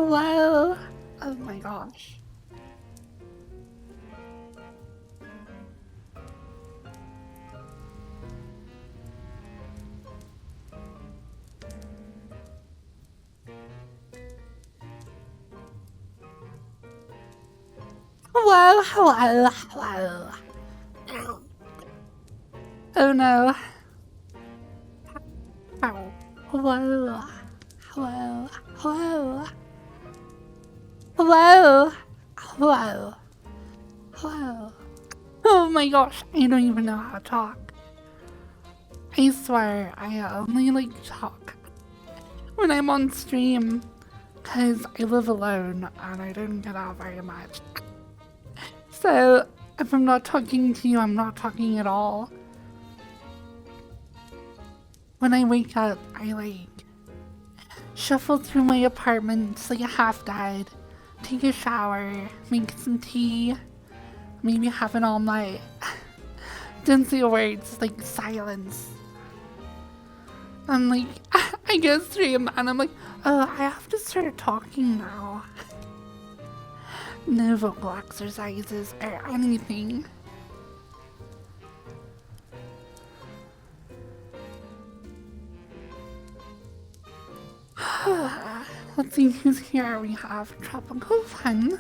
Hello. Oh my gosh. Hello, hello, hello. Oh no. Oh. Hello. Hello. Hello. Hello. Hello. Hello. Oh my gosh, I don't even know how to talk. I swear, I only like talk when I'm on stream, cause I live alone and I don't get out very much. So if I'm not talking to you, I'm not talking at all. When I wake up, I like shuffle through my apartment like a half-died, take a shower, make some tea, maybe have an omelette. Don't say words like silence. I'm like, I go stream and I'm like, oh, I have to start talking now. No vocal exercises or anything. Let's see who's here. We have Tropical Fun.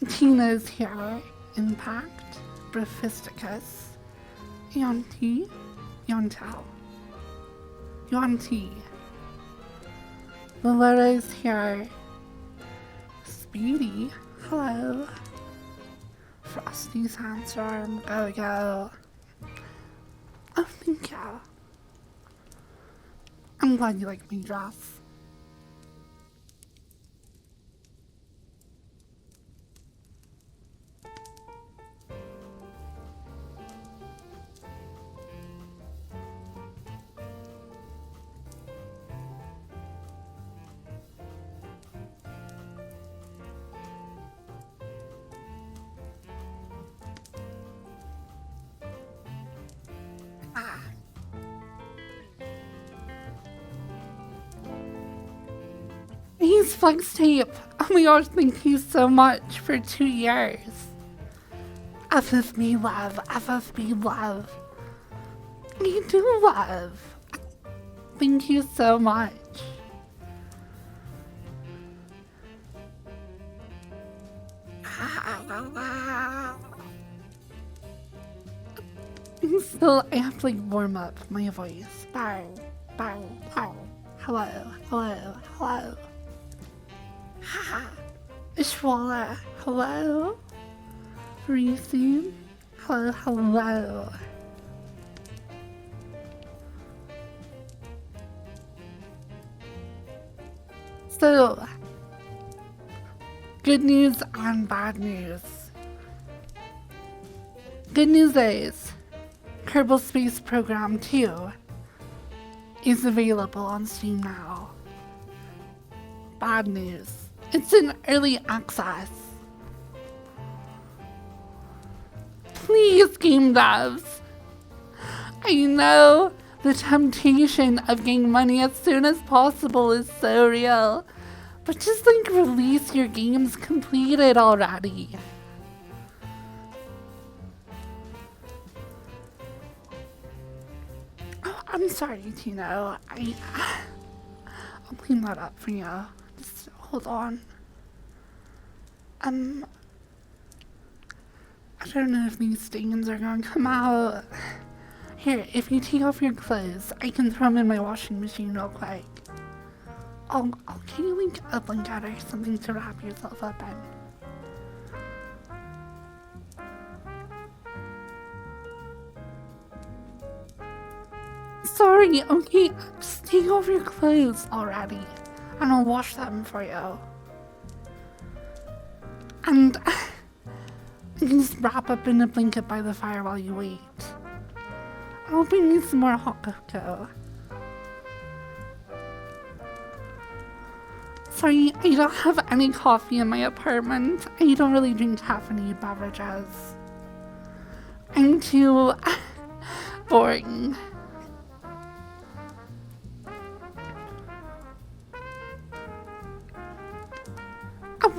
Tina's here. Impact. Brofisticus. Yonti. Yontel. Yonti. Valera's here. Speedy. Hello. Frosty Sandstorm. Go go. Oh, thank you. I'm glad you like my dress. He's Flex Tape. Oh my gosh, thank you so much for 2 years. FFB love, FFB love. You do love. Thank you so much. Still, I have to like warm up my voice. Bow, bow, bow. Hello, hello, hello. Haha. Ishwala, hello. Reese, hello, hello. So, good news and bad news. Good news is, Kerbal Space Program 2 is available on Steam now. Bad news, it's in early access. Please, game devs. I know the temptation of getting money as soon as possible is so real, but just like release your games completed already. Oh, I'm sorry, Tino. I'll clean that up for you. Just hold on. I don't know if these stains are gonna come out. Here, if you take off your clothes, I can throw them in my washing machine real quick. Can you link a blanket or something to wrap yourself up in? Sorry, okay, just take off your clothes already, and I'll wash them for you. And you can just wrap up in a blanket by the fire while you wait. I'll bring you some more hot cocoa. Sorry, I don't have any coffee in my apartment. I don't really drink caffeinated beverages. I'm too boring.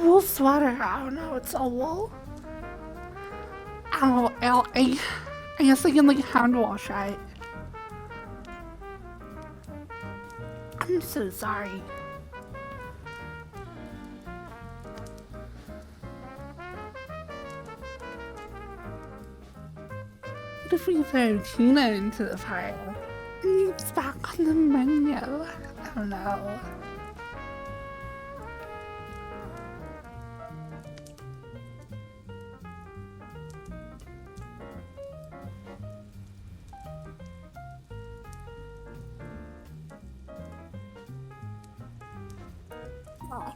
wool sweater. I don't know, it's all wool. Oh, I guess I can like hand wash it. I'm so sorry. What if we throw tuna into the fire? It's back on the menu. I don't know. Oh.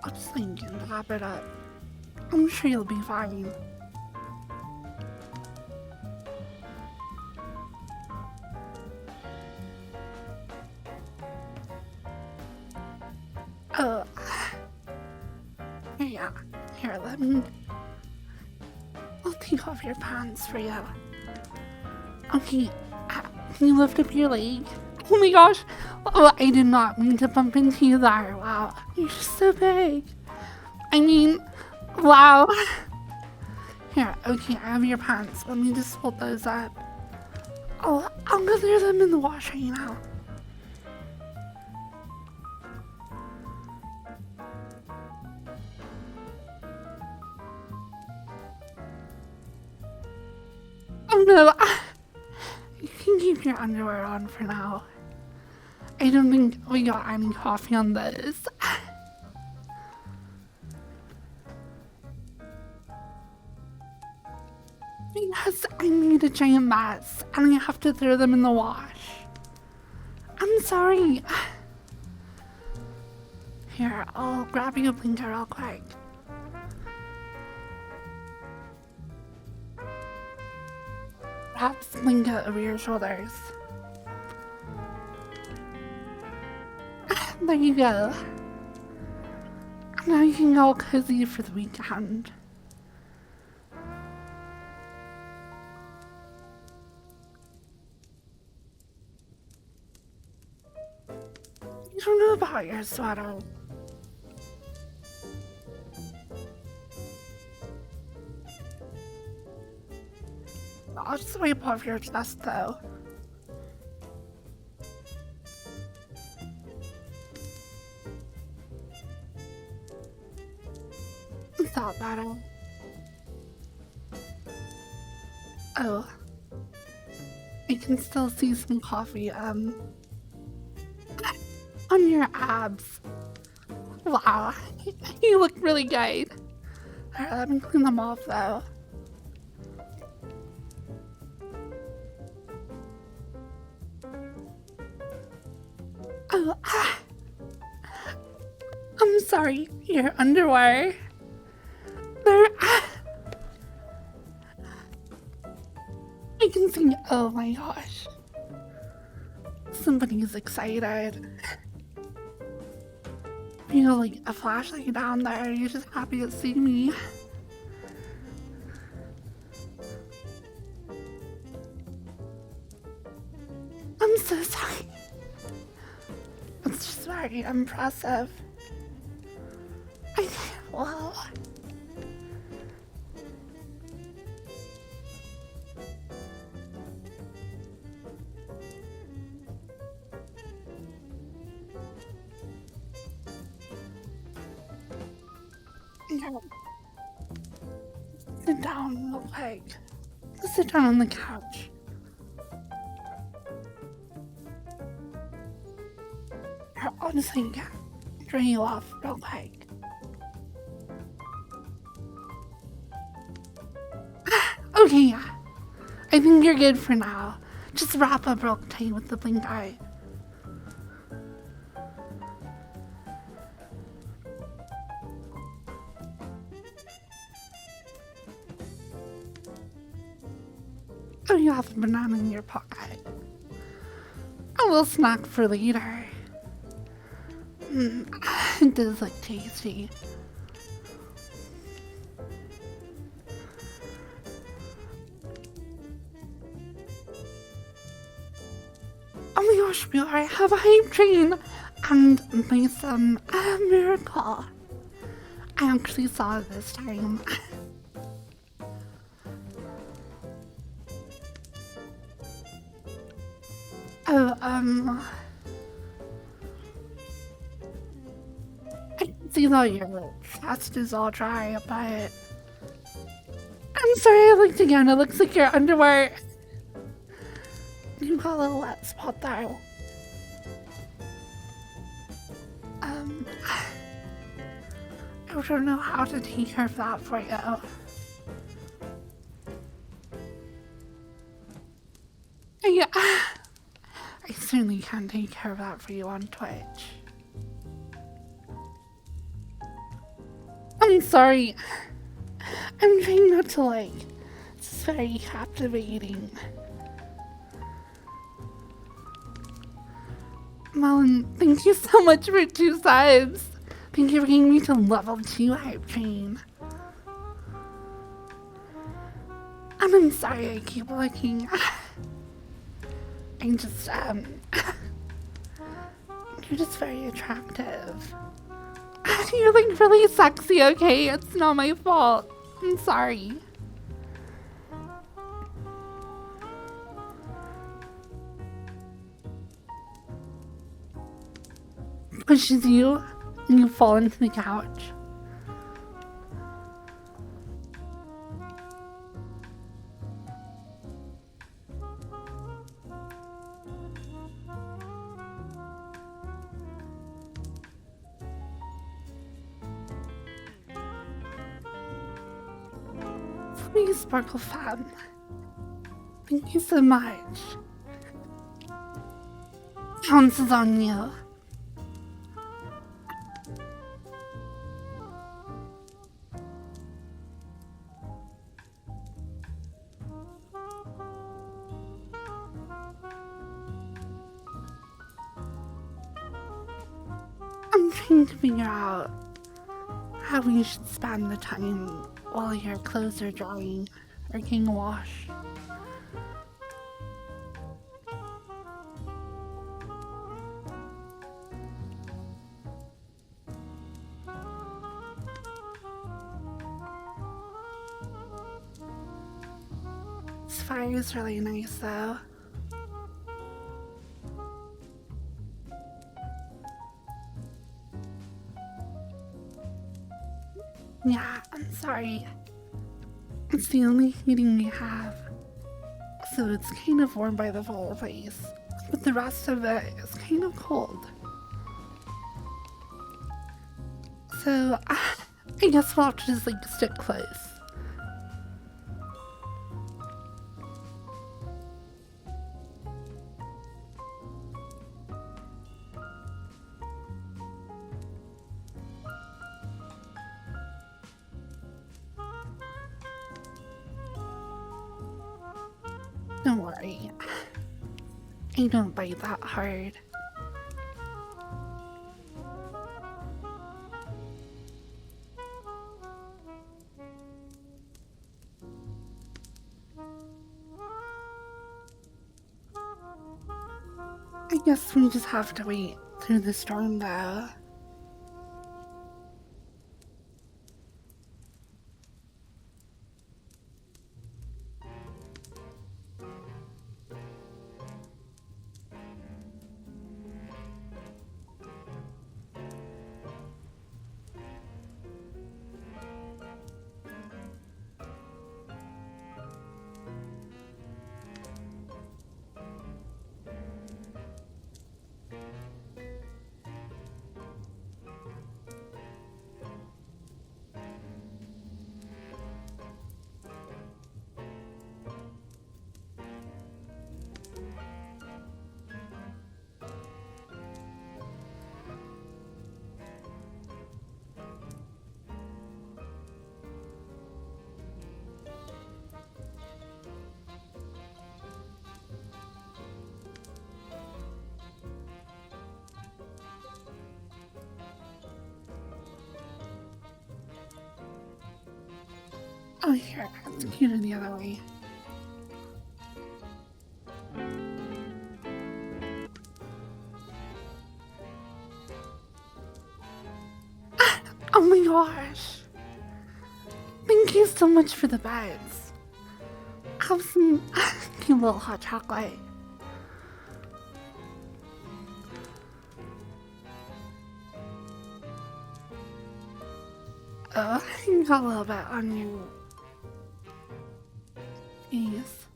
I was thinking, wrap it up. I'm sure you'll be fine. Oh. Yeah. Here, let me... I'll take off your pants for you. Okay. Can you lift up your leg? Oh my gosh. Oh, I did not mean to bump into you there. Wow. You're just so big. I mean, wow. Here, okay, I have your pants. Let me just fold those up. Oh, I'll go throw them in the wash right now. Oh no. You can keep your underwear on for now. I don't think we got any coffee on this. Because I made a giant mess and I have to throw them in the wash. I'm sorry. Here, I'll grab you a blanket real quick. Wrap the blanket over your shoulders. There you go. Now you can go cozy for the weekend. You don't know about your sweater. I'll just wipe off your chest though. Is that better? Oh. I can still see some coffee, on your abs. Wow. You look really good. Alright, let me clean them off though. Oh, I'm sorry, your underwear. They're... I can see... Oh my gosh. Somebody's excited. You know, like a flashlight down there, you're just happy to see me. I'm so sorry. It's just very impressive. Well... Sit down real quick. Sit down on the couch. Here, I'll just like drain you off real quick. Okay, yeah. I think you're good for now. Just wrap up real tight with the blanket. Oh, you have a banana in your pocket. A little snack for later. It does look tasty. gosh, Bill, I have a hype train and my son, a miracle. I actually saw it this time. Oh, I can see that your chest is all dry, but I'm sorry I looked again. It looks like your underwear. You got a little wet spot there. I don't know how to take care of that for you. Yeah, I certainly can take care of that for you on Twitch. I'm sorry. I'm trying not to like. It's very captivating. Melon, thank you so much for 2 subs. Thank you for getting me to level 2 hype train. And I'm sorry I keep looking. I just, you're just very attractive. You're like really sexy, okay? It's not my fault. I'm sorry. Pushes you and you fall into the couch. Please, Sparkle Fam. Thank you so much. Pounces on you. I'm trying to figure out how we should spend the time while your clothes are drying or getting washed. This fire is really nice though. Yeah, I'm sorry. It's the only heating we have. So it's kind of warm by the fireplace. But the rest of it is kind of cold. So I guess we'll have to just like stick close. Don't worry. I don't bite that hard. I guess we just have to wait through the storm though. Oh, here, it's cuter the other way. gosh. Thank you so much for the beds. Have some cute little hot chocolate. You got a little bit on your face.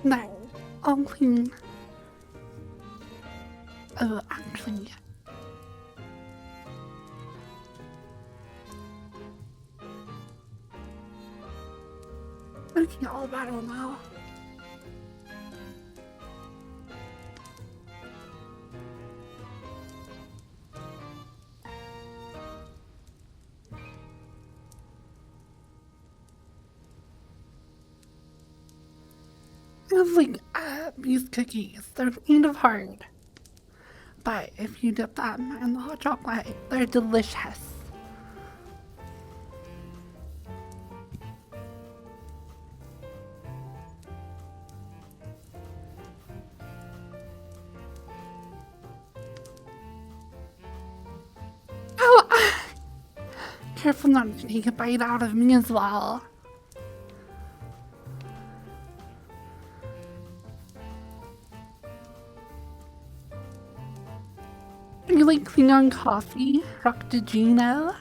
No, I'll clean. Oh, actually. Okay, all better now. I have like these cookies. They're kind of hard. But if you dip them in the hot chocolate, they're delicious. Oh, careful not to take a bite out of me as well. Are you like clean on coffee, Roctagino?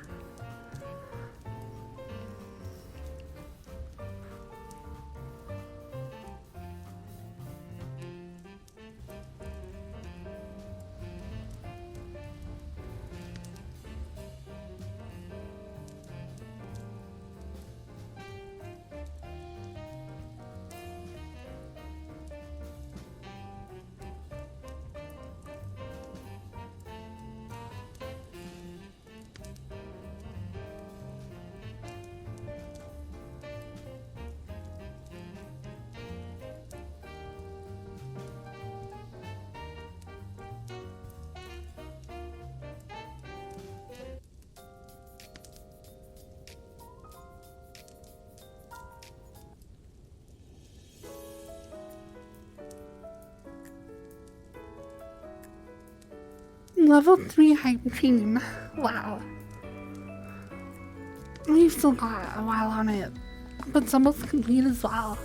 Level 3 hype train. Wow. We've still got a while on it, but it's almost complete as well.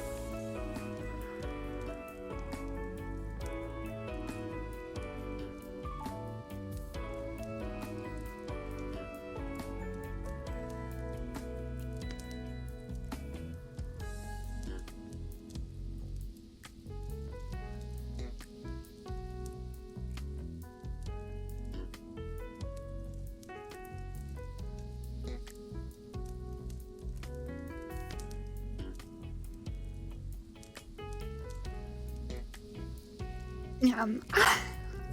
Yum.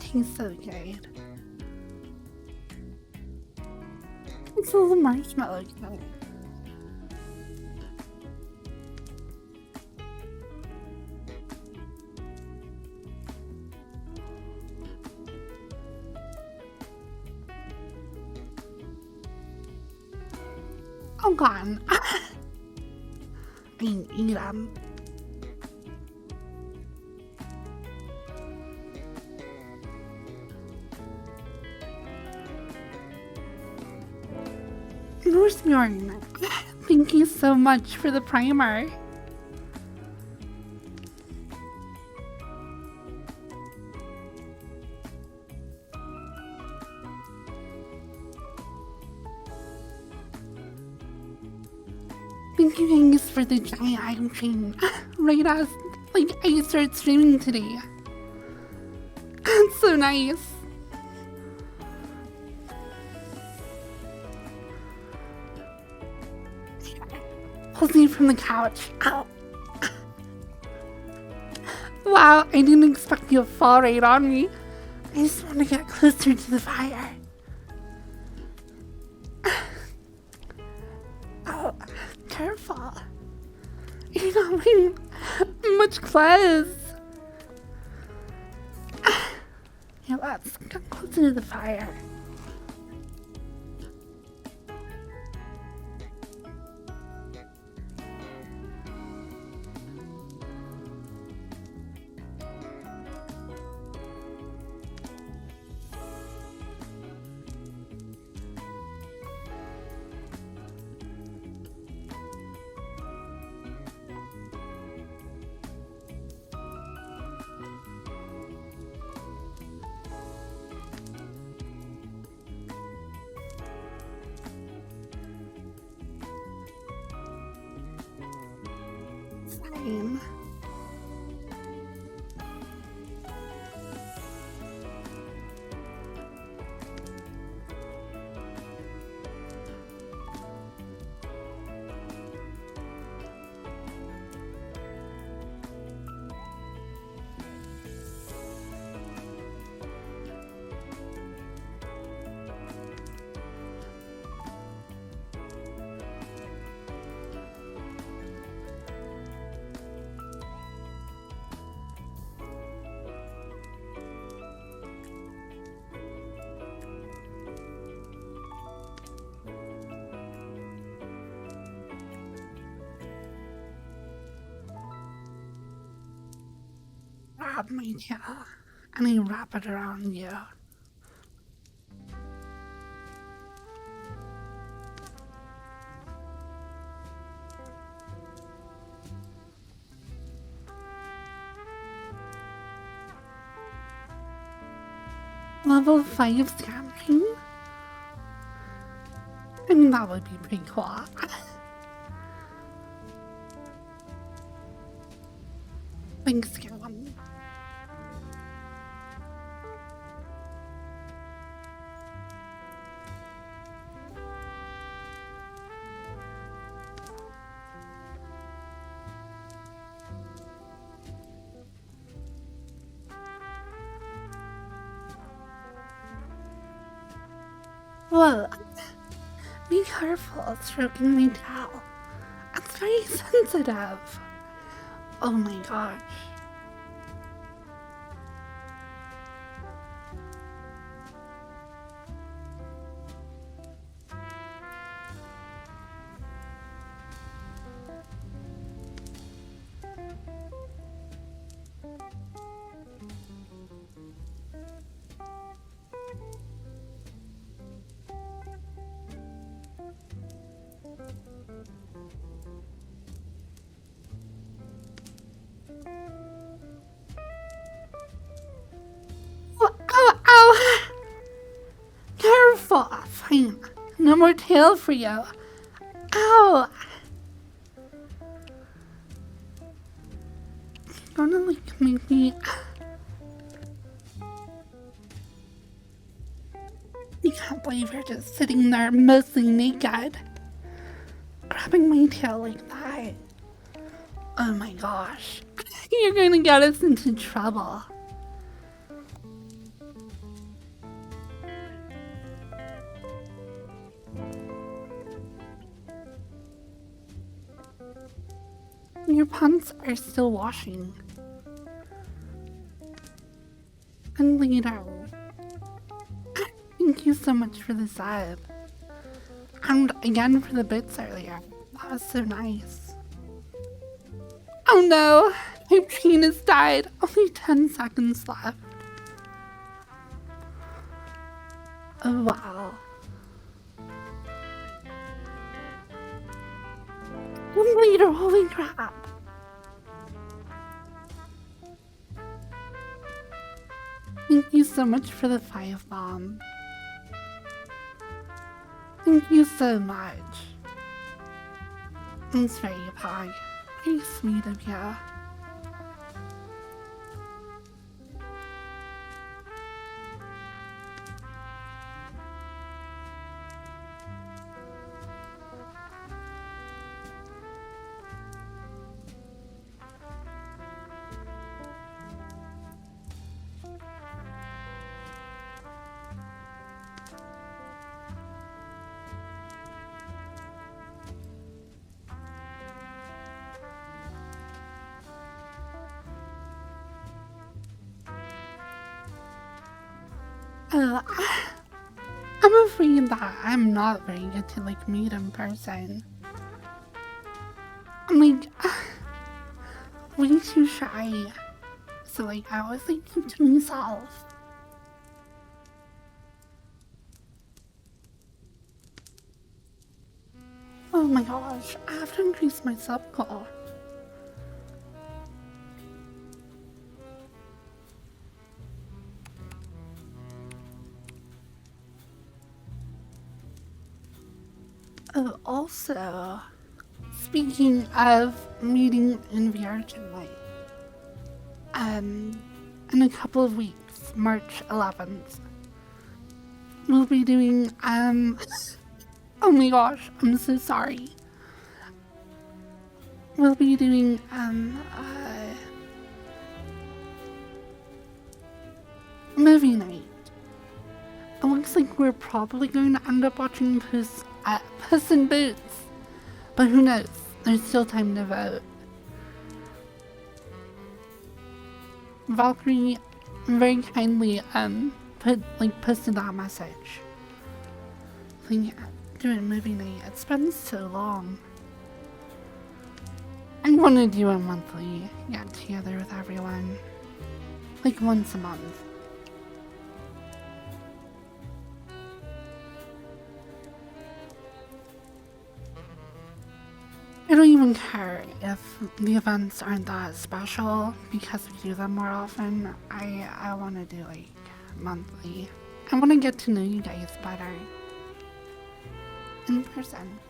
Tastes so good. It's a little marshmallow cake. Oh god. I can eat them. Bjorn, thank you so much for the primer. Thank you guys for the giant item train. Right as I start streaming today. That's so nice. Pulls me from the couch. Ow. Wow, I didn't expect you to fall right on me. I just want to get closer to the fire. Oh, careful. You're not wearing much clothes. Yeah, let's get closer to the fire. fine. Grab my tail and I wrap it around you. Level 5 scamming? I mean, that would be pretty cool. Thanks, scam. Whoa. Be careful stroking my tail. It's very sensitive. Oh my gosh. Ow, ow! Careful! Fine. No more tail for you. Ow! You're gonna like make me. I can't believe you're just sitting there mostly naked. Grabbing my tail like that. Oh my gosh. You're gonna get us into trouble. Your pants are still washing. And later. Thank you so much for the sub. And again for the bits earlier. That was so nice. Oh no! My train has died. Only 10 seconds left. Oh wow. Later, holy crap. Thank you so much for the 5 bomb. Thank you so much. It's very kind. Very sweet of you. I'm afraid that I'm not very good to like meet in person. I'm like way too shy. So like I always like keep to myself. Oh my gosh, I have to increase my sub goal. Oh, also, speaking of meeting in VR tonight, in a couple of weeks, March 11th, we'll be doing, oh my gosh, I'm so sorry. We'll be doing, movie night. It looks like we're probably going to end up watching Puss in Boots. But who knows? There's still time to vote. Valkyrie very kindly posted that message. Doing movie night. It's been so long. I want to do a monthly get together with everyone. Like once a month. I don't even care if the events aren't that special because we do them more often. I want to do like monthly. I want to get to know you guys better in person.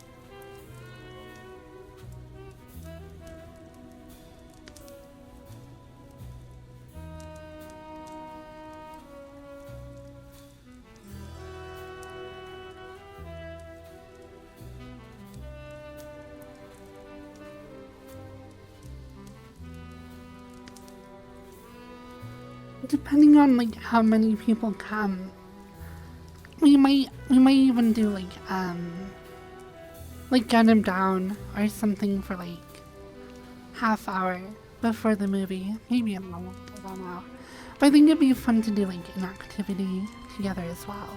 Depending on like how many people come, we might even do like Gun 'Em Down or something for like half hour before the movie. Maybe an hour, I don't know. But I think it'd be fun to do like an activity together as well.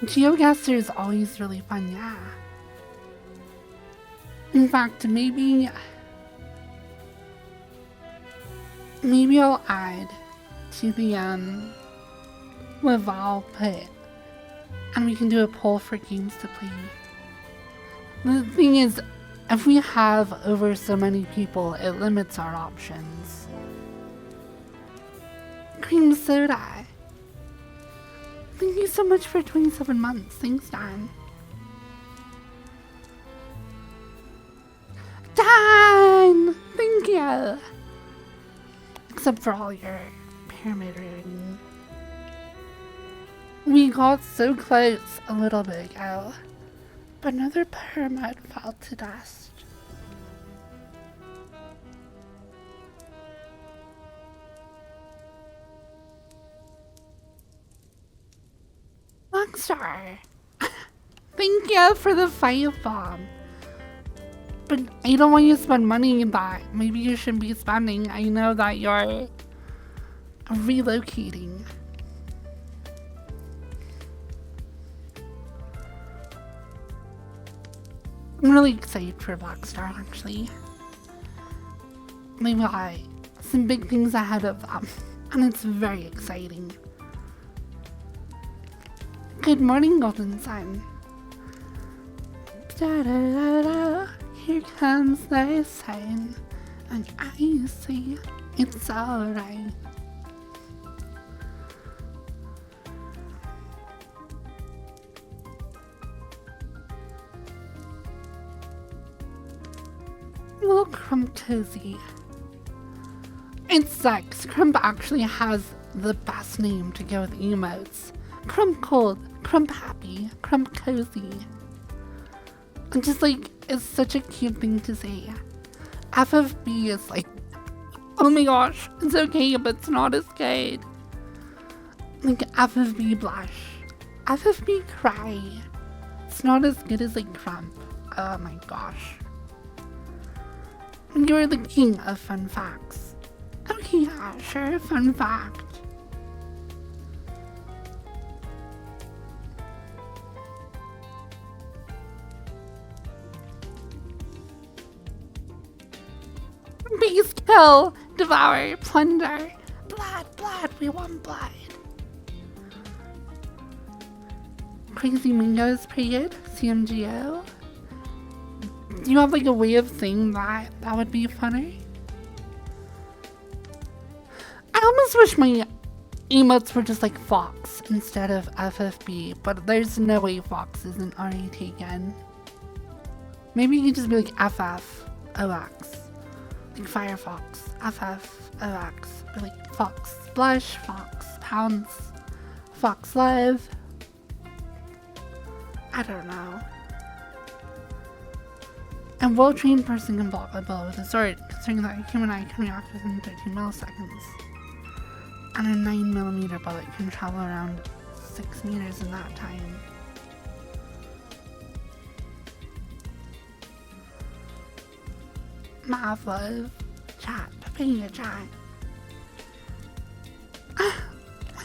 GeoGuessr is always really fun, yeah. In fact, maybe I'll add to the Laval pit, and we can do a poll for games to play. The thing is, if we have over so many people, it limits our options. Cream soda. Thank you so much for 27 months. Thanks, Dan. Dan! Thank you! Except for all your pyramid reading. We got so close a little bit ago, but another pyramid fell to dust. Rockstar! Thank you for the fire bomb. But I don't want you to spend money on that. Maybe you shouldn't be spending. I know that you're relocating. I'm really excited for Rockstar, actually. They've got some big things ahead of them, and it's very exciting. Good morning, Golden Sun. Da, da, da, da. Here comes the sun, and I say it's alright. Little Crump Cozy. It sucks. Crump actually has the best name to go with emotes. Crump Cold, Crump Happy, Crump Cozy. And just like, it's such a cute thing to say. FFB is like, oh my gosh, it's okay, but it's not as good. Like FFB Blush, FFB Cry. It's not as good as like Crump. Oh my gosh. You're the king of fun facts. Okay, yeah, sure, fun fact. Base kill, devour, plunder. Blood, we want blood. Crazy Mingo's period, CMGO. Do you have like a way of saying that? That would be funny. almost wish my emotes were just like Fox instead of FFB, but there's no way Fox isn't already taken. Maybe you could just be like FFOX. Like Firefox, FFOX. Or like Fox Blush, Fox Pounce, Fox Live. I don't know. A well-trained person can block a bullet with a sword, considering that a human eye can react within 13 milliseconds. And a 9mm bullet can travel around 6 meters in that time. Math love. Chat. Pay a chat.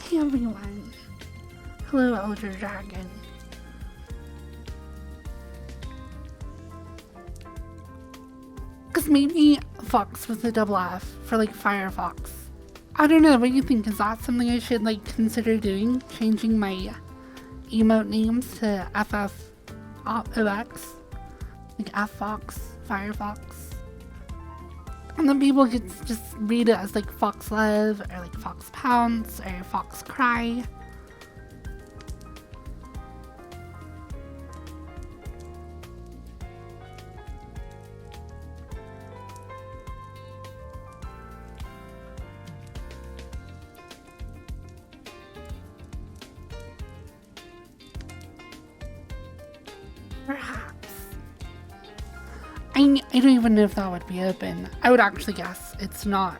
Hey everyone. Hello, Elder Dragon. Because maybe Fox with a double F for like Firefox. I don't know, what do you think? Is that something I should like consider doing? Changing my emote names to FFOX? Like FFox, Firefox? And then people could just read it as like Fox Live or like Fox Pounce or Fox Cry. Perhaps. I don't even know if that would be open. I would actually guess it's not.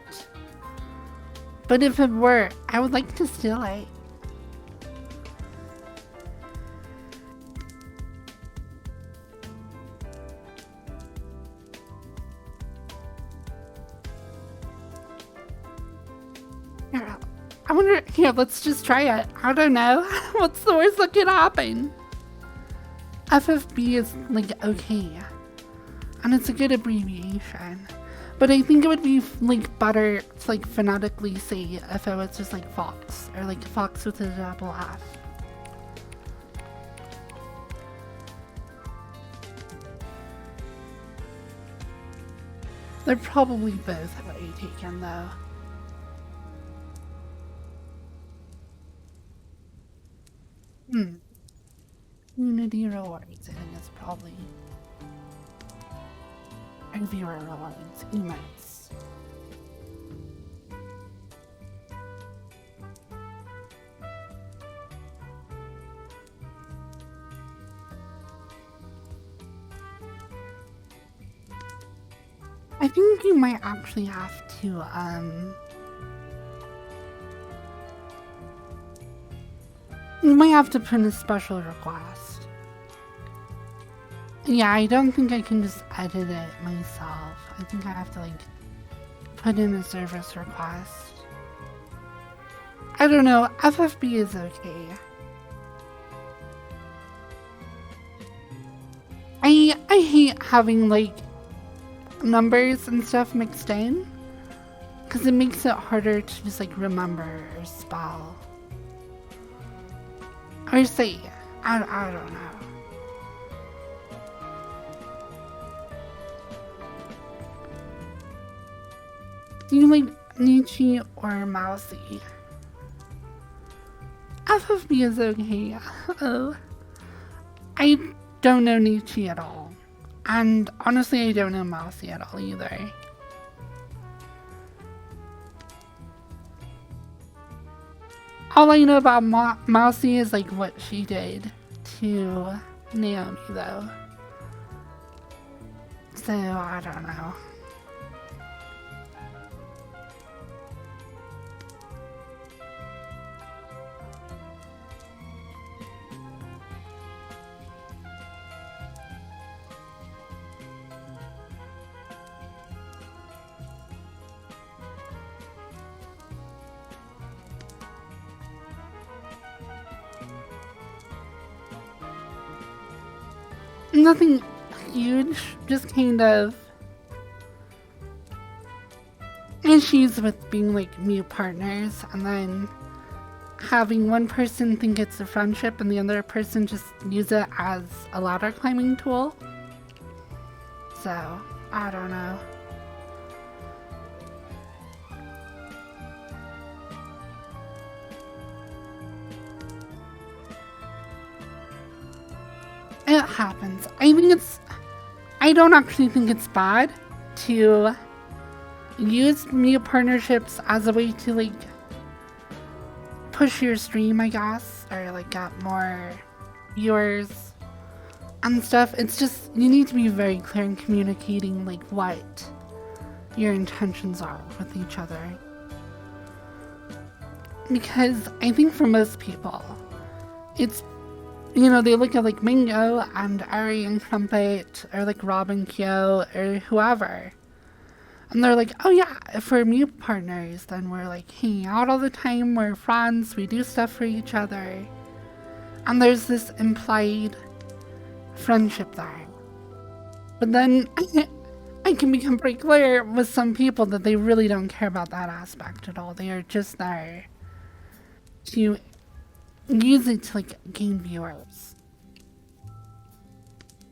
But if it were, I would like to steal it. Here, I wonder, here, let's just try it. I don't know. What's the worst that could happen? FFB is like okay. And it's a good abbreviation. But I think it would be like better to like phonetically say if it was just like Fox or like Fox with a double F. They're probably both already taken though. Unity rewards, I think it's probably viewer rewards, emotes. I think you might actually have to you might have to put in a special request. Yeah, I don't think I can just edit it myself. I think I have to like put in a service request. I don't know, FFB is okay. I hate having like numbers and stuff mixed in because it makes it harder to just like remember or spell. Or say, I don't know. Do you like Nietzsche or Mousy? FFB is okay. Oh. I don't know Nietzsche at all. And honestly, I don't know Mousy at all either. All I know about Mousy is like what she did to Naomi though. So I don't know. Nothing huge, just kind of issues with being like mute partners and then having one person think it's a friendship and the other person just use it as a ladder climbing tool. So, I don't know. it happens. I don't actually think it's bad to use mute partnerships as a way to like push your stream, I guess, or like get more viewers and stuff. It's just you need to be very clear in communicating like what your intentions are with each other. Because I think for most people, it's, you know, they look at like Mingo and Ari and Crumpet or like Rob and Kyo or whoever. And they're like, oh yeah, if we're mute partners, then we're like hanging out all the time, we're friends, we do stuff for each other. And there's this implied friendship there. But then I can become pretty clear with some people that they really don't care about that aspect at all. They are just there to use it to like gain viewers.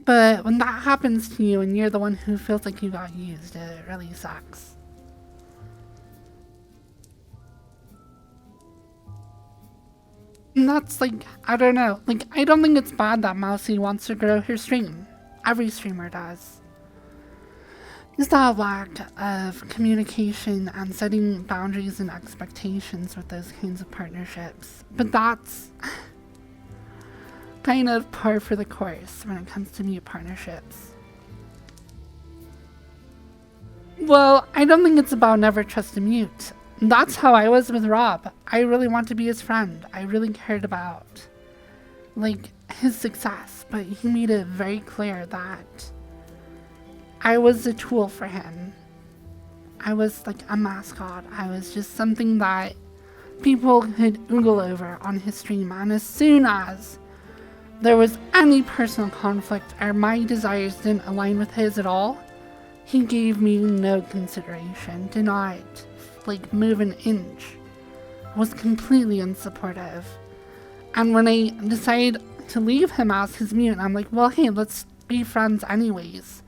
But when that happens to you and you're the one who feels like you got used, it really sucks. And that's like, I don't know, like I don't think it's bad that Mousy wants to grow her stream. Every streamer does. Just that lack of communication and setting boundaries and expectations with those kinds of partnerships. But that's kind of par for the course when it comes to mute partnerships. Well, I don't think it's about never trust a mute. That's how I was with Rob. I really want to be his friend. I really cared about like his success, but he made it very clear that I was a tool for him. I was like a mascot. I was just something that people could oogle over on his stream. And as soon as there was any personal conflict or my desires didn't align with his at all, he gave me no consideration. Did not like move an inch. Was completely unsupportive. And when I decided to leave him as his mute, I'm like, well, hey, let's be friends anyways.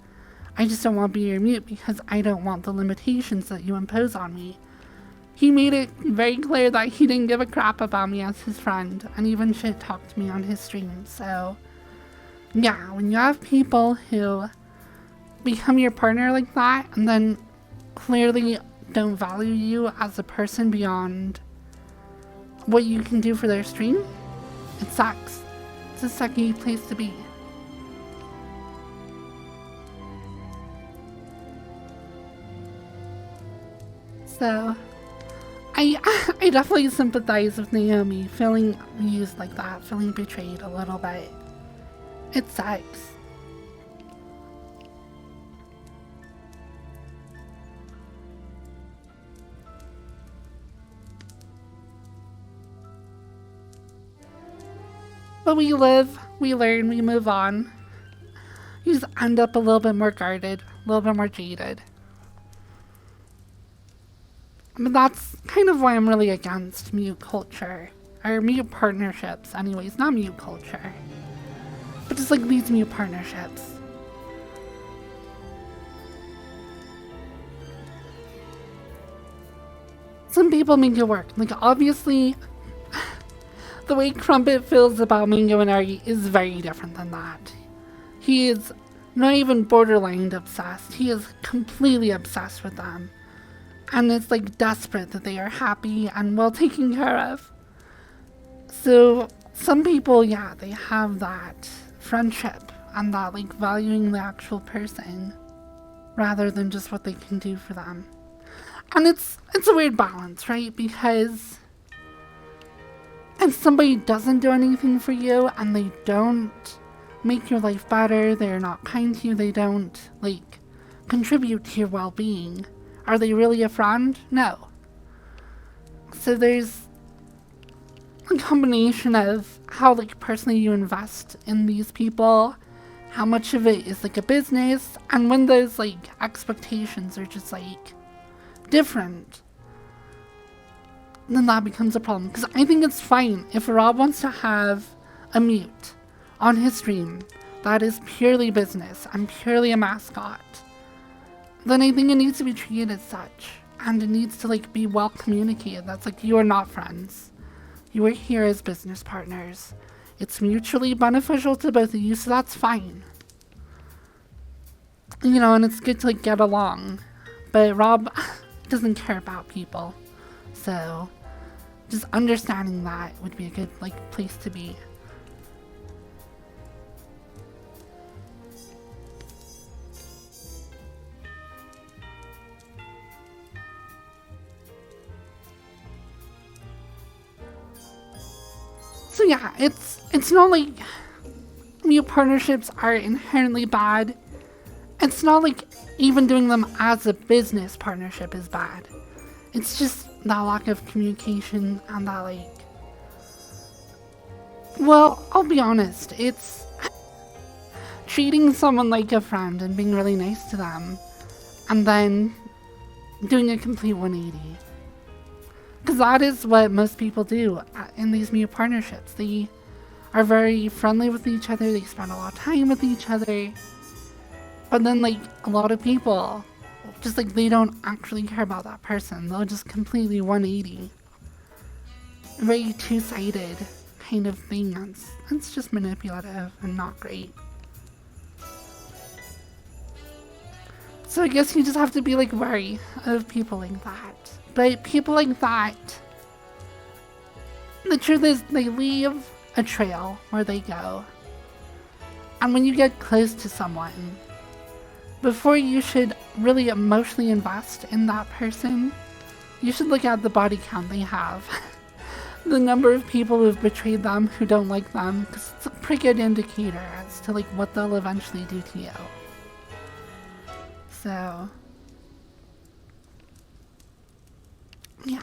I just don't want to be your mute because I don't want the limitations that you impose on me. He made it very clear that he didn't give a crap about me as his friend and even shit talked me on his stream. So yeah, when you have people who become your partner like that and then clearly don't value you as a person beyond what you can do for their stream, it sucks. It's a sucky place to be. So, I definitely sympathize with Naomi feeling used like that, feeling betrayed a little bit. It sucks. But we live, we learn, we move on. You just end up a little bit more guarded, a little bit more jaded. But that's kind of why I'm really against mute culture. Or mute partnerships anyways, not mute culture. But just like these mute partnerships. Some people make it work. Like obviously, the way Crumpet feels about Mingo and Ari is very different than that. He is not even borderline obsessed. He is completely obsessed with them. And it's like desperate that they are happy and well taken care of. So some people, yeah, they have that friendship and that like valuing the actual person rather than just what they can do for them. And it's a weird balance, right? Because if somebody doesn't do anything for you and they don't make your life better, they're not kind to you, they don't like contribute to your well-being, are they really a friend? No. So there's a combination of how like personally you invest in these people, how much of it is like a business, and when those like expectations are just like different, then that becomes a problem. Because I think it's fine if Rob wants to have a mute on his stream that is purely business and purely a mascot, then I think it needs to be treated as such. And it needs to like be well communicated. That's like, you are not friends. You are here as business partners. it's mutually beneficial to both of you, so that's fine. You know, and it's good to like get along. But Rob doesn't care about people. So just understanding that would be a good like place to be. So yeah, it's not like new partnerships are inherently bad. It's not like even doing them as a business partnership is bad. It's just that lack of communication and that like... Well, I'll be honest, it's treating someone like a friend and being really nice to them and then doing a complete 180. Because that is what most people do in these new partnerships. They are very friendly with each other, they spend a lot of time with each other, but then like a lot of people, just like they don't actually care about that person. They'll just completely 180. Very two-sided kind of thing. That's just manipulative and not great. So I guess you just have to be like wary of people like that. But people like that, the truth is they leave a trail where they go. And when you get close to someone, before you should really emotionally invest in that person, you should look at the body count they have. The number of people who've betrayed them, who don't like them, because it's a pretty good indicator as to like what they'll eventually do to you. So... yeah.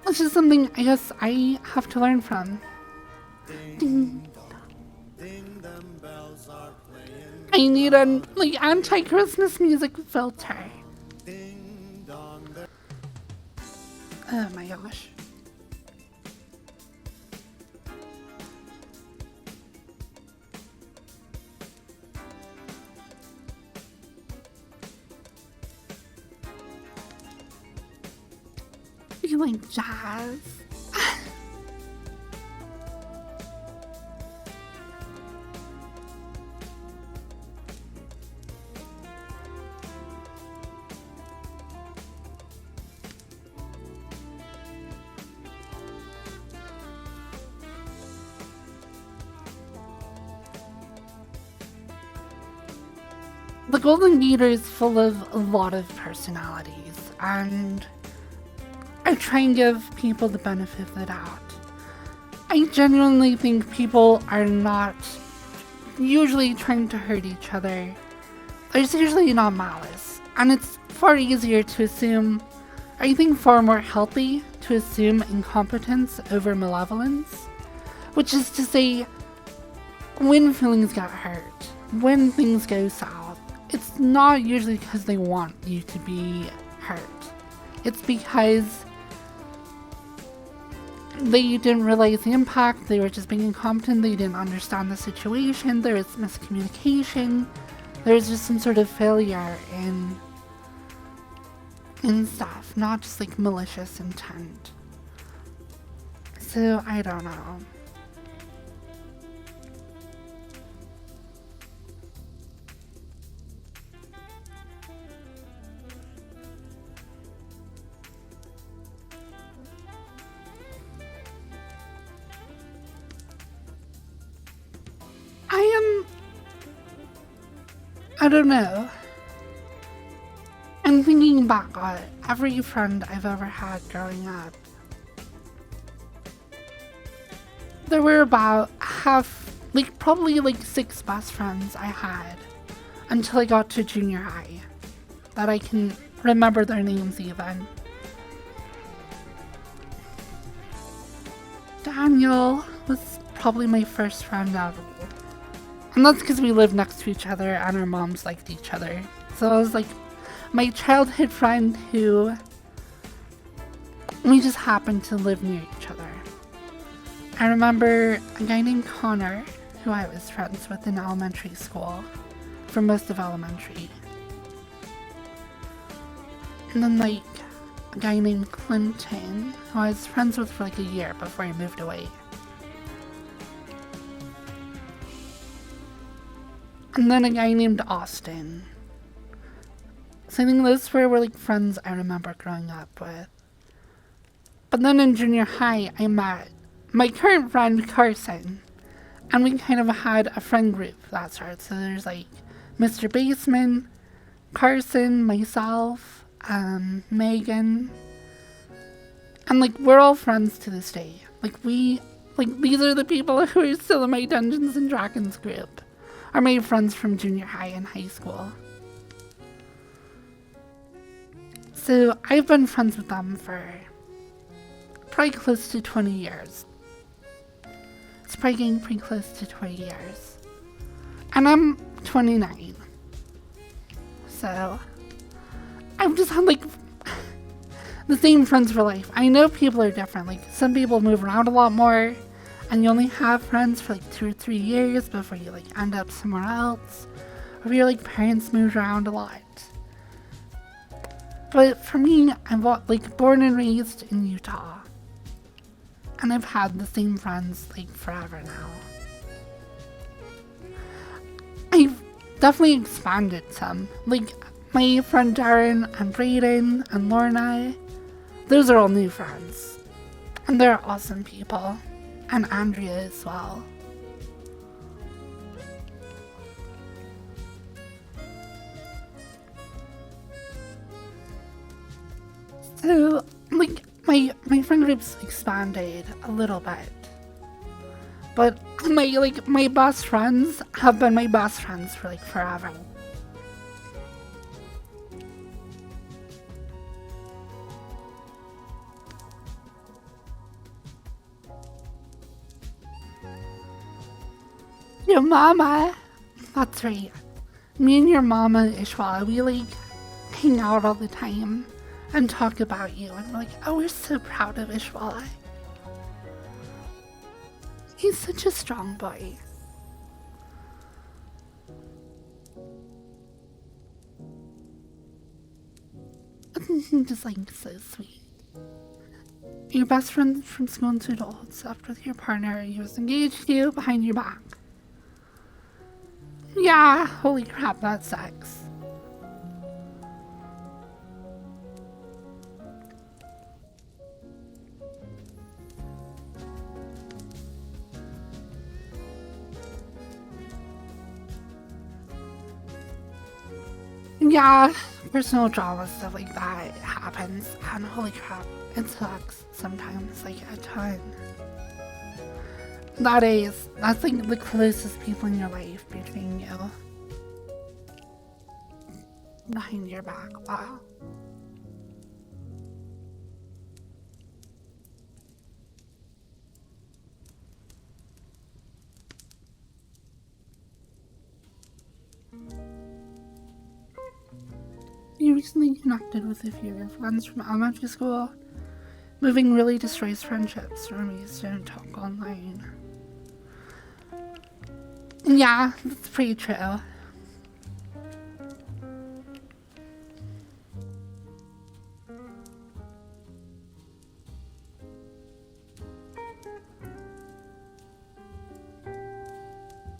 It's just something I guess I have to learn from. Ding. I need an like anti-Christmas music filter. Oh my gosh. You like jazz? The Golden Gator is full of a lot of personalities, and I try and give people the benefit of the doubt. I genuinely think people are not usually trying to hurt each other. There's usually not malice, and it's far easier to assume, I think far more healthy to assume incompetence over malevolence, which is to say, when feelings get hurt, when things go south, it's not usually because they want you to be hurt. It's because they didn't realize the impact, they were just being incompetent, they didn't understand the situation, there was miscommunication, there was just some sort of failure in stuff, not just like malicious intent. So, I don't know. I don't know. I'm thinking back on every friend I've ever had growing up. There were about probably 6 best friends I had until I got to junior high. That I can remember their names even. Daniel was probably my first friend ever. And that's because we lived next to each other and our moms liked each other. So I was like my childhood friend who we just happened to live near each other. I remember a guy named Connor who I was friends with in elementary school for most of elementary. And then a guy named Clinton, who I was friends with for like a year before he moved away. And then a guy named Austin. So I think those were like friends I remember growing up with. But then in junior high, I met my current friend, Carson. And we kind of had a friend group that started. So there's like Mr. Baseman, Carson, myself, Megan. And like we're all friends to this day. These are the people who are still in my Dungeons and Dragons group. Are my friends from junior high and high school. So I've been friends with them for probably close to 20 years. It's probably getting pretty close to 20 years. And I'm 29. So I've just had like the same friends for life. I know people are different. Like some people move around a lot more and you only have friends for like 2 or 3 years before you like end up somewhere else. Or your like parents move around a lot. But for me, I'm like born and raised in Utah. And I've had the same friends like forever now. I've definitely expanded some. Like my friend Darren and Brayden and Lorna, those are all new friends. And they're awesome people. And Andrea as well. So, like, my friend group's expanded a little bit. But my best friends have been my best friends for like forever. Your mama, that's right. Me and your mama, Ishwala, we like hang out all the time and talk about you. And we're like, oh, we're so proud of Ishwala. He's such a strong boy. He's just like so sweet. Your best friend from school into adults slept with your partner. He was engaged to you behind your back. Yeah, holy crap, that sucks. Yeah, personal drama, stuff like that happens, and holy crap, it sucks sometimes, like a ton. That's like the closest people in your life between you. Behind your back, wow. You recently connected with a few of your friends from elementary school. Moving really destroys friendships. Roomies don't talk online. Yeah, that's pretty true.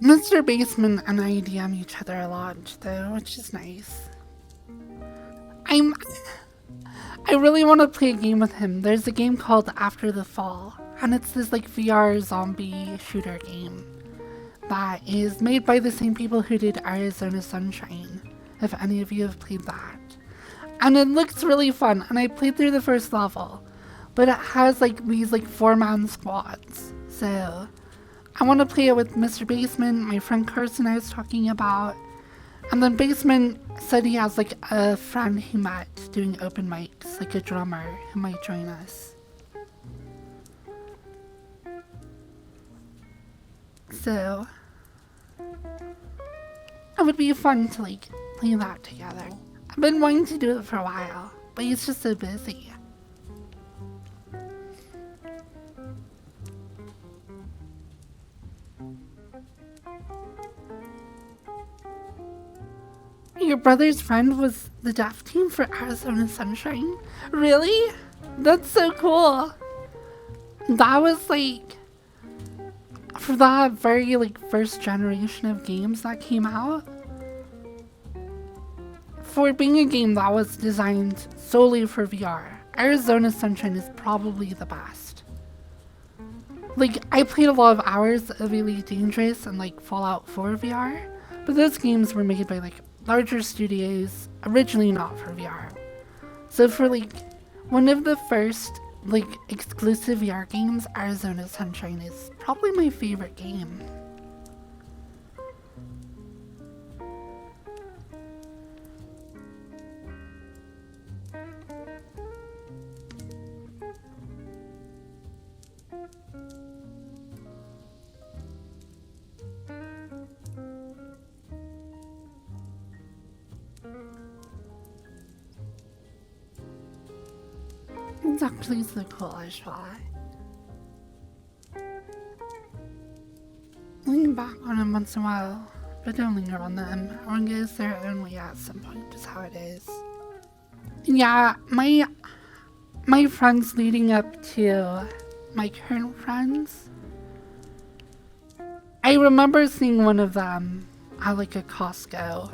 Mr. Baseman and I DM each other a lot, though, which is nice. I really want to play a game with him. There's a game called After the Fall, and it's this like VR zombie shooter game that is made by the same people who did Arizona Sunshine, if any of you have played that. And it looks really fun, and I played through the first level, but it has like these like 4-man squads, so I want to play it with Mr. Baseman, my friend Carson I was talking about, and then Baseman said he has like a friend he met doing open mics, like a drummer who might join us. So it would be fun to like play that together. I've been wanting to do it for a while, but he's just so busy. Your brother's friend was the deaf team for Arizona Sunshine? Really? That's so cool. That was like, for that very like first generation of games that came out, for being a game that was designed solely for VR, Arizona Sunshine is probably the best. Like, I played a lot of hours of Elite Dangerous and like Fallout 4 VR, but those games were made by like larger studios, originally not for VR. So for like one of the first like exclusive VR games, Arizona Sunshine is probably my favorite game. It's actually so cool, I try. Lean back on them once in a while, but don't linger on them. Everyone goes their own way at some point, just how it is. Yeah, my friends leading up to my current friends, I remember seeing one of them at like a Costco,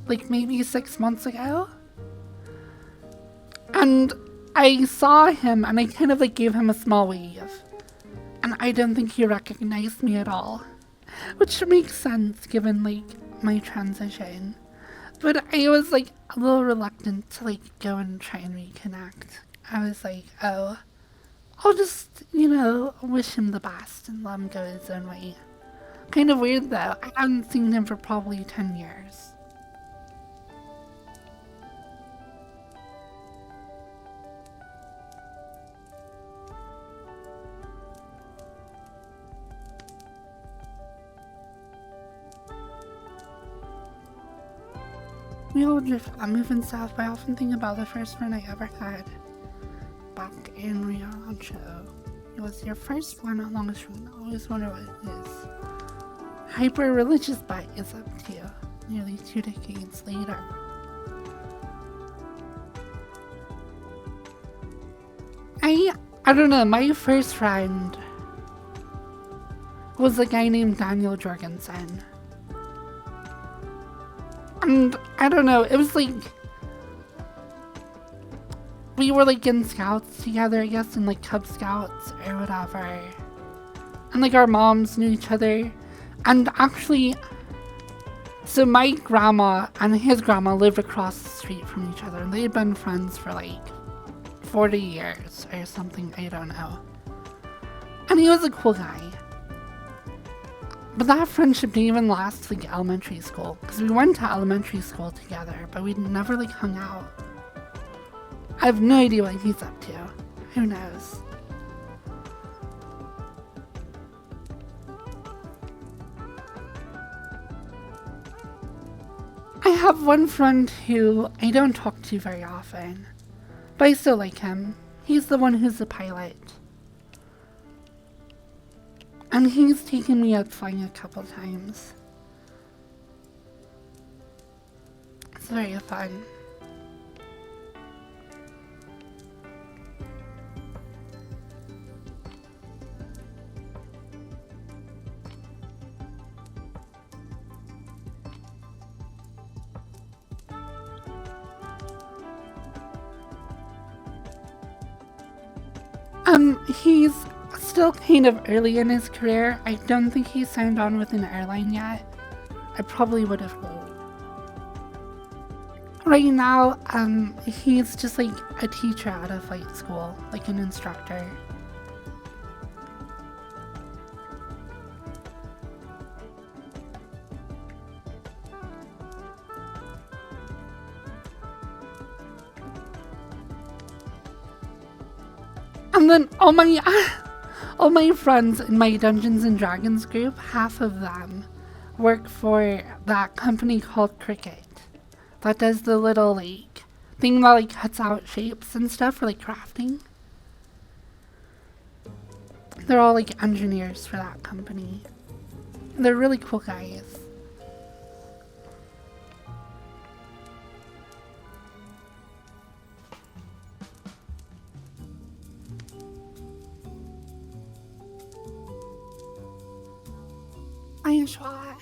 like maybe 6 months ago. And I saw him and I kind of like gave him a small wave. And I don't think he recognized me at all. Which makes sense given like my transition. But I was like a little reluctant to like go and try and reconnect. I was like, oh, I'll just, you know, wish him the best and let him go his own way. Kind of weird though, I haven't seen him for probably 10 years. We all drift moving south, but I often think about the first friend I ever had back in Rio Rancho. It was your first one, not longest friend. I always wonder what it is. Hyper-religious bite is up to you, nearly 2 decades later. I don't know, my first friend was a guy named Daniel Jorgensen. And I don't know, it was like, we were like in scouts together, I guess, in like Cub Scouts or whatever. And like our moms knew each other. And actually, so my grandma and his grandma lived across the street from each other. And they had been friends for like 40 years or something, I don't know. And he was a cool guy. But that friendship didn't even last like elementary school, because we went to elementary school together, but we never like hung out. I have no idea what he's up to. Who knows? I have one friend who I don't talk to very often, but I still like him. He's the one who's the pilot. And he's taken me out flying a couple times. It's very fun. He's still kind of early in his career. I don't think he's signed on with an airline yet. I probably would have known. Right now, he's just like a teacher at a flight school, like an instructor. And then all my friends in my Dungeons and Dragons group, half of them work for that company called Cricket that does the little like thing that like cuts out shapes and stuff for like crafting. They're all like engineers for that company. They're really cool guys. a shot.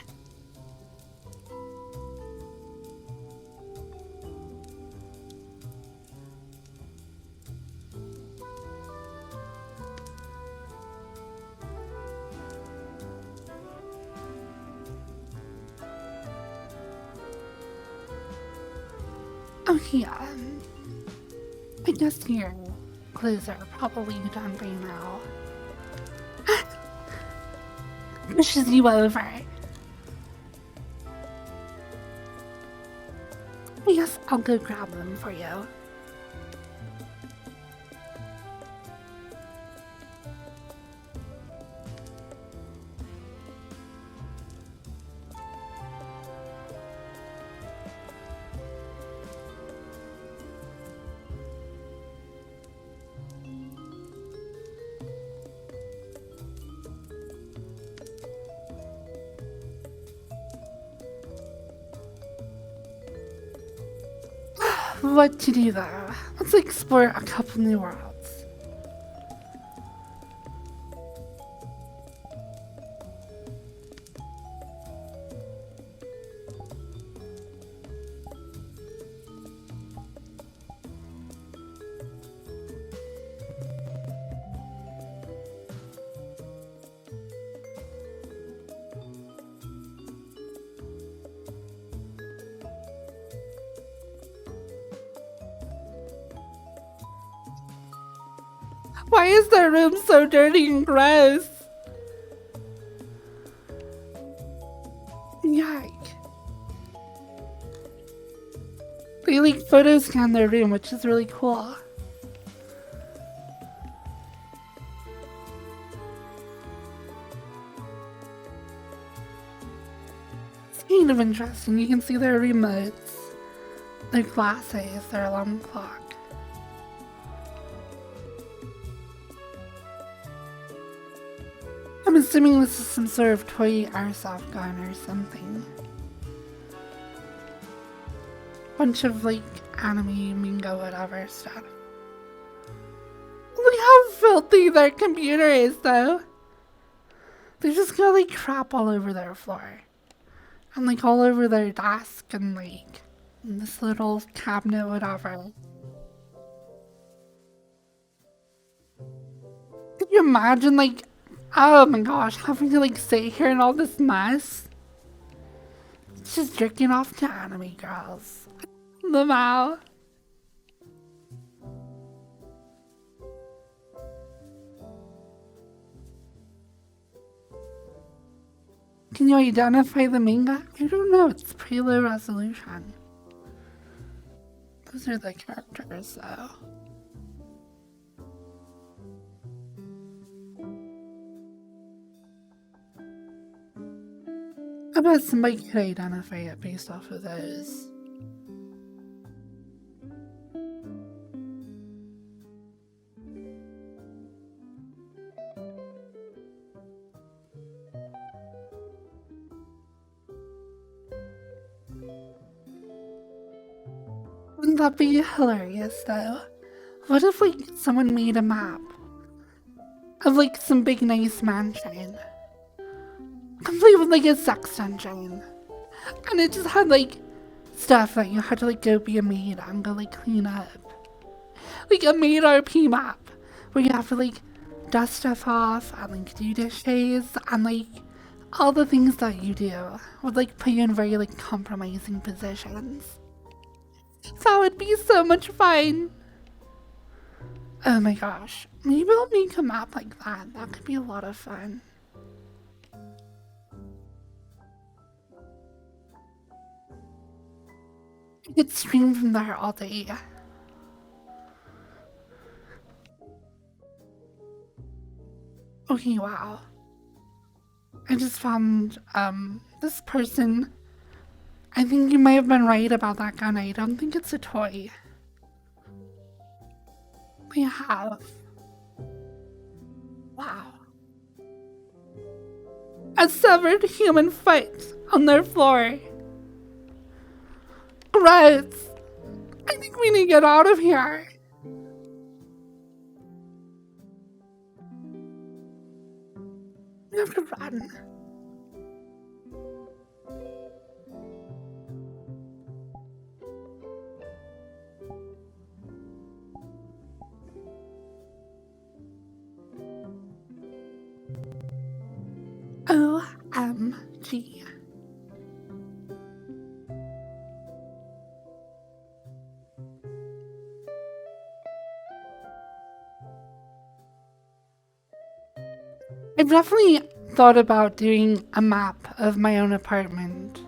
Okay, I guess your clothes are probably done by now. Pushes you over. I guess I'll go grab them for you. What to do though? Let's explore a couple new worlds. Why is their room so dirty and gross? Yike. They like photo scan their room, which is really cool. It's kind of interesting. You can see their remotes, their glasses, their alarm clock. I'm assuming this is some sort of toy airsoft gun or something. Bunch of like anime, manga, whatever stuff. Look how filthy their computer is though. They just got like crap all over their floor. And like all over their desk and like in this little cabinet, whatever. Could you imagine like, oh my gosh, having to like sit here in all this mess? It's just jerking off to anime girls. The wow. Can you identify the manga? I don't know, it's pretty low resolution. Those are the characters though. I bet somebody could identify it based off of those. Wouldn't that be hilarious though? What if like someone made a map of like some big nice mansion, complete with like a sex dungeon, and it just had like stuff that you had to like go be a maid and go like clean up, like a maid RP map where you have to like dust stuff off and like do dishes and like all the things that you do would like put you in very like compromising positions. That would be so much fun. Oh my gosh, maybe I'll make a map like that. That could be a lot of fun. I could stream from there all day. Okay, wow. I just found this person. I think you might have been right about that gun. I don't think it's a toy. We have. Wow. A severed human foot on their floor. Gross. I think we need to get out of here. We have to run. I've definitely thought about doing a map of my own apartment.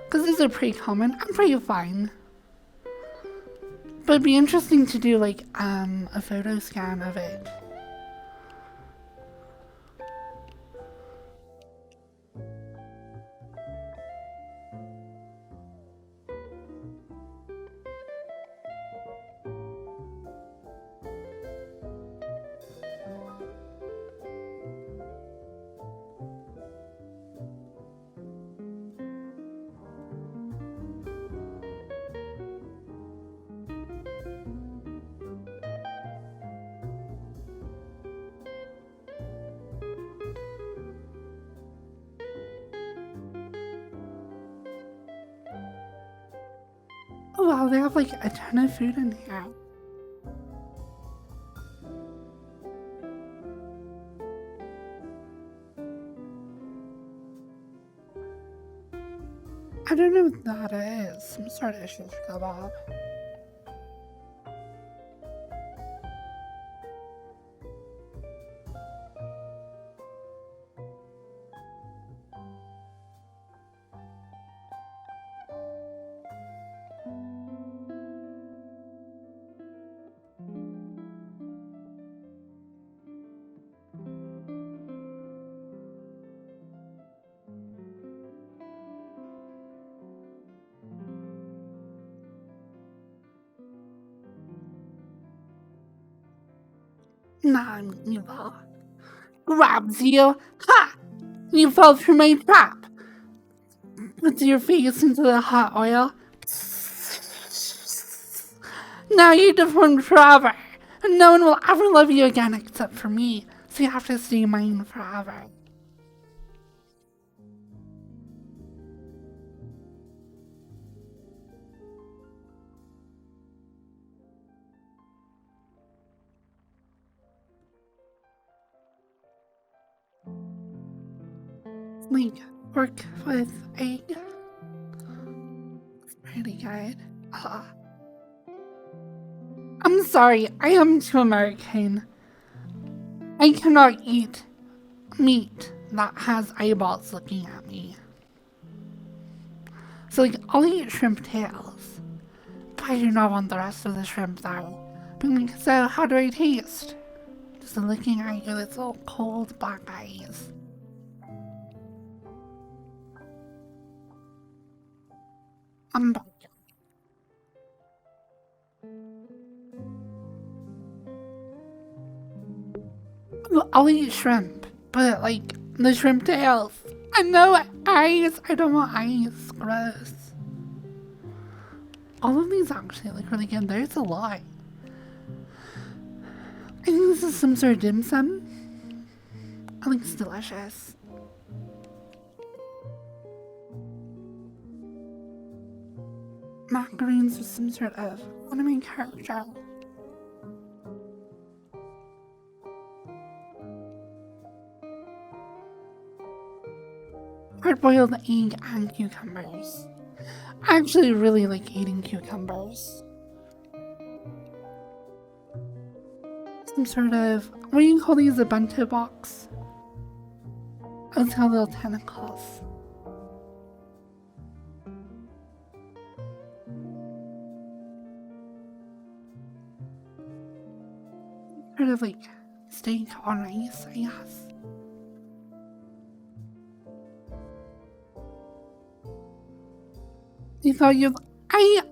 Because these are pretty common. I'm pretty fine. But it'd be interesting to do like a photo scan of it. Oh wow, they have like a ton of food in here. I don't know what that is. Some sort of shish kebab. Nah, I'm evil. Grabs you. Ha! You fell through my trap. Puts your face into the hot oil. Now you're deformed forever. And no one will ever love you again except for me. So you have to stay mine forever. Like, pork with egg. Pretty good. I'm sorry, I am too American. I cannot eat meat that has eyeballs looking at me. So, like, I'll eat shrimp tails. But I do not want the rest of the shrimp, though. But, like, so how do I taste? Just looking at you with little cold black eyes. I'm back. I'll eat shrimp, but like the shrimp tails. And no eyes. I don't want eyes. Gross. All of these actually look really good. There's a lot. I think this is some sort of dim sum. I think it's delicious. Macaroons with some sort of anime character. Hard-boiled egg and cucumbers. I actually really like eating cucumbers. Some sort of, what do you call these, a bento box? Oh, it's got little tentacles. Sort of like steak on ice, I guess. You thought you... I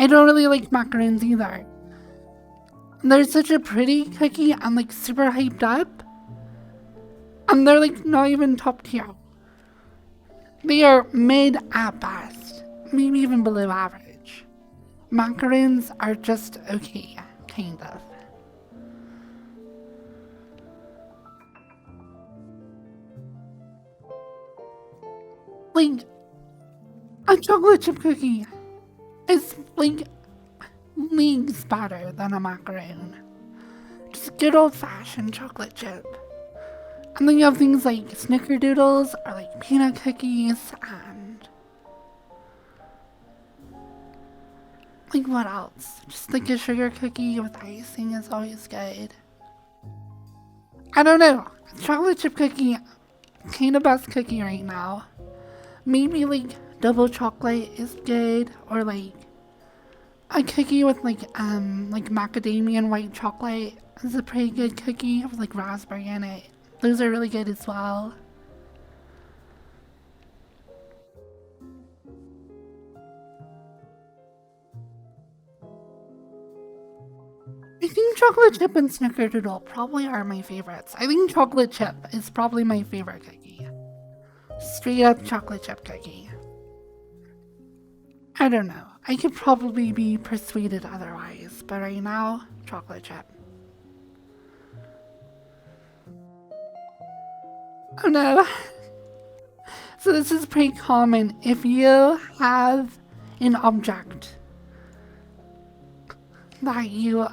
don't really like macaroons either. They're such a pretty cookie and like super hyped up. And they're like not even top tier. They are mid at best. Maybe even below average. Macaroons are just okay, kind of. Like, a chocolate chip cookie is like leagues better than a macaroon. Just good old fashioned chocolate chip. And then you have things like snickerdoodles or like peanut cookies and like what else? Just like a sugar cookie with icing is always good. I don't know. Chocolate chip cookie, kind of best cookie right now. Maybe like double chocolate is good, or like a cookie with like macadamia and white chocolate is a pretty good cookie with like raspberry in it. Those are really good as well. I think chocolate chip and snickerdoodle probably are my favorites. I think chocolate chip is probably my favorite cookie. Straight up chocolate chip cookie. I don't know. I could probably be persuaded otherwise, but right now, chocolate chip. Oh no. So this is pretty common. If you have an object that you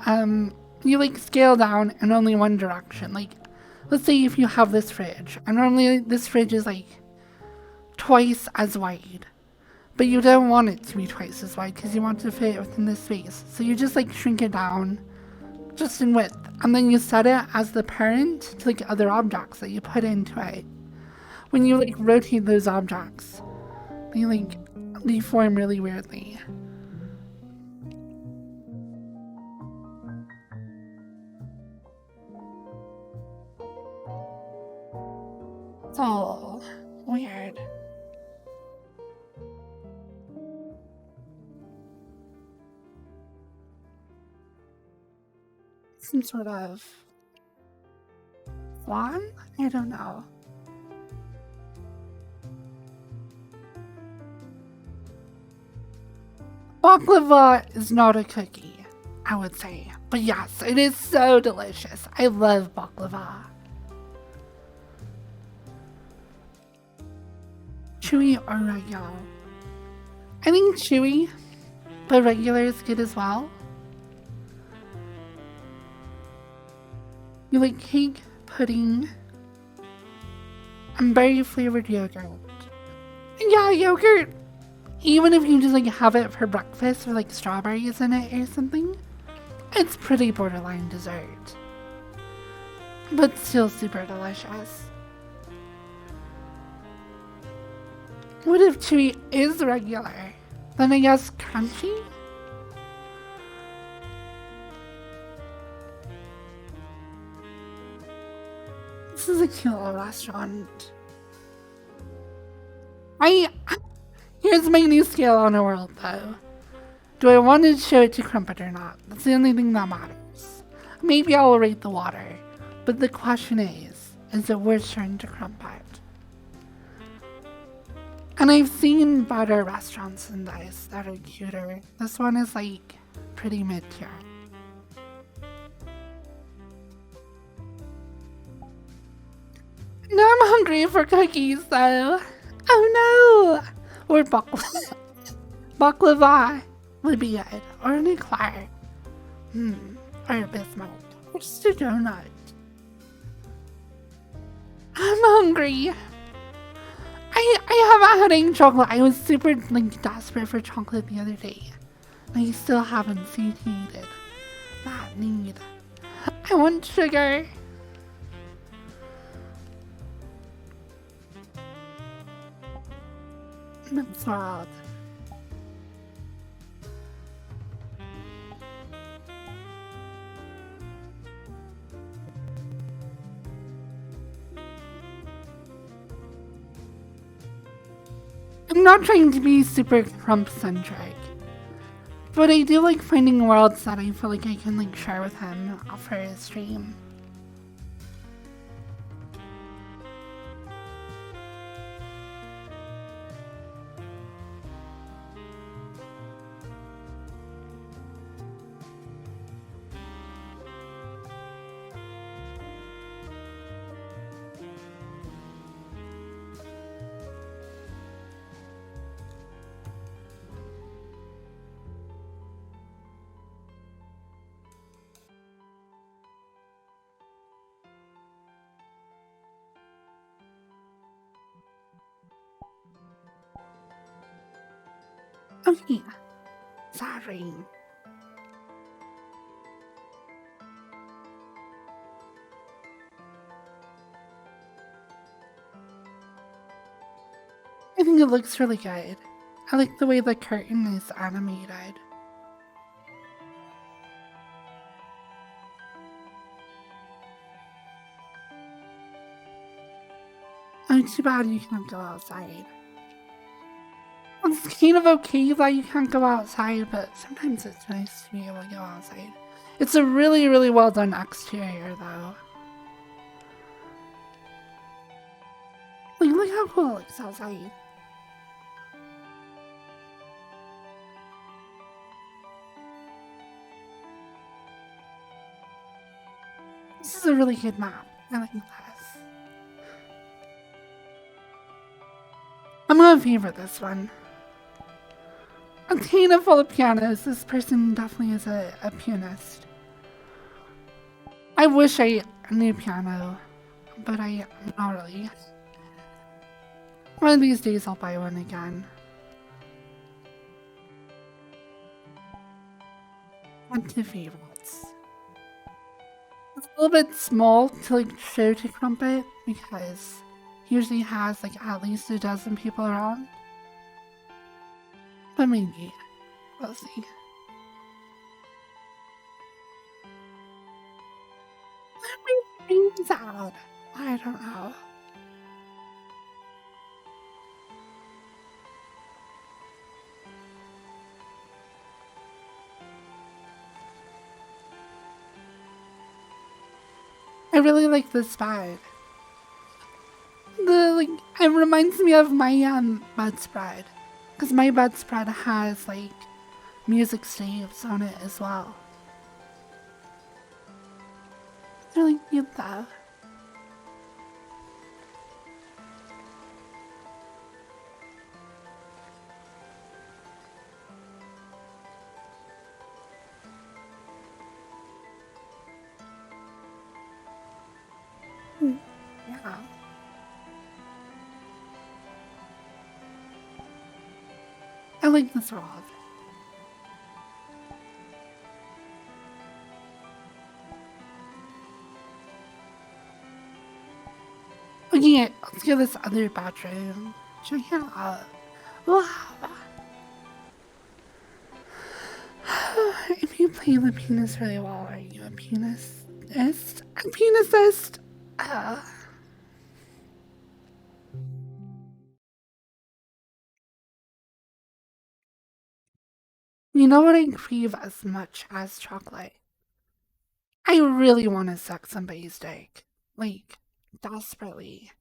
like scale down in only one direction. Like, let's say if you have this fridge, and normally this fridge is like twice as wide, but you don't want it to be twice as wide because you want to fit it within this space. So you just like shrink it down just in width, and then you set it as the parent to like other objects that you put into it. When you like rotate those objects, they like deform really weirdly. It's all weird. Some sort of flan? I don't know. Baklava is not a cookie, I would say. But yes, it is so delicious. I love baklava. Chewy or regular? I think chewy, but regular is good as well. You like cake, pudding, and berry flavored yogurt. Yeah, yogurt. Even if you just like have it for breakfast with like strawberries in it or something, it's pretty borderline dessert. But still super delicious. What if chewy is regular? Then I guess crunchy? This is a cute little restaurant. Here's my new scale on the world though. Do I want to show it to Crumpet or not? That's the only thing that matters. Maybe I'll rate the water, but the question is it worth showing to Crumpet? And I've seen better restaurants than this that are cuter. This one is like pretty mid-tier. Now I'm hungry for cookies though. Oh no! Or baklava. Baklava would be good. Or an eclair. Or a biscuit. Or just a donut. I'm hungry. I haven't had any chocolate. I was super like desperate for chocolate the other day. I still haven't satiated that need. I want sugar. I'm sad. I'm not trying to be super Trump-centric, but I do like finding worlds that I feel like I can like share with him for his stream. Oh yeah, sorry. think it looks really good. I like the way the curtain is animated. Oh, too bad you can't go outside. It's kind of okay that you can't go outside, but sometimes it's nice to be able to go outside. It's a really, really well done exterior, though. Like, look how cool it looks outside. This is a really good map. I like this. I'm gonna favorite this one. A container full of pianos. This person definitely is a pianist. I wish I knew piano, but I'm not really. One of these days I'll buy one again. One to favorites. It's a little bit small to like show to Crumpet because he usually has like at least a dozen people around. But maybe. We'll see. Let me things out. I don't know. I really like this bed. It reminds me of my bedspread. Because my bedspread has like music saves on it as well. It's really cute though. Yeah. I like this world. Okay, let's go to this other bedroom. Check it out. Wow. If you play the penis really well, are you a penisist? A penisist? You know what I crave as much as chocolate? I really want to suck somebody's dick. Like, desperately.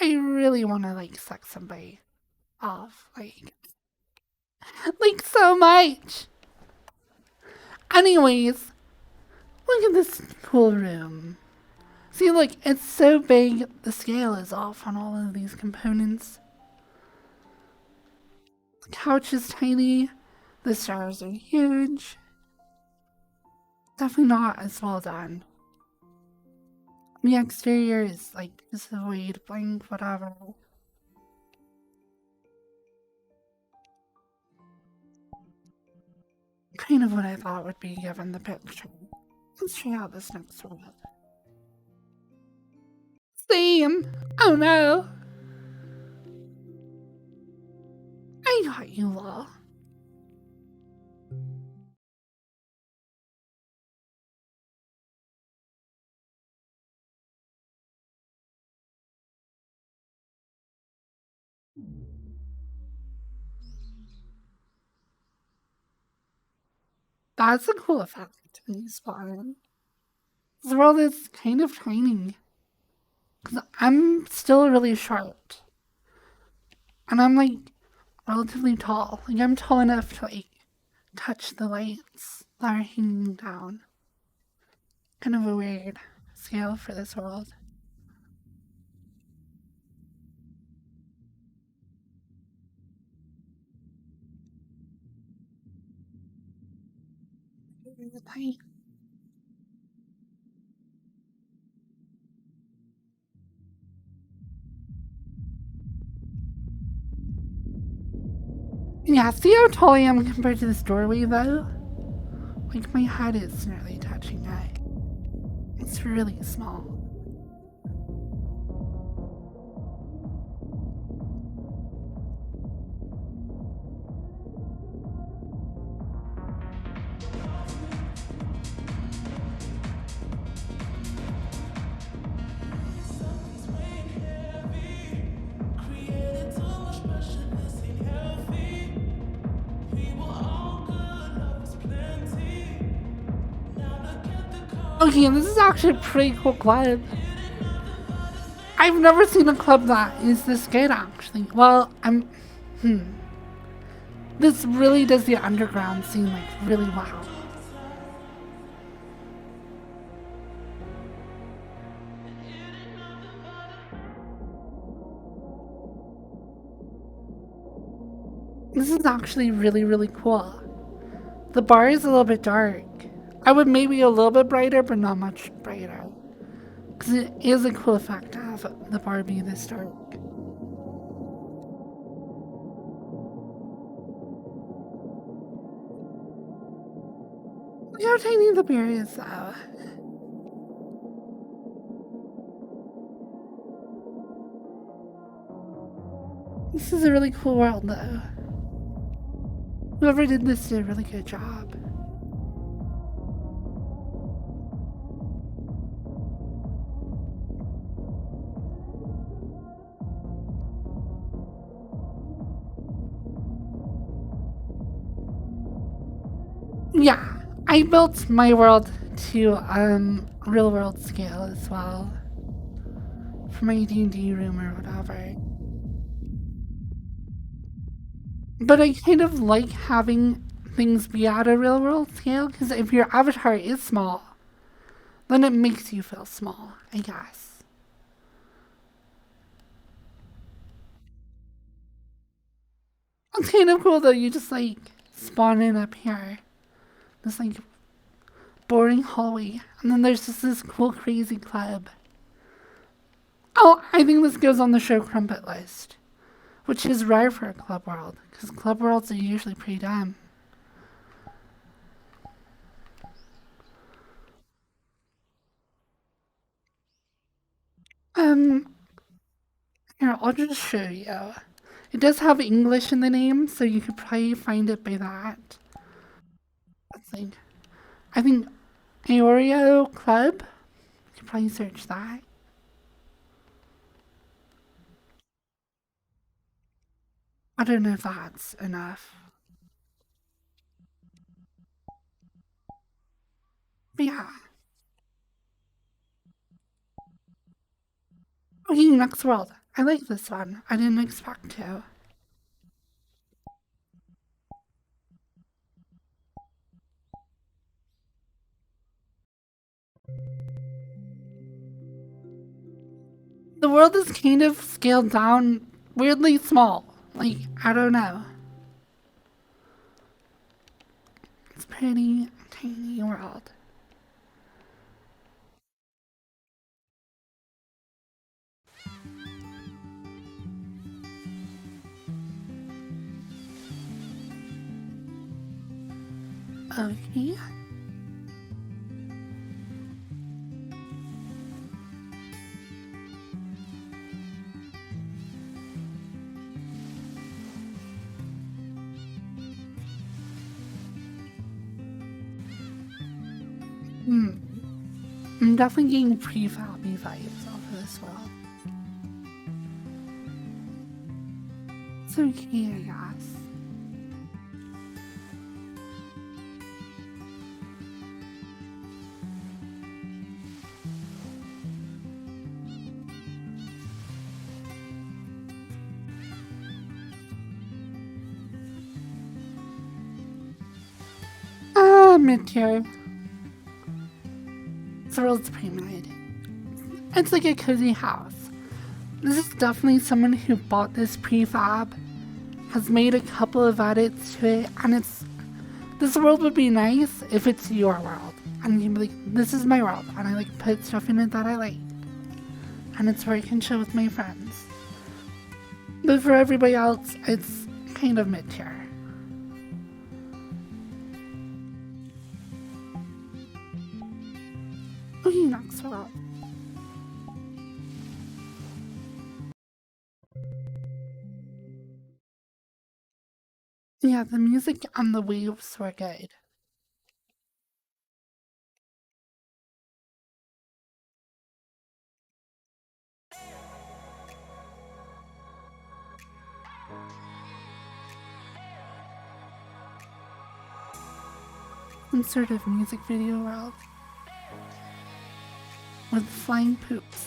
I really want to, like, suck somebody off. Like so much. Anyways, look at this cool room. See, look, it's so big, the scale is off on all of these components. The couch is tiny. The stars are huge. Definitely not as well done. The exterior is like just void, blank, whatever. Kind of what I thought would be given the picture. Let's try out this next one. Same! Oh no! I got you, Law. That's a cool effect when you spawn. This world is kind of tiny. Because I'm still really short. And I'm like relatively tall. Like I'm tall enough to like touch the lights that are hanging down. Kind of a weird scale for this world. Yeah, see how tall I am compared to this doorway though? Like my head is nearly touching it. It's really small. Okay, and this is actually a pretty cool club. I've never seen a club that is this good, actually. Well, this really does the underground scene, like, really well. This is actually really, really cool. The bar is a little bit dark. I would maybe a little bit brighter, but not much brighter. Because it is a cool effect to have the bar be this dark. Look how tiny the beer is, though. This is a really cool world, though. Whoever did this did a really good job. Yeah, I built my world to real world scale as well. For my D&D room or whatever. But I kind of like having things be at a real world scale because if your avatar is small, then it makes you feel small, I guess. It's kind of cool though, you just like spawn in up here. This like boring hallway. And then there's just this cool crazy club. Oh, I think this goes on the show Crumpet list. Which is rare for a club world, because club worlds are usually pretty dumb. Um, Here, I'll just show you. It does have English in the name, so you could probably find it by that. Let's see. I think Aoreo Club. You could probably search that. I don't know if that's enough. But yeah. Okay, next world. I like this one. I didn't expect to. The world is kind of scaled down weirdly small. Like, I don't know. It's pretty tiny world. Okay. I'm definitely getting pre-Falby vibes off of this world. It's okay, I guess. Mid-tier. This world's pretty mid. It's like a cozy house. This is definitely someone who bought this prefab, has made a couple of edits to it, and this world would be nice if it's your world. And you'd be like, this is my world, and I like put stuff in it that I like. And it's where I can chill with my friends. But for everybody else, it's kind of mid-tier. Okay, next world. Yeah, the music and the waves were good. Some sort of music video world. with flying poops.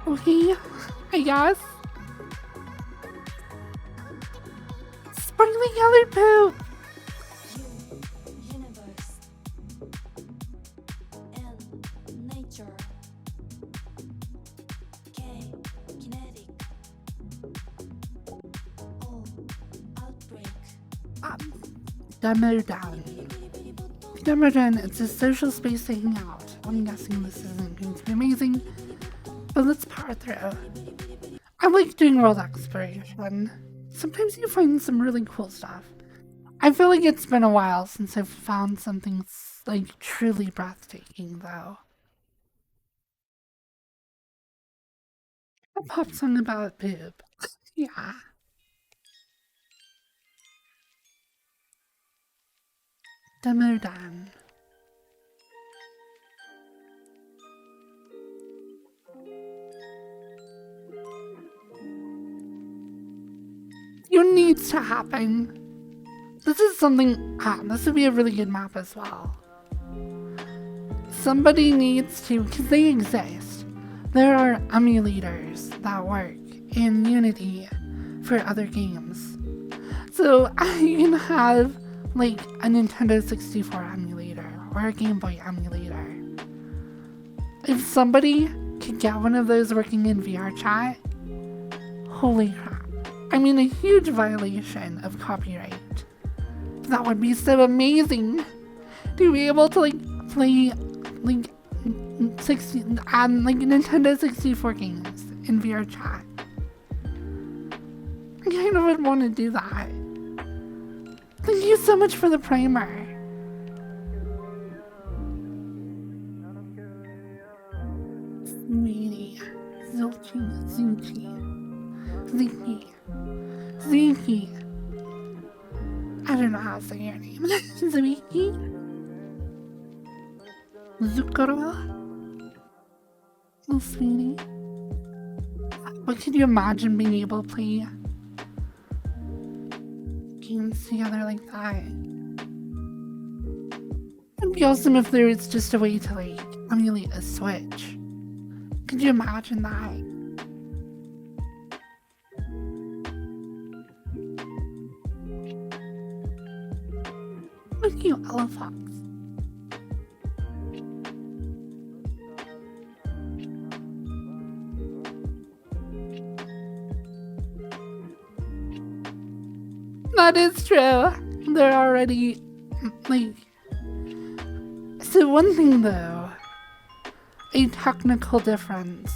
Okay, I guess. Sparkly colored poop! Universe. N. Nature. K. Kinetic. O. Outbreak. Demo down. Demo down, it's a social space to hang out. I'm guessing this isn't going to be amazing, but let's power through. I like doing world exploration. Sometimes you find some really cool stuff. I feel like it's been a while since I've found something like truly breathtaking, though. A pop song about boob. Yeah. Demo done. You needs to happen. This is something, this would be a really good map as well. Somebody needs to, because they exist. There are emulators that work in Unity for other games. So you can have like a Nintendo 64 emulator or a Game Boy emulator. If somebody could get one of those working in VR chat, holy crap. I mean, a huge violation of copyright. That would be so amazing to be able to like play like Nintendo 64 games in VR chat. I kind of would want to do that. Thank you so much for the primer. Sweetie, Zuki, Ziki. I don't know how to say your name. Ziki? Zukara? Oh, sweetie. What could you imagine being able to play games together like that? It'd be awesome if there was just a way to like emulate a Switch. Could you imagine that? Look at you, Elefox. That is true. They're already, like... So one thing though, a technical difference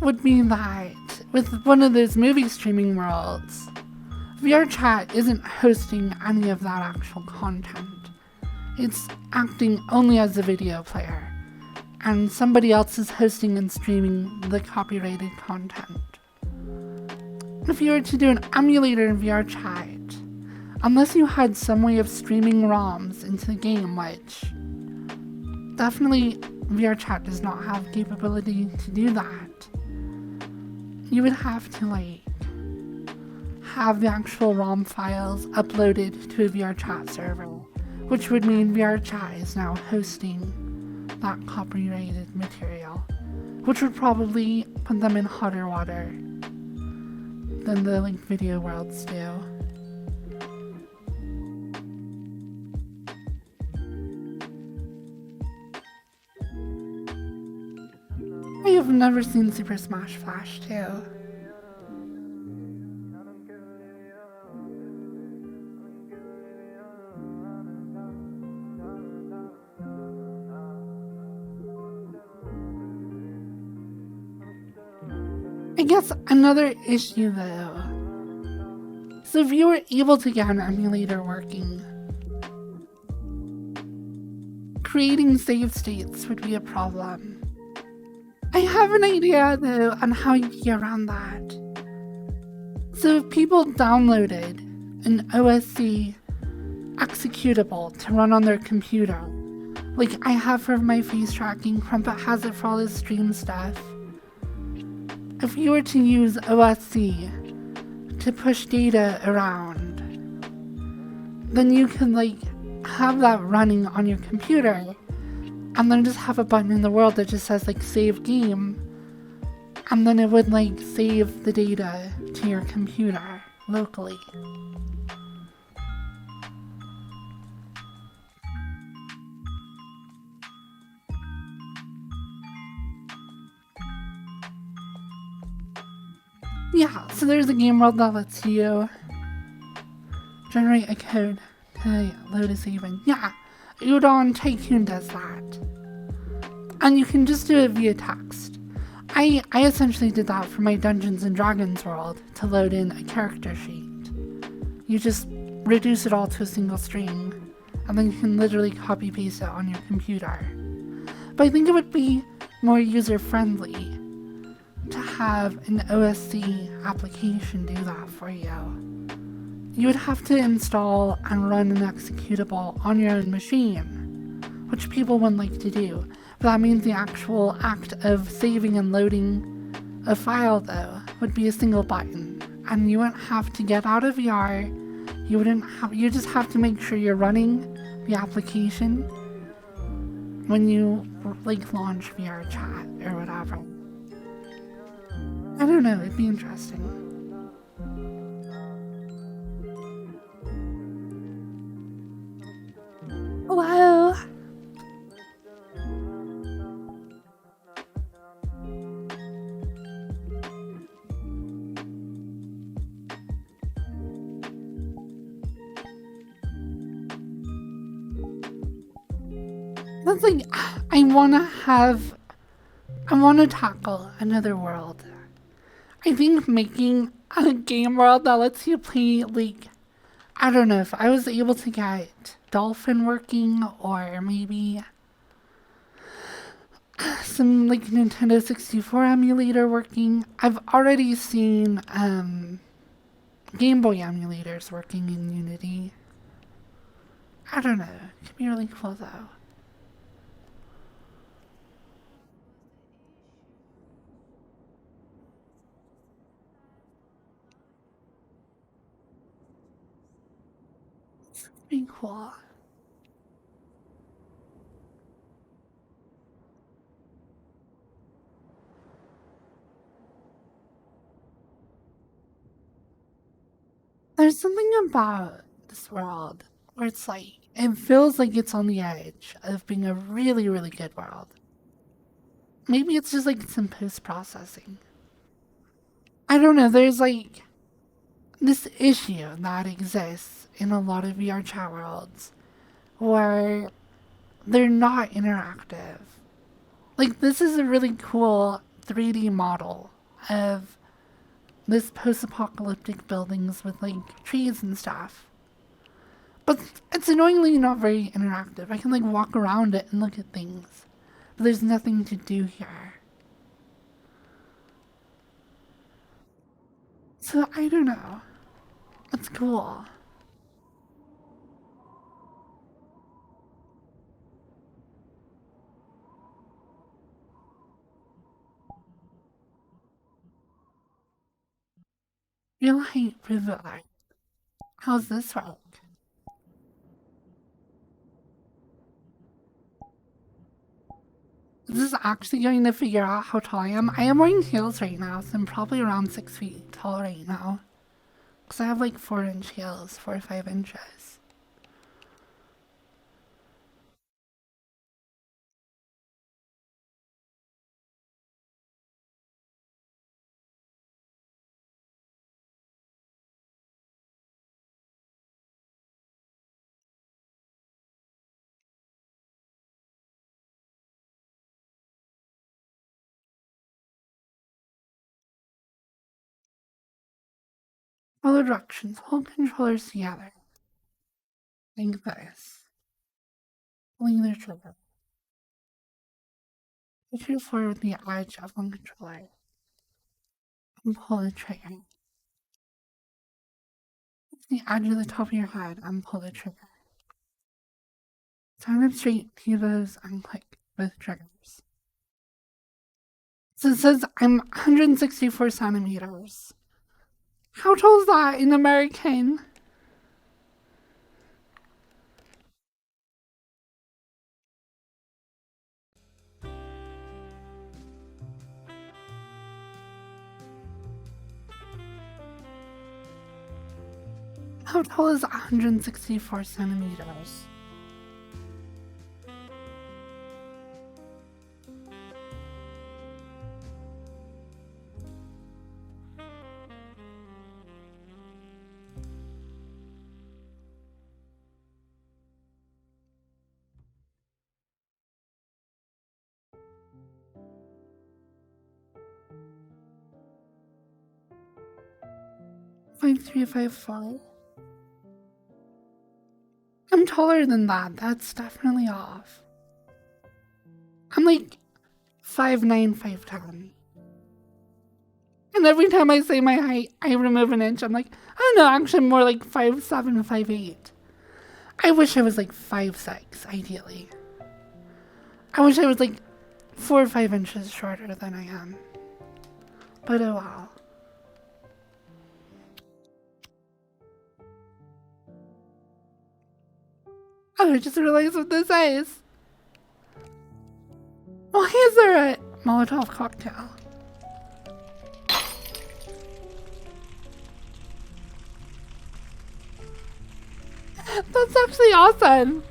would be that with one of those movie streaming worlds, VRChat isn't hosting any of that actual content. It's acting only as a video player, and somebody else is hosting and streaming the copyrighted content. If you were to do an emulator in VRChat, unless you had some way of streaming ROMs into the game, which definitely VRChat does not have capability to do that, you would have to like have the actual ROM files uploaded to a VRChat server, which would mean VRChat is now hosting that copyrighted material, which would probably put them in hotter water than the like video worlds do. I have never seen Super Smash Flash 2. I guess another issue though, so if you were able to get an emulator working, creating save states would be a problem. I have an idea though on how you get around that. So if people downloaded an OSC executable to run on their computer, like I have for my face tracking, Crumpet has it for all his stream stuff. If you were to use OSC to push data around, then you can like have that running on your computer and then just have a button in the world that just says like save game, and then it would like save the data to your computer locally. Yeah, so there's a game world that lets you generate a code to load a save in. Yeah, Udon Tycoon does that. And you can just do it via text. I essentially did that for my Dungeons and Dragons world to load in a character sheet. You just reduce it all to a single string, and then you can literally copy paste it on your computer. But I think it would be more user friendly to have an OSC application do that for you. You would have to install and run an executable on your own machine, which people wouldn't like to do. But that means the actual act of saving and loading a file, though, would be a single button, and you wouldn't have to get out of VR. You just have to make sure you're running the application when you like launch VR chat or whatever. I don't know, it'd be interesting. Hello. That's like, I wanna tackle another world. I think making a game world that lets you play, like, I don't know, if I was able to get Dolphin working, or maybe some, like, Nintendo 64 emulator working. I've already seen, Game Boy emulators working in Unity. I don't know, it could be really cool, though. Pretty cool. There's something about this world where it's like, it feels like it's on the edge of being a really, really good world. Maybe it's just like some post processing. I don't know, there's like this issue that exists in a lot of VR chat worlds where they're not interactive. Like, this is a really cool 3D model of this post apocalyptic buildings with like trees and stuff. But it's annoyingly not very interactive. I can like walk around it and look at things, but there's nothing to do here. So I don't know. It's cool. Real height privilege. How's this work? Is this actually going to figure out how tall I am? I am wearing heels right now, so I'm probably around 6 feet tall right now. Because I have like 4-inch heels, 4 or 5 inches. Follow directions, hold controllers together. Like this. Pulling the trigger. Push it forward the edge of one controller and pull the trigger. It's the edge of the top of your head and pull the trigger. Turn it straight, pivot, and click both triggers. So it says I'm 164 centimeters. How tall is that in American? How tall is 164 centimeters? Five three, 5'4". I'm taller than that. That's definitely off. I'm like 5'9", 5'10". And every time I say my height, I remove an inch. I'm like, oh no, actually more like 5'7", 5'8". I wish I was like 5'6", ideally. I wish I was like 4 or 5 inches shorter than I am. But oh well. Oh, I just realized what this is. Why is there a Molotov cocktail? That's actually awesome.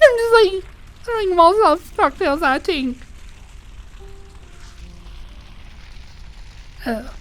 I'm just like throwing Molotov cocktails at a tank. Oh.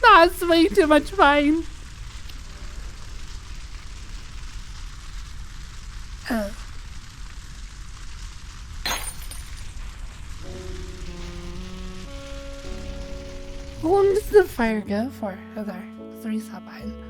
That's way too much fun. Oh. How long does the fire go for? Oh, there. 3-7.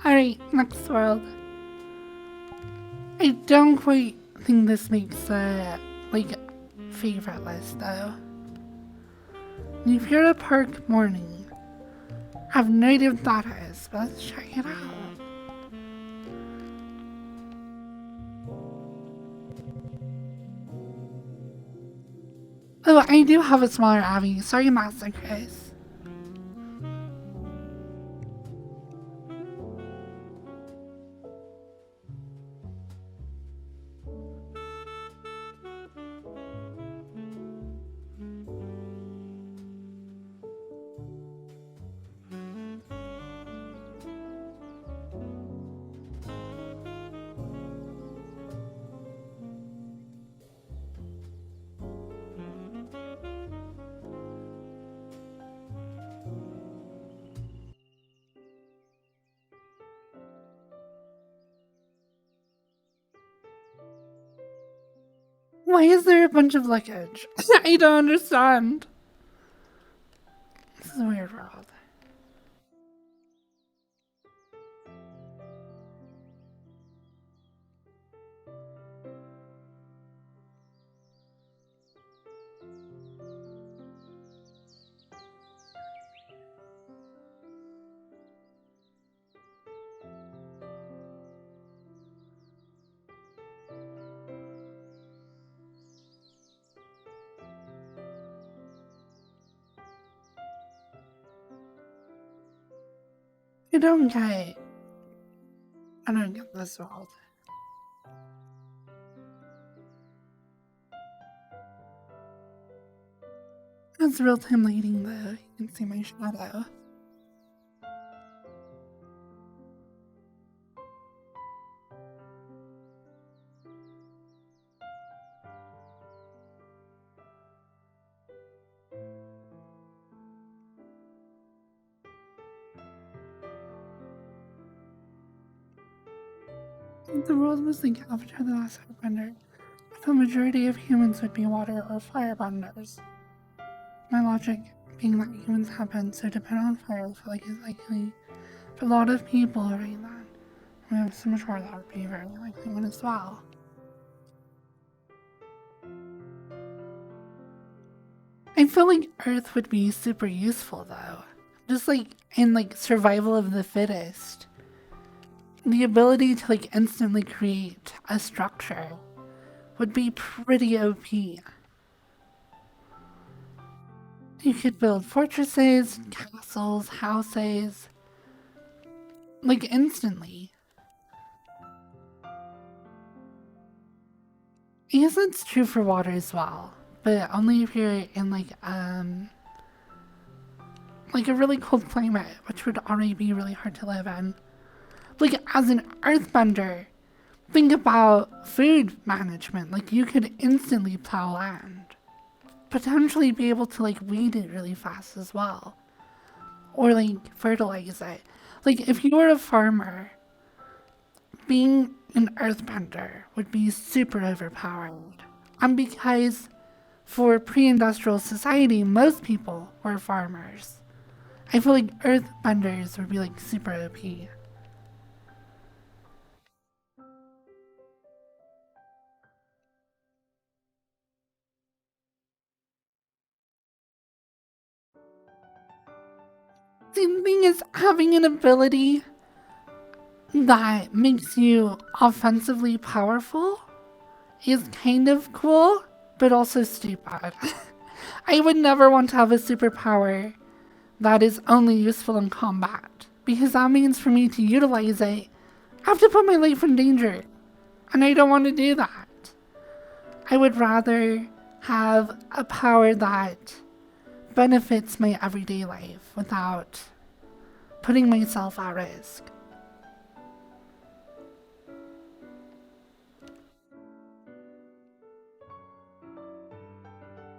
Alright, next world. I don't quite think this makes a, like, favorite list though. If you're a park morning, I have no idea what that is, but let's check it out. Oh, I do have a smaller Abby. Sorry, Master Chris. Why is there a bunch of luggage? I don't understand. This is a weird world. I don't get. I don't get this world. That's real-time lighting though. You can see my shadow. If the world was like after the last airbender, the majority of humans would be water or firebenders. My logic being that humans have been so dependent on fire, I feel like it's likely for a lot of people right then. I mean, so much more that would be a very likely one as well. I feel like Earth would be super useful though. Just like in like survival of the fittest. The ability to like instantly create a structure would be pretty OP. You could build fortresses, castles, houses, like instantly. I guess that's true for water as well, but only if you're in like a really cold climate, which would already be really hard to live in. Like as an earthbender, think about food management. Like you could instantly plow land, potentially be able to like weed it really fast as well, or like fertilize it. Like if you were a farmer, being an earthbender would be super overpowered. And because for pre-industrial society, most people were farmers. I feel like earthbenders would be like super OP. The thing is, having an ability that makes you offensively powerful is kind of cool, but also stupid. I would never want to have a superpower that is only useful in combat, because that means for me to utilize it, I have to put my life in danger, and I don't want to do that. I would rather have a power that benefits my everyday life without putting myself at risk.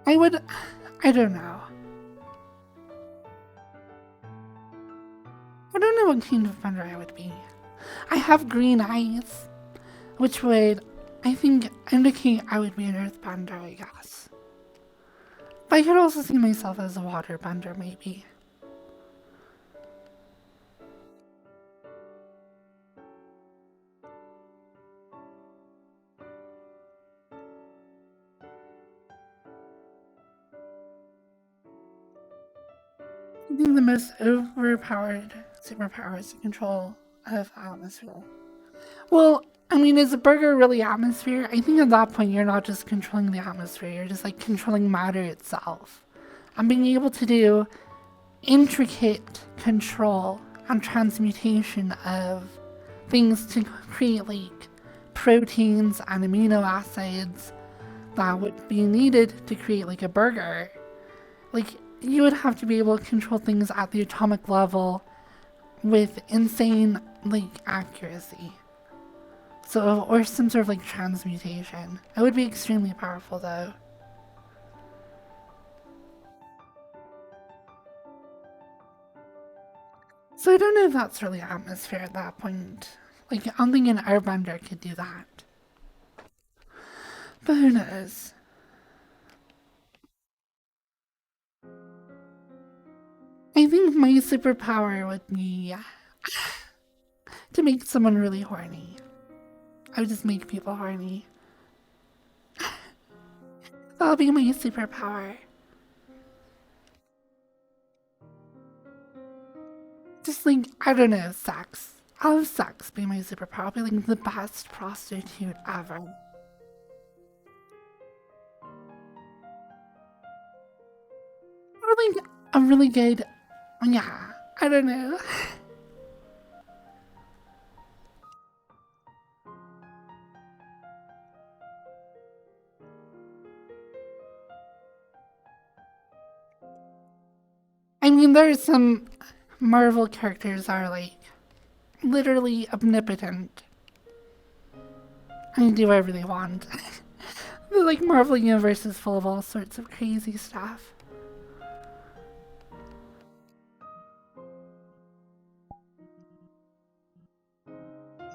I would. I don't know. I don't know what kind of bender I would be. I have green eyes, which would, I think, indicate I would be an earthbender, I guess. But I could also see myself as a waterbender, maybe. I think the most overpowered superpower is the control of atmosphere. Well, I mean, is a burger really atmosphere? I think at that point you're not just controlling the atmosphere, you're just like controlling matter itself. And being able to do intricate control and transmutation of things to create like proteins and amino acids that would be needed to create like a burger. Like, you would have to be able to control things at the atomic level with insane like accuracy. So, or some sort of like transmutation. It would be extremely powerful though. So I don't know if that's really atmosphere at that point. Like, I don't think an airbender could do that. But who knows? I think my superpower would be to make someone really horny. I would just make people horny. That'll be my superpower. Just like, I don't know, sex. I'll have sex be my superpower. I'll be like the best prostitute ever. Or like a really good, yeah, I don't know. I mean, there's some Marvel characters are like literally omnipotent and do whatever they want. The like Marvel universe is full of all sorts of crazy stuff.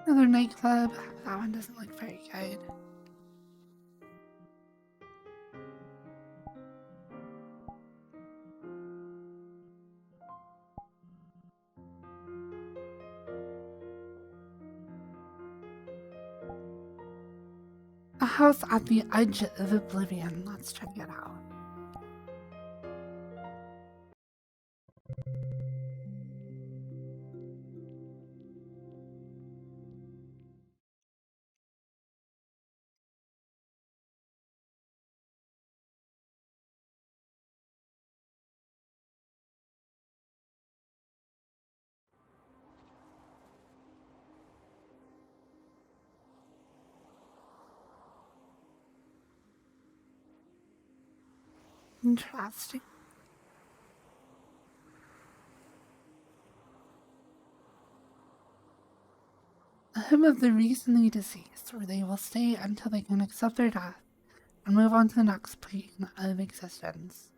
Another nightclub. That one doesn't look very good. A house at the edge of oblivion. Let's check it out. Interesting. A home of the recently deceased, where they will stay until they can accept their death and move on to the next plane of existence.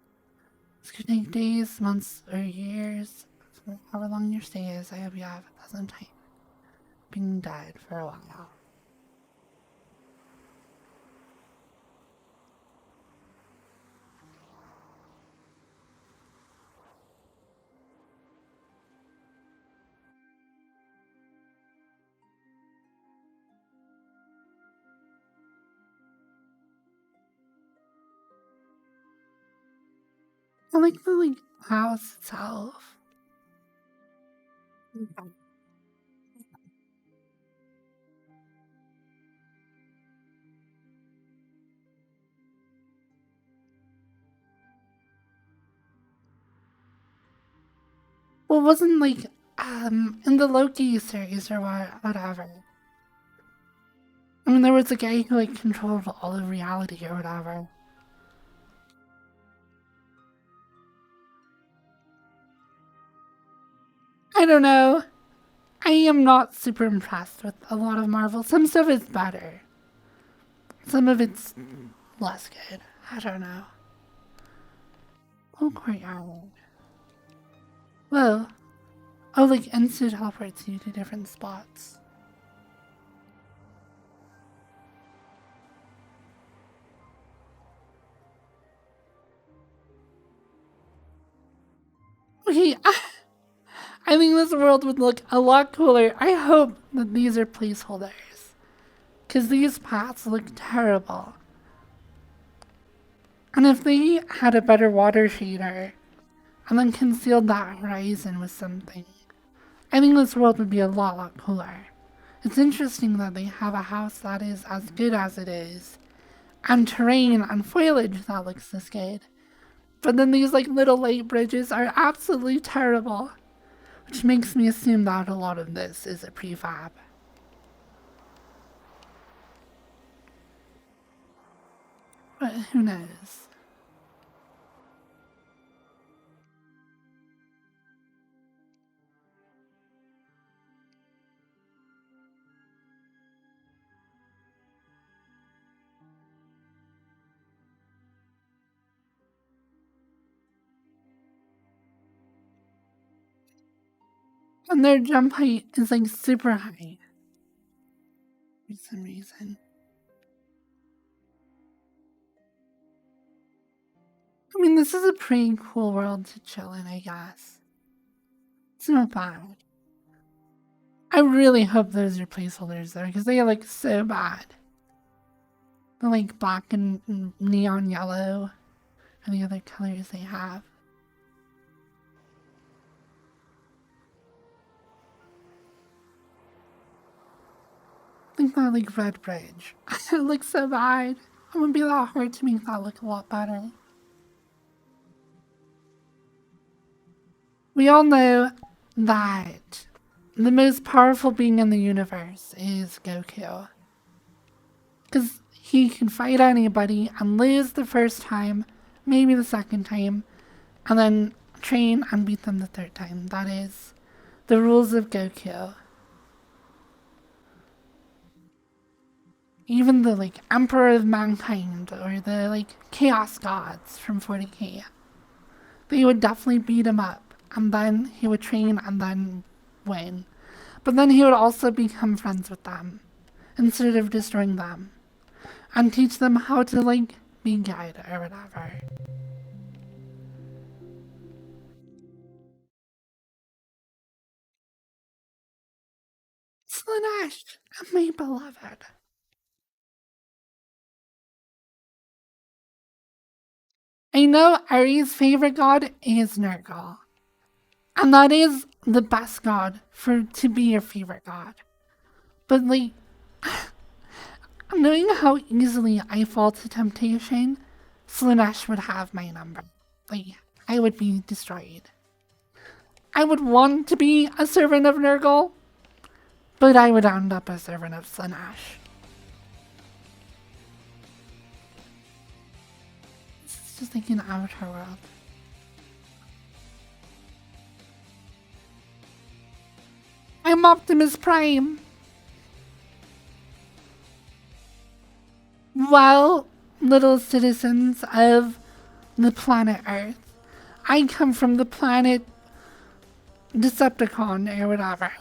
This could take days, months, or years. However long your stay is, I hope you have a pleasant time being dead for a while. I like the house itself. Well, wasn't in the Loki series or whatever. I mean, there was a guy who controlled all of reality or whatever. I don't know. I am not super impressed with a lot of Marvel. Some stuff is better. Some of it's less good. I don't know. Oh, courtyard. Whoa. Oh, instant teleports you to different spots. Okay, I think this world would look a lot cooler. I hope that these are placeholders. Because these paths look terrible. And if they had a better water shader and then concealed that horizon with something, I think this world would be a lot cooler. It's interesting that they have a house that is as good as it is, and terrain and foliage that looks this good. But then these little light bridges are absolutely terrible, which makes me assume that a lot of this is a prefab. But who knows? And their jump height is super high for some reason. I mean, this is a pretty cool world to chill in, I guess. It's not bad. I really hope those are placeholders there because they look so bad. The black and neon yellow and the other colors they have. Think that red bridge. It looks so bad. It would be a lot hard to make that look a lot better. We all know that the most powerful being in the universe is Goku. Because he can fight anybody and lose the first time, maybe the second time, and then train and beat them the third time. That is the rules of Goku. Even the like Emperor of Mankind or the like Chaos Gods from 40k, they would definitely beat him up and then he would train and then win. But then he would also become friends with them instead of destroying them and teach them how to like be good or whatever. Slanesh, my beloved. I know Aries' favorite god is Nergal. And that is the best god for to be your favorite god. But like knowing how easily I fall to temptation, Slanesh would have my number. Like I would be destroyed. I would want to be a servant of Nurgle, but I would end up a servant of Slanesh. It's just like an Avatar world. I'm Optimus Prime. Well, little citizens of the planet Earth, I come from the planet Decepticon or whatever.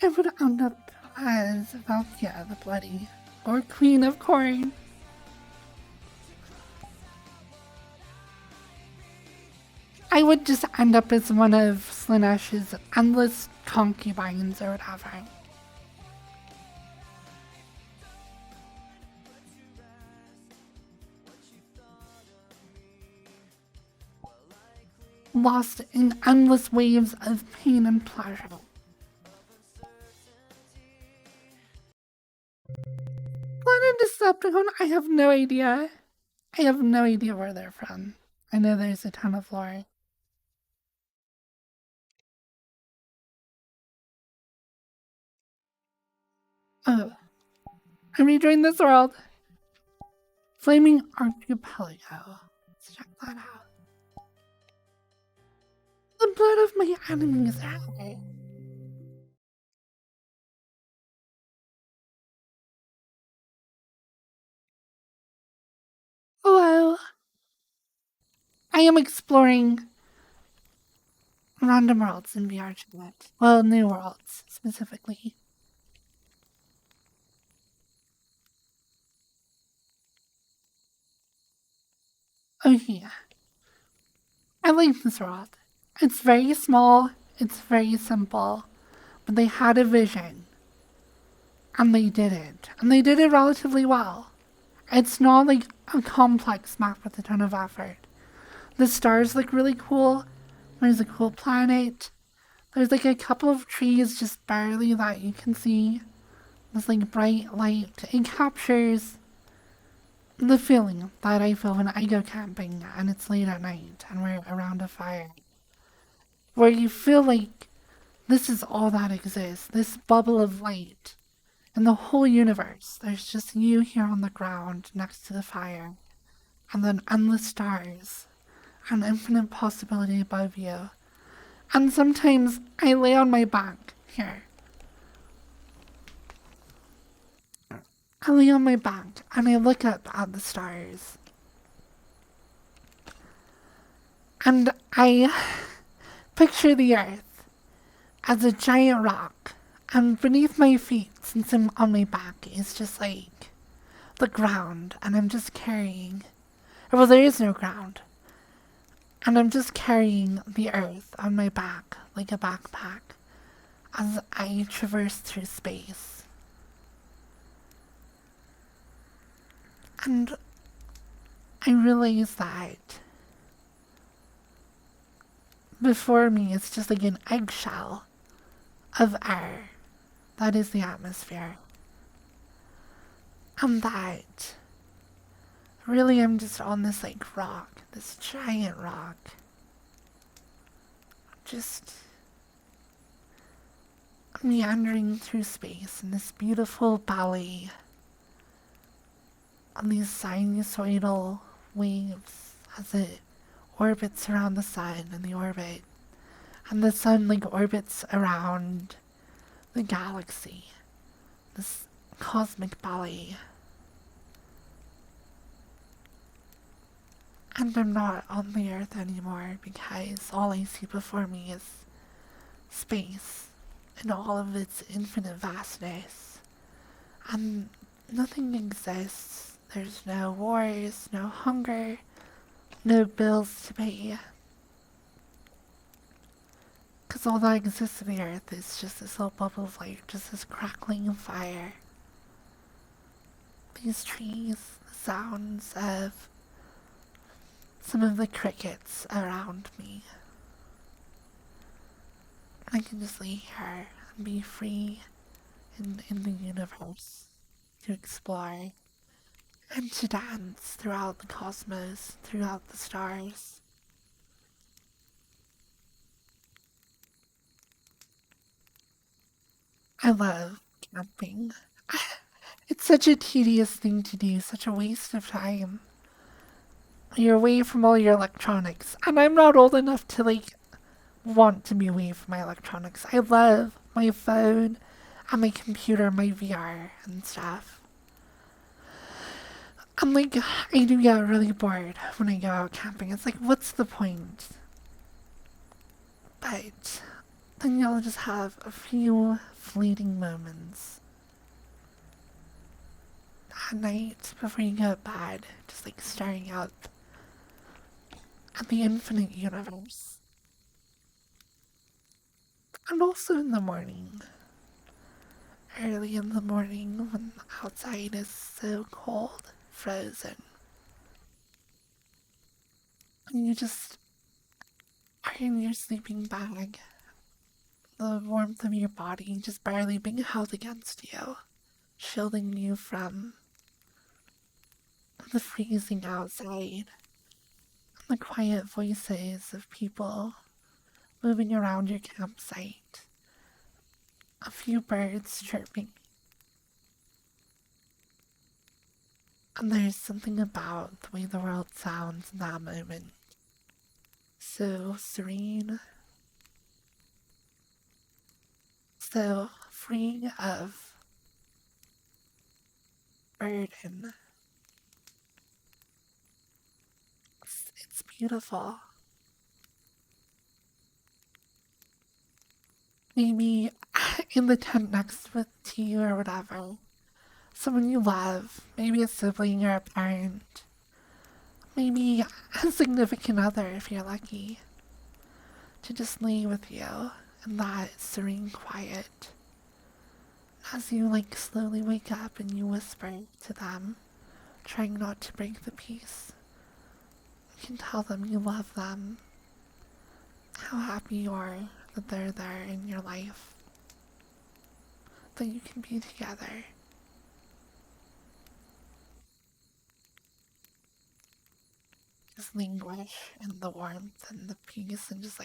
I would end up as Valkia the Bloody, or Queen of Corn. I would just end up as one of Slanesh's endless concubines or whatever. Lost in endless waves of pain and pleasure. Planet Decepticon, I have no idea. I have no idea where they're from. I know there's a ton of lore. Oh, I'm rejoining this world. Flaming Archipelago. Let's check that out. The blood of my enemies are. Hello. I am exploring random worlds in VR Chat. Well, new worlds, specifically. Oh yeah. I like this world. It's very small, it's very simple, but they had a vision. And they did it. And they did it relatively well. It's not like a complex map with a ton of effort. The stars look really cool. There's a cool planet. There's like a couple of trees just barely that you can see. There's like bright light. It captures the feeling that I feel when I go camping and it's late at night and we're around a fire. Where you feel like this is all that exists, this bubble of light. In the whole universe, there's just you here on the ground next to the fire, and then endless stars, and infinite possibility above you. And sometimes I lay on my back here. I lay on my back and I look up at the stars. And I picture the earth as a giant rock, and beneath my feet, since I'm on my back, is just like the ground, and I'm just carrying. Well, there is no ground. And I'm just carrying the earth on my back like a backpack as I traverse through space. And I realize that before me it's just like an eggshell of air. That is the atmosphere. And that really I'm just on this like rock, this giant rock. just meandering through space in this beautiful ballet on these sinusoidal waves as it orbits around the sun and the orbit. And the sun like orbits around the galaxy. This cosmic ballet. And I'm not on the earth anymore because all I see before me is space in all of its infinite vastness. And nothing exists. There's no wars, no hunger, no bills to pay. Because all that exists in the earth is just this little bubble of light, just this crackling fire. These trees, the sounds of some of the crickets around me. I can just lay here and be free in the universe to explore and to dance throughout the cosmos, throughout the stars. I love camping. It's such a tedious thing to do, such a waste of time. You're away from all your electronics, and I'm not old enough to want to be away from my electronics. I love my phone and my computer, my VR and stuff. I'm I do get really bored when I go out camping. It's like, what's the point? But then you'll just have a few fleeting moments at night before you go to bed, just staring out at the infinite universe. And also in the morning, early in the morning when outside is so cold, frozen, and you just are in your sleeping bag, the warmth of your body just barely being held against you, shielding you from the freezing outside, the quiet voices of people moving around your campsite, a few birds chirping. And there's something about the way the world sounds in that moment. So serene, so free of burden. It's beautiful. Maybe in the tent next to you or whatever, someone you love, maybe a sibling or a parent, maybe a significant other if you're lucky, to just lay with you in that serene quiet as you slowly wake up and you whisper to them, trying not to break the peace. You can tell them you love them, how happy you are that they're there in your life, that you can be together. Just languish in the warmth and the peace and just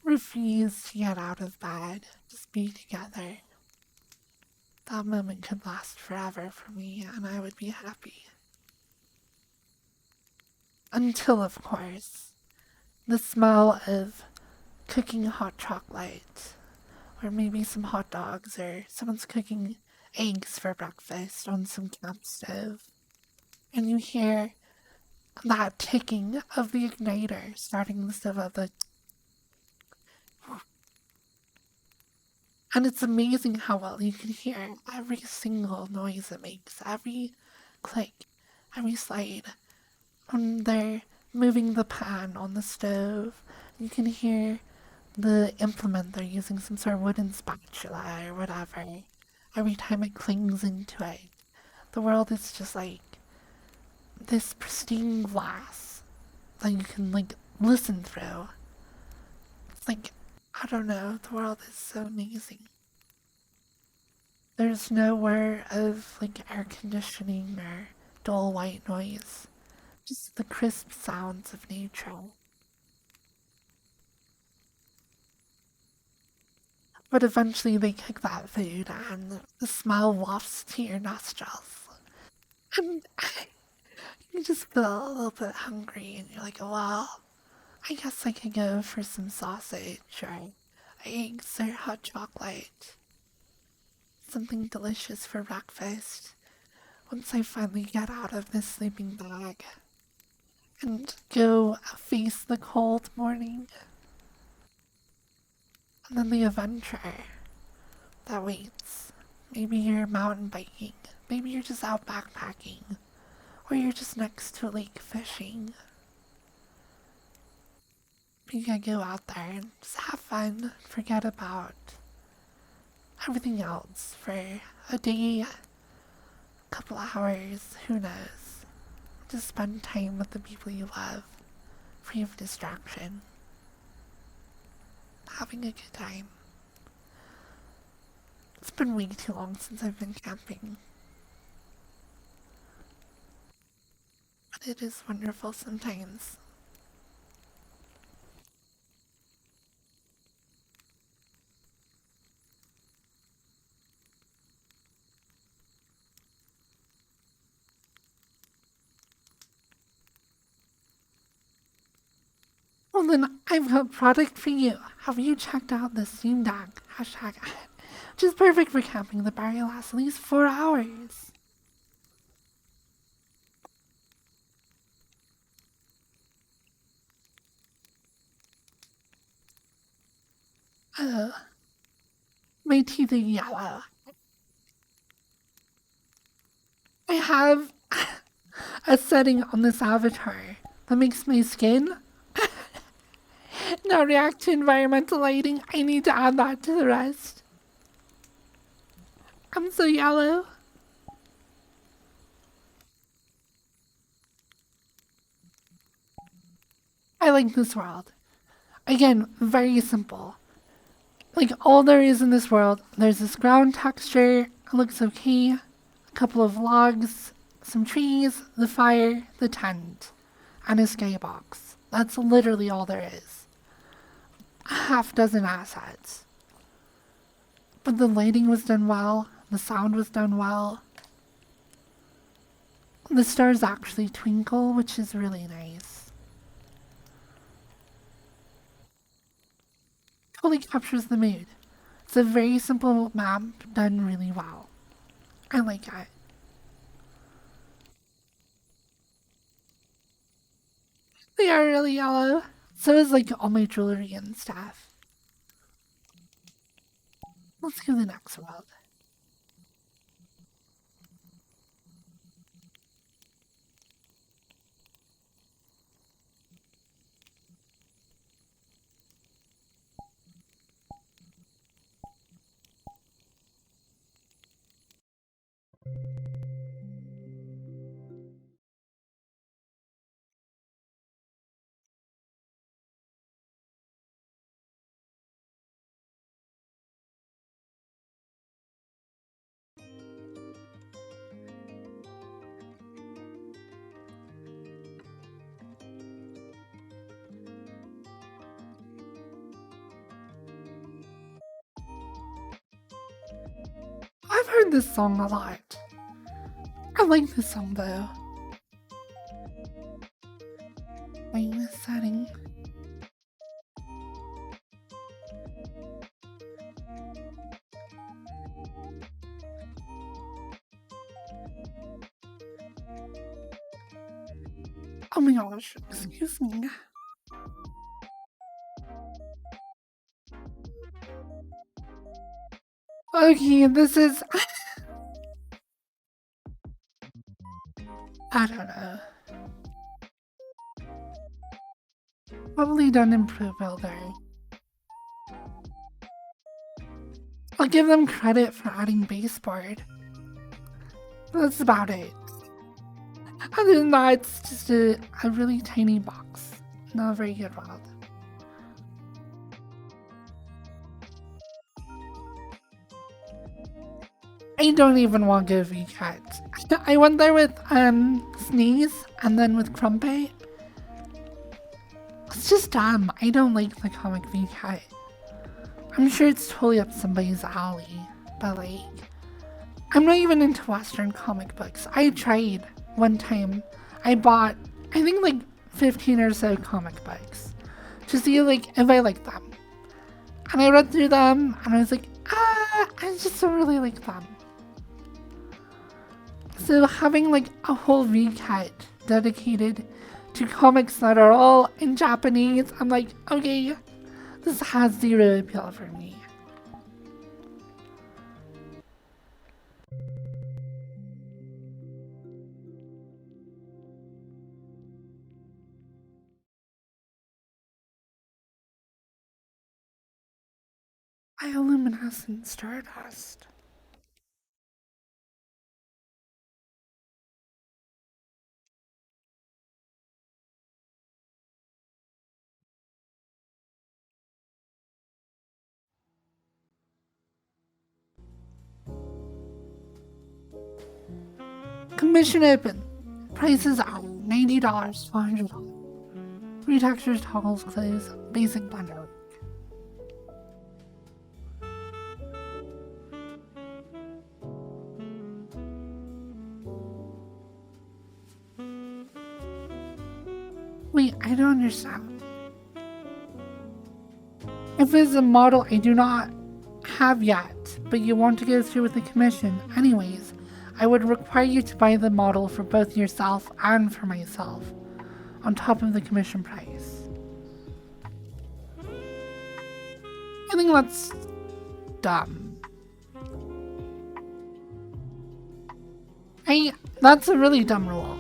refuse to get out of bed. Just be together. That moment could last forever for me and I would be happy. Until, of course, the smell of cooking hot chocolate, or maybe some hot dogs, or someone's cooking eggs for breakfast on some camp stove. And you hear that ticking of the igniter starting the stove up. And it's amazing how well you can hear every single noise it makes, every click, every slide. When they're moving the pan on the stove, you can hear the implement they're using, some sort of wooden spatula or whatever. Every time it clings into it, the world is just this pristine glass that you can listen through. It's I don't know, the world is so amazing. There's no word of air conditioning or dull white noise. Just the crisp sounds of nature. But eventually they cook that food and the smell wafts to your nostrils. And you just feel a little bit hungry and you're like, well, I guess I could go for some sausage or eggs or hot chocolate. Something delicious for breakfast once I finally get out of this sleeping bag and go face the cold morning. And then the adventure that waits. Maybe you're mountain biking, maybe you're just out backpacking, or you're just next to a lake fishing. You can go out there and just have fun, forget about everything else for a day, a couple hours, who knows. Just spend time with the people you love, free of distraction, having a good time. It's been way too long since I've been camping, but it is wonderful sometimes. Well, then I've got a product for you. Have you checked out the Steam Deck? Hashtag, which is perfect for camping. The battery lasts at least 4 hours. Uh, my teeth are yellow. I have a setting on this avatar that makes my skin not react to environmental lighting. I need to add that to the rest. I'm so yellow. I like this world. Again, very simple. Like, all there is in this world, there's this ground texture, it looks okay, a couple of logs, some trees, the fire, the tent, and a skybox. That's literally all there is. A half dozen assets. But the lighting was done well, the sound was done well. The stars actually twinkle, which is really nice. Totally captures the mood. It's a very simple map done really well. I like it. They are really yellow. So is like all my jewelry and stuff. Let's go to the next world. I've heard this song a lot. I like this song though. Famous setting. Oh my gosh, excuse me. Okay, this is. I don't know. Probably done in Pro Builder. I'll give them credit for adding baseboard. That's about it. Other than that, it's just a really tiny box. Not a very good world. I don't even want to go VCAT. I went there with Sneeze And then with Crumpet, it's just dumb. I don't like the comic V cut. I'm sure it's totally up somebody's alley, but like, I'm not even into Western comic books. I tried one time. I bought, I think like 15 or so comic books to see like if I liked them. And I read through them and I was like, I just don't really like them. So having like a whole V-cut dedicated to comics that are all in Japanese, I'm like, okay, this has zero appeal for me. Bioluminescent stardust. Commission open. Prices are $90, $400. 3 textures, toggles, clothes, basic bundle. Wait, I don't understand. If it's a model I do not have yet, but you want to go through with the commission anyways, I would require you to buy the model for both yourself and for myself, on top of the commission price. I think that's dumb. That's a really dumb rule.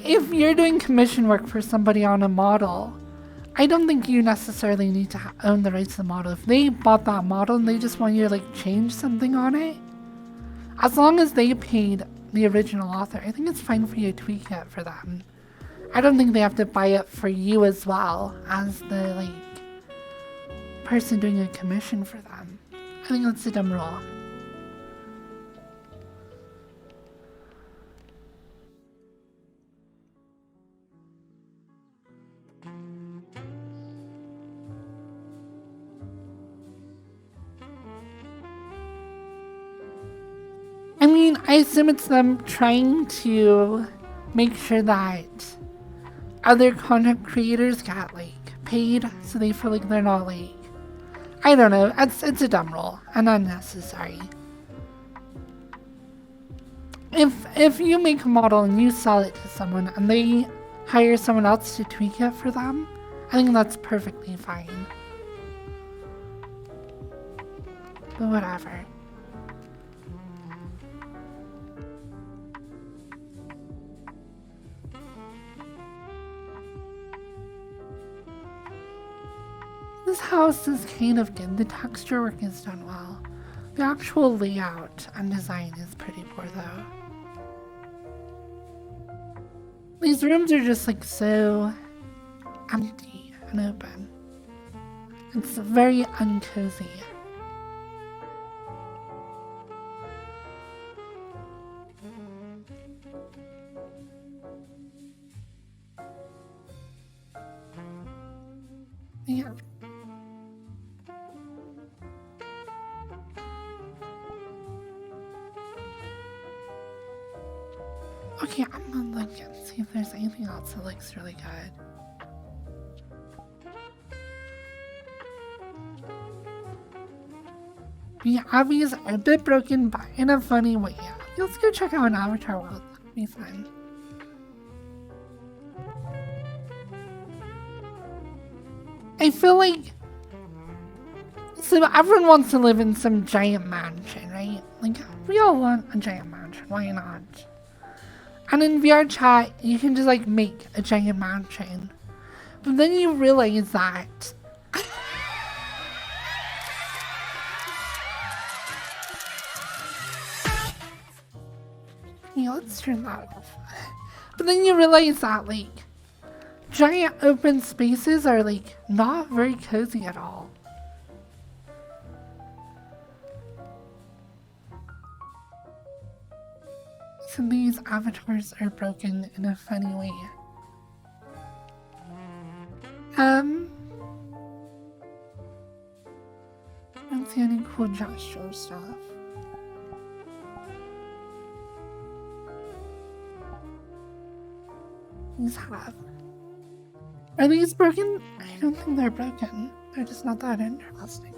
If you're doing commission work for somebody on a model, I don't think you necessarily need to own the rights to the model. If they bought that model and they just want you to like change something on it, as long as they paid the original author, I think it's fine for you to tweak it for them. I don't think they have to buy it for you as well as the like person doing a commission for them. I think that's a dumb rule. I mean, I assume it's them trying to make sure that other content creators got like paid, so they feel like they're not like, I don't know, it's a dumb rule and unnecessary. If you make a model and you sell it to someone and they hire someone else to tweak it for them, I think that's perfectly fine. But whatever. This house is kind of good. The texture work is done well. The actual layout and design is pretty poor though. These rooms are just like so empty and open. It's very uncozy. Yeah. Okay, I'm gonna look and see if there's anything else that looks really good. The obbies are a bit broken, but in a funny way. Let's go check out an Avatar world. That'd be fun. I feel like so everyone wants to live in some giant mansion, right? Like we all want a giant mansion. Why not? And in VR chat, you can just like make a giant mansion. But then you realize that yeah, let's turn that off. But then you realize that like giant open spaces are like not very cozy at all. So these avatars are broken in a funny way. I don't see any cool gesture stuff. These have. Are these broken? I don't think they're broken. They're just not that interesting.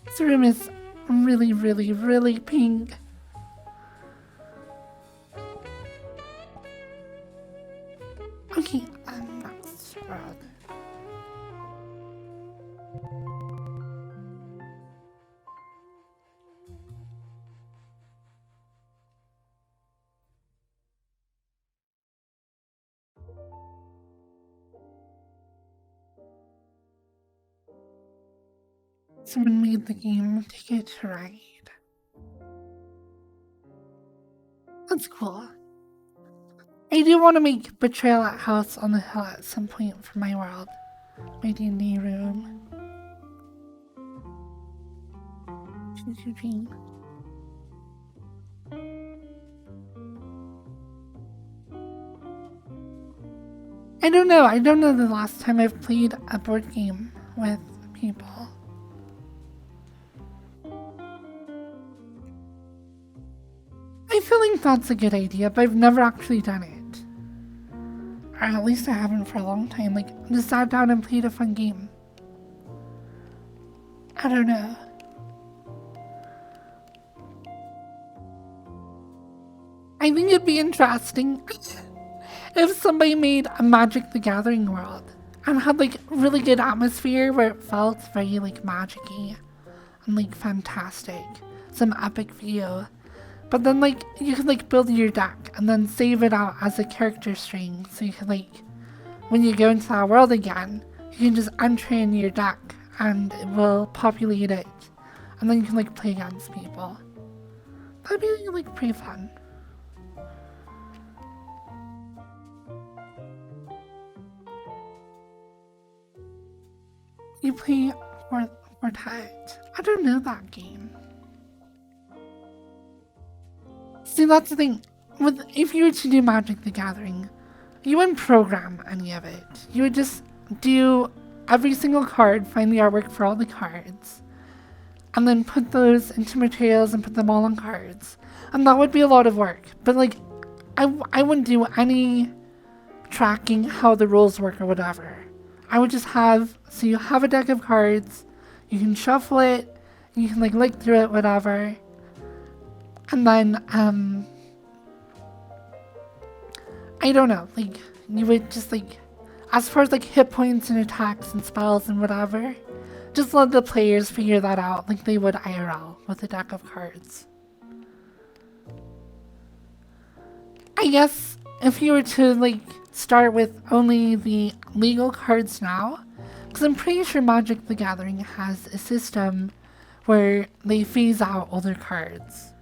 This room is really, really, really pink. Okay, next world. Someone made the game Ticket to Ride. That's cool. I do want to make Betrayal at House on the Hill at some point for my world. My D&D room. I don't know. I don't know the last time I've played a board game with people. I feel like that's a good idea, but I've never actually done it. Or at least I haven't for a long time. Like, just sat down and played a fun game. I don't know. I think it'd be interesting if somebody made a Magic the Gathering world and had like really good atmosphere where it felt very like magic-y and like fantastic. Some epic view. But then like you could like build your deck and then save it out as a character string, so you could like when you go into that world again, you can just enter in your deck and it will populate it, and then you can like play against people. That'd be like pretty fun. You play Fortet. I don't know that game. See, that's the thing. If you were to do Magic the Gathering, you wouldn't program any of it. You would just do every single card, find the artwork for all the cards, and then put those into materials and put them all on cards. And that would be a lot of work. But like, I wouldn't do any tracking how the rules work or whatever. I would just have, so you have a deck of cards, you can shuffle it, you can like look through it, whatever. And then, I don't know, like, you would just like, as far as like hit points and attacks and spells and whatever, just let the players figure that out like they would IRL with a deck of cards. I guess if you were to like start with only the legal cards now, because I'm pretty sure Magic the Gathering has a system where they phase out older cards.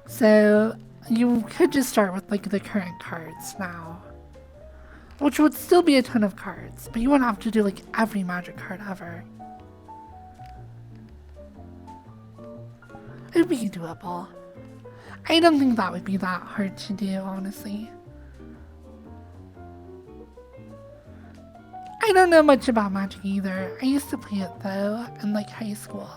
So you could just start with like the current cards now, which would still be a ton of cards, but you wouldn't have to do like every Magic card ever. It'd be doable. I don't think that would be that hard to do, honestly. I don't know much about Magic either. I used to play it though in like high school.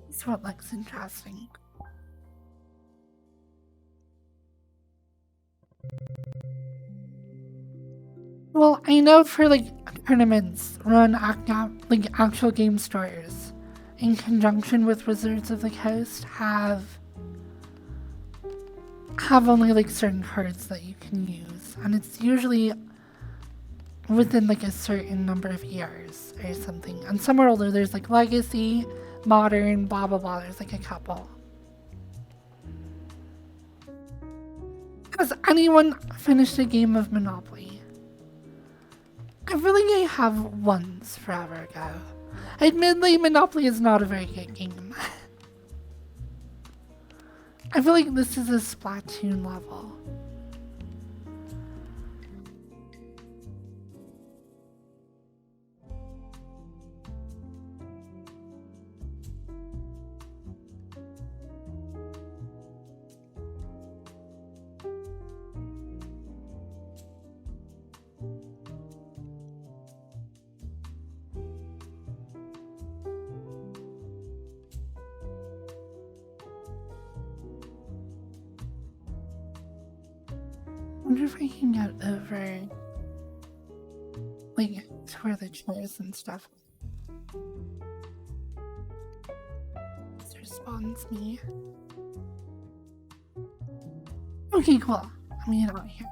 That's what looks interesting. Well, I know for like tournaments run like actual game stores in conjunction with Wizards of the Coast have have only like certain cards that you can use, and it's usually within like a certain number of years or something. And some are older. There's like legacy, modern, blah blah blah. There's like a couple. Has anyone finished a game of Monopoly? I feel like I have once forever ago. Admittedly, Monopoly is not a very good game. I feel like this is a Splatoon level. I wonder if I can get over, like, to where the chairs and stuff. This respawns me. Okay, cool. I'm gonna get out of here.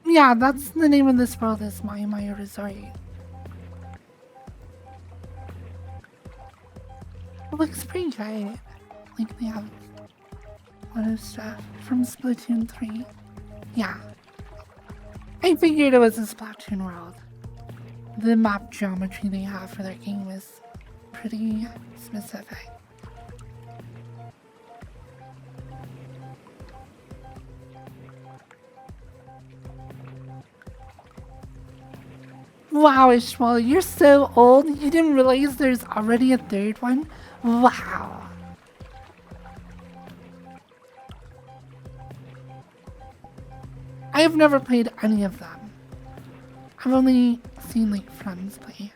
Yeah, that's the name of this world, is my Resort. It looks pretty great. Like, they have a lot of stuff from Splatoon 3. Yeah. I figured it was a Splatoon world. The map geometry they have for their game is pretty specific. Wow, Ishmael, you're so old. You didn't realize there's already a third one? Wow. I have never played any of them. I've only seen like friends play.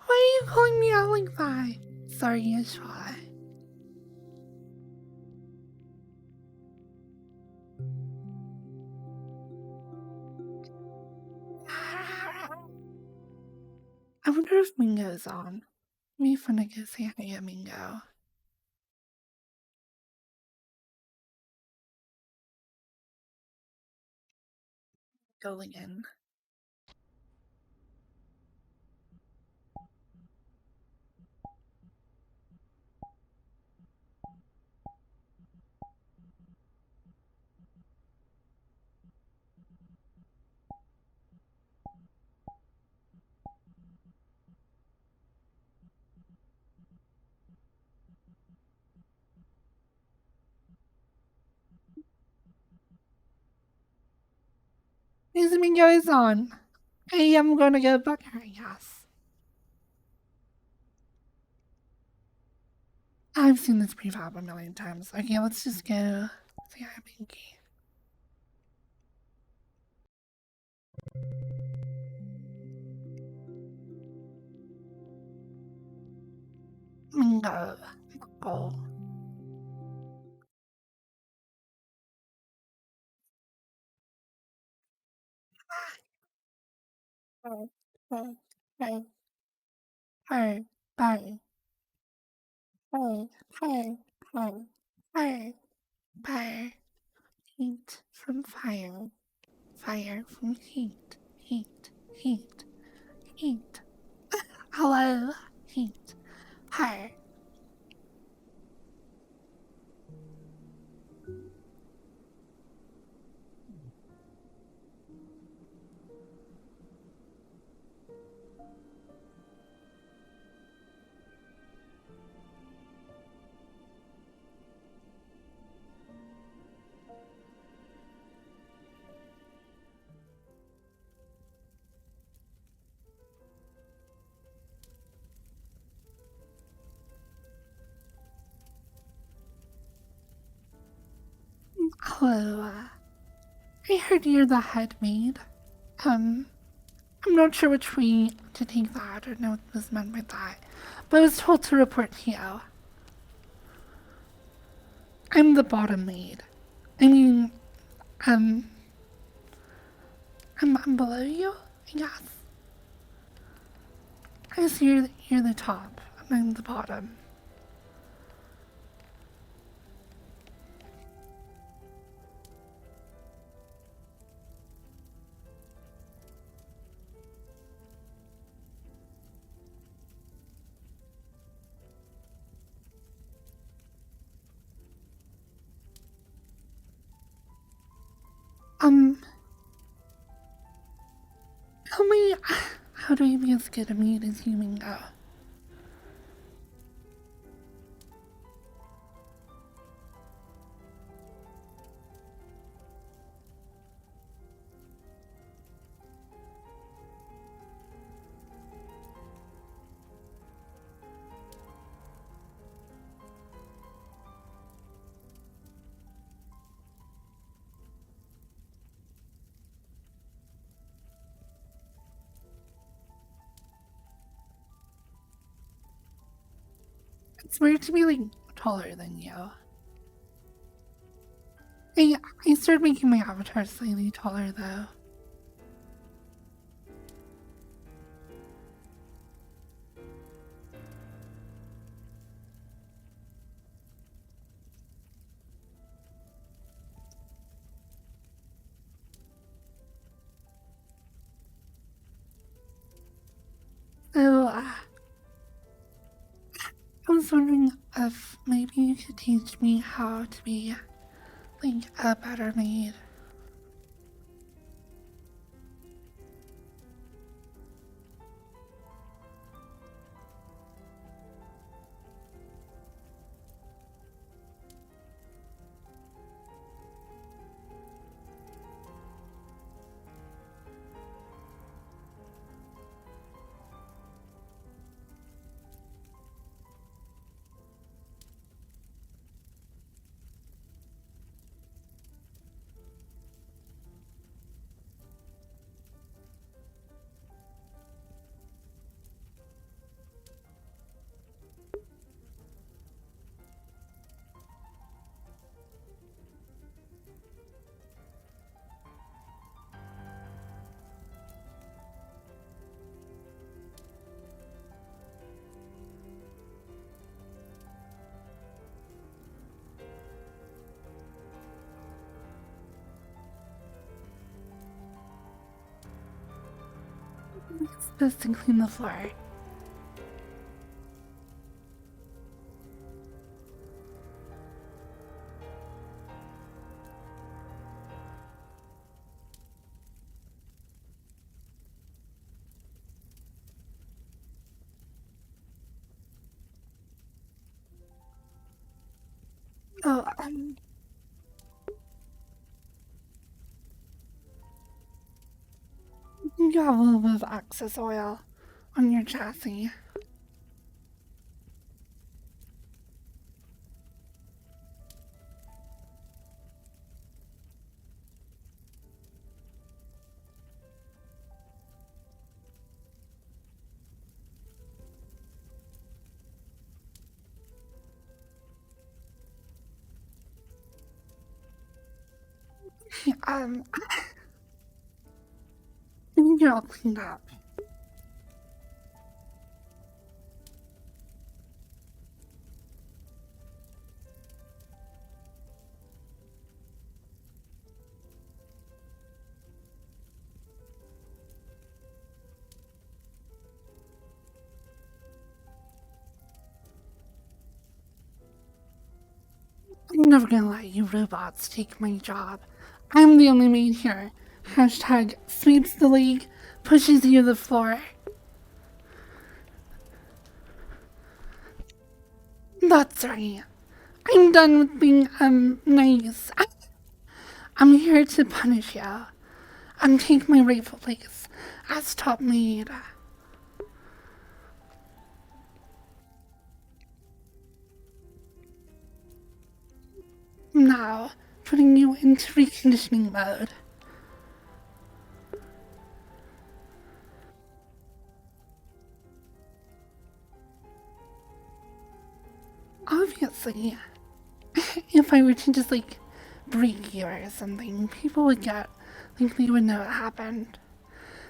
Why are you calling me out like that? Sorry, Ishmael. I wonder if Mingo's on. It'd be fun to go say hi to Mingo. Going in. His Mingo is on. I am gonna go back her, yes. I've seen this prefab a million times. Okay, let's just go say hi, Pinky. Mingo. Oh. Hey, hey, hey, hey, hey, hey, hey, hey, hey, hey. Heat from fire. Fire from heat. Heat, heat, heat. Hello, heat. Her. Hello. I heard you're the head maid. Um, I'm not sure which way to take that or know what was meant by that, but I was told to report to you. I'm the bottom maid. I mean, um, I'm below you, I guess. I guess you're the top, and I'm the bottom. Um, tell me, how do I be as good a maid as you, Mingo? It's weird to be, like, taller than you. I, I started making my avatar slightly taller, though. So, I was wondering if maybe you could teach me how to be, like, a better maid. I'm supposed to clean the floor. Oh, you have a little bit of excess oil on your chassis. Um, I think you're all cleaned up. I'm never gonna let you robots take my job. I'm the only maid here. Hashtag sweeps the league, pushes you to the floor. That's right. I'm done with being, nice. I'm here to punish you and take my rightful place as top maid. Now, putting you into reconditioning mode. Obviously, if I were to just like break you or something, people would get like they would know what happened.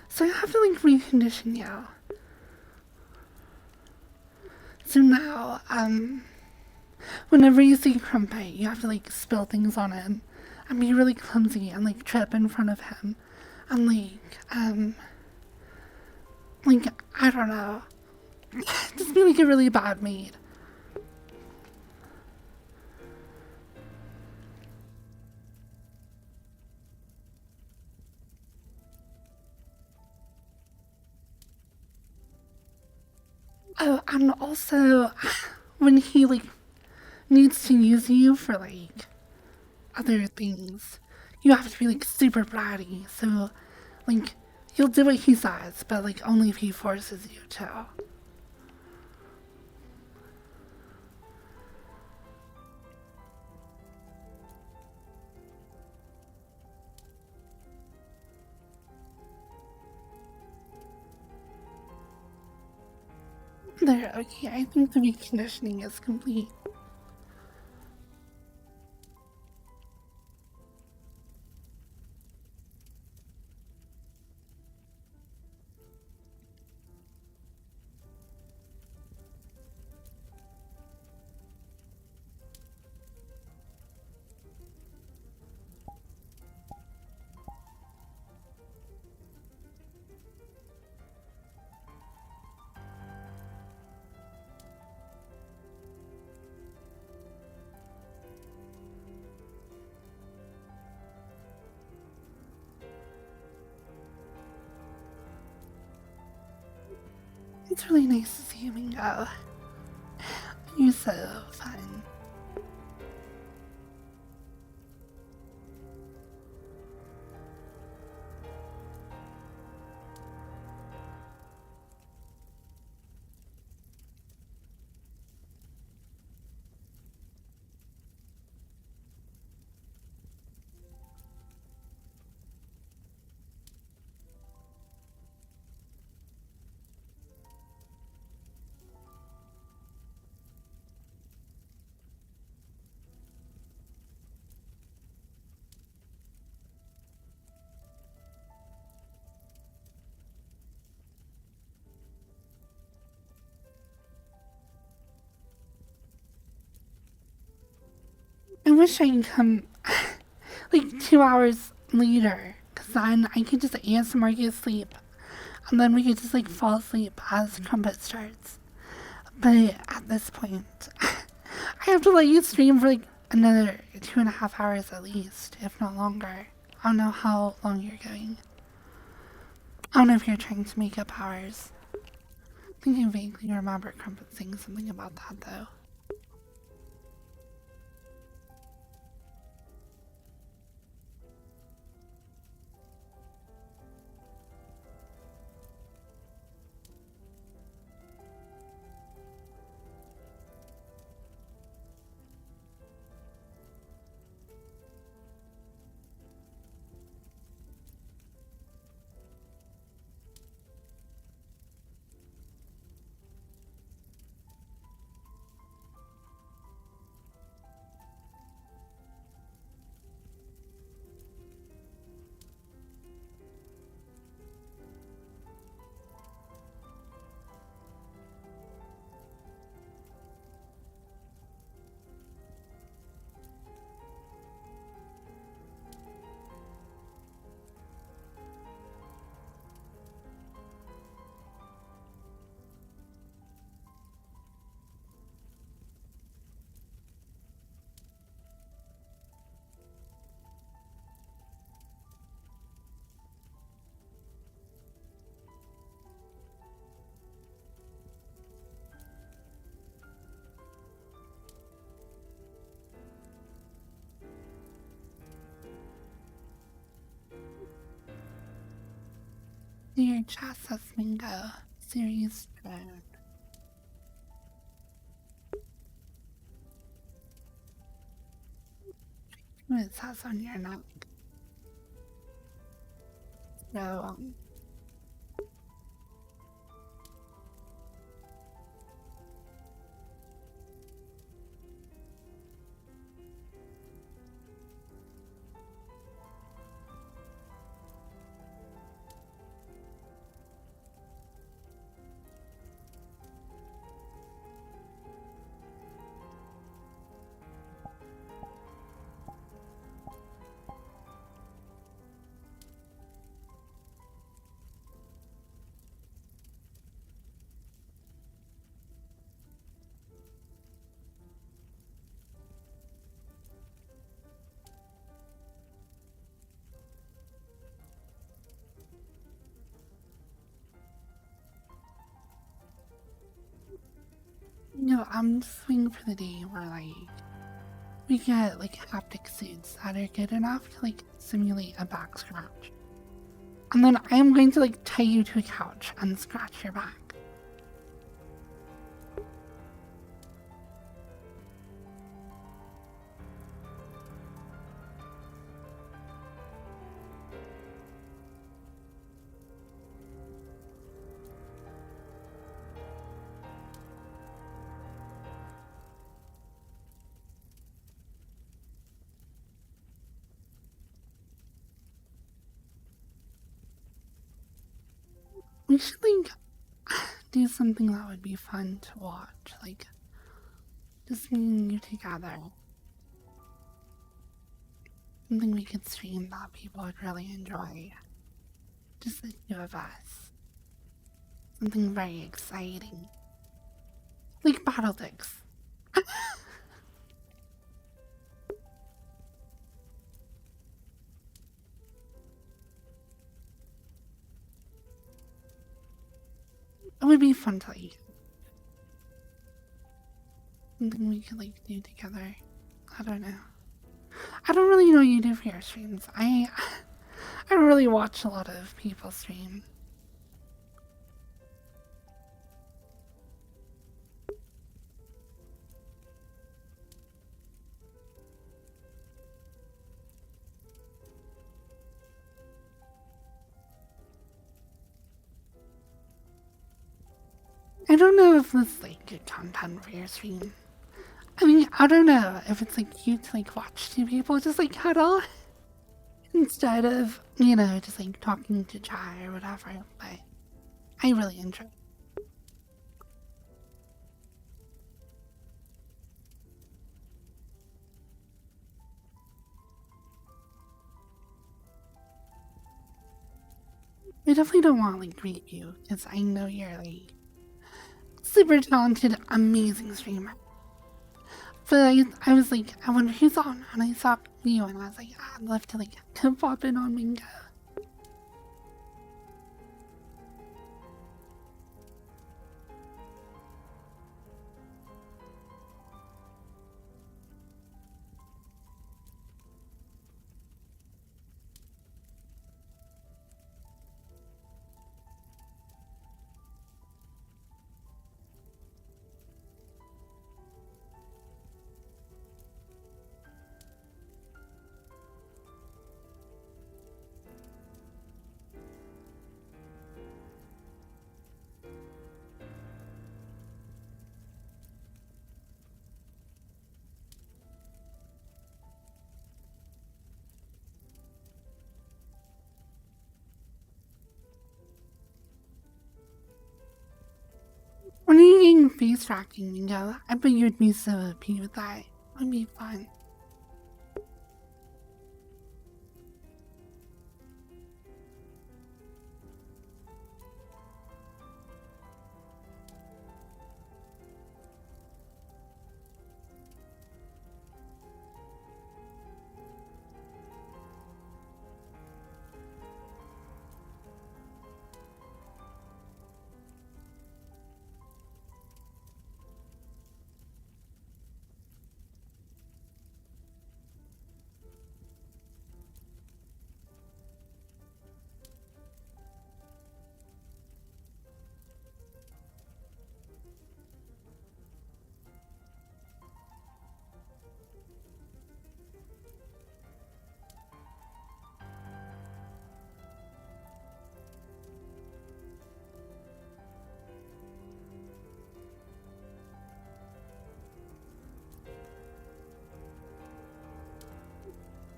So I have to like recondition you. So now, whenever you see Crumpet, you have to like spill things on him and be really clumsy and like trip in front of him and like I don't know, just be like a really bad maid. Oh, and also when he like needs to use you for like other things, you have to be like super bratty. So like you'll do what he says, but like only if he forces you to. There, okay, I think the reconditioning is complete. It's really nice to see you, Mingo. You're so fun. I wish I could come like 2 hours later, cause then I could just ASMR you asleep, and then we could just like fall asleep as Trumpet starts. But at this point, I have to let you stream for like another 2.5 hours at least, if not longer. I don't know how long you're going. I don't know if you're trying to make up hours. I think I vaguely remember Crumpet saying something about that though. Dear Chassis Mingo, Series Drone. It says on your neck. So, I'm just waiting for the day where, like, we get, like, haptic suits that are good enough to, like, simulate a back scratch. And then I'm going to, like, tie you to a couch and scratch your back. We should, like, do something that would be fun to watch. Like, just me and you together. Something we could stream that people would really enjoy. Just the two of us. Something very exciting. Like Battle Dicks. It would be fun to, like, something we could, like, do together. I don't know. I don't really know what you do for your streams. I don't really watch a lot of people stream. I don't know if this is, like, good content for your stream. I mean, I don't know if it's, like, cute to, like, watch two people just, like, cuddle instead of, just, like, talking to chat or whatever, but I really enjoy it. I definitely don't want to, like, greet you, because I know you're, like, super talented, amazing streamer. But I was like, I wonder who's on, and I saw you, and I was like, I'd love to, like, come pop in on Mingo. When are you getting face tracking, Mingo? I bet you'd be so happy with that. It would be fun.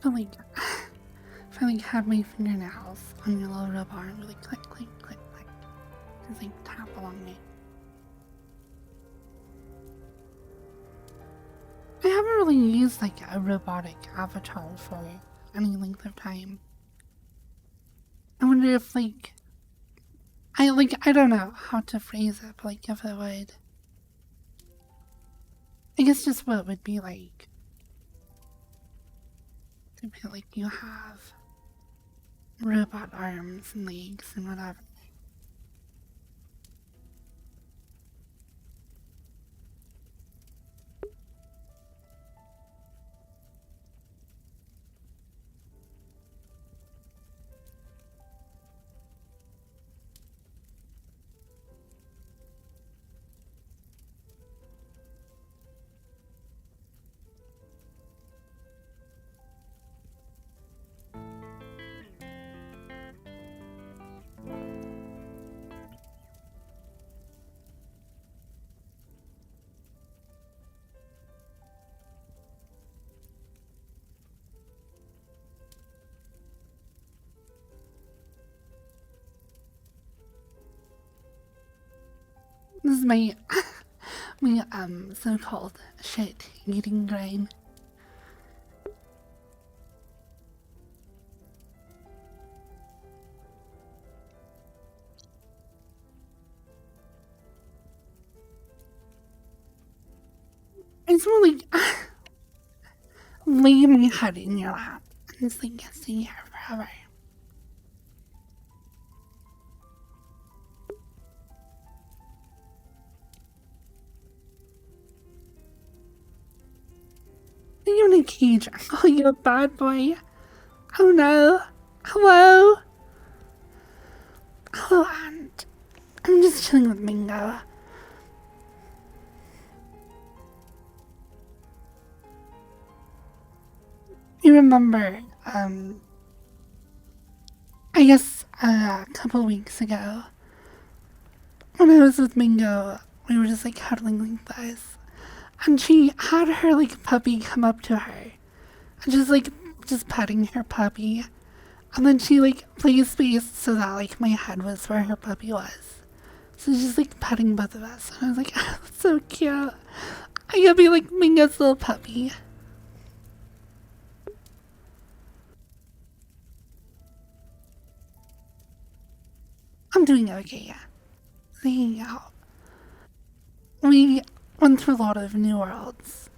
But like, if I like had my fingernails on your little robot and really click, click, click, click, just like tap along it. I haven't really used like a robotic avatar for any length of time. I wonder if like I don't know how to phrase it, but like if it would, I guess just what it would be like to feel like you have robot arms and legs and whatever. This is my my so-called shit eating brain. I just want to like lay my head in your lap and just like stay here forever. You're in a cage. I'm calling you a bad boy. Oh no. Hello. Hello, Aunt. I'm just chilling with Mingo. You remember, I guess a couple weeks ago, when I was with Mingo, we were just like cuddling like this. And she had her like puppy come up to her and just petting her puppy. And then she like placed space so that like my head was where her puppy was. So she's just like petting both of us. And I was like, oh, that's so cute. I gotta be like Mingo's little puppy. I'm doing okay, yeah. Hanging out. We went through a lot of new worlds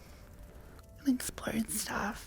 and explored stuff.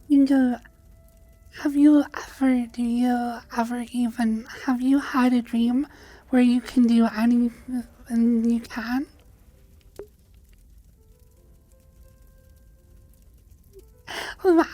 Bingo, have you had a dream where you can do anything you can? Wow.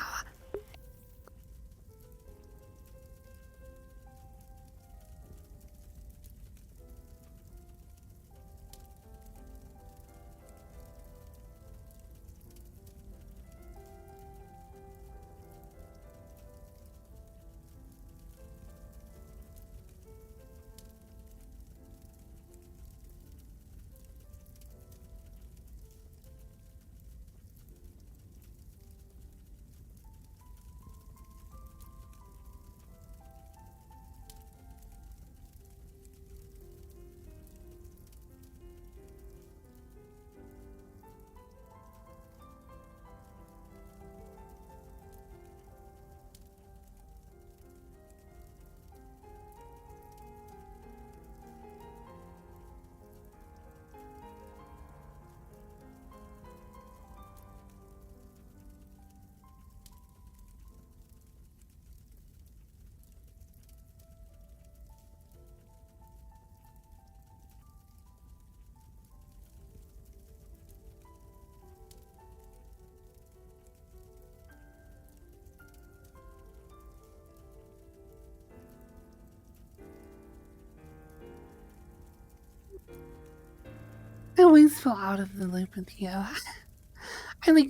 I always feel out of the loop with you. I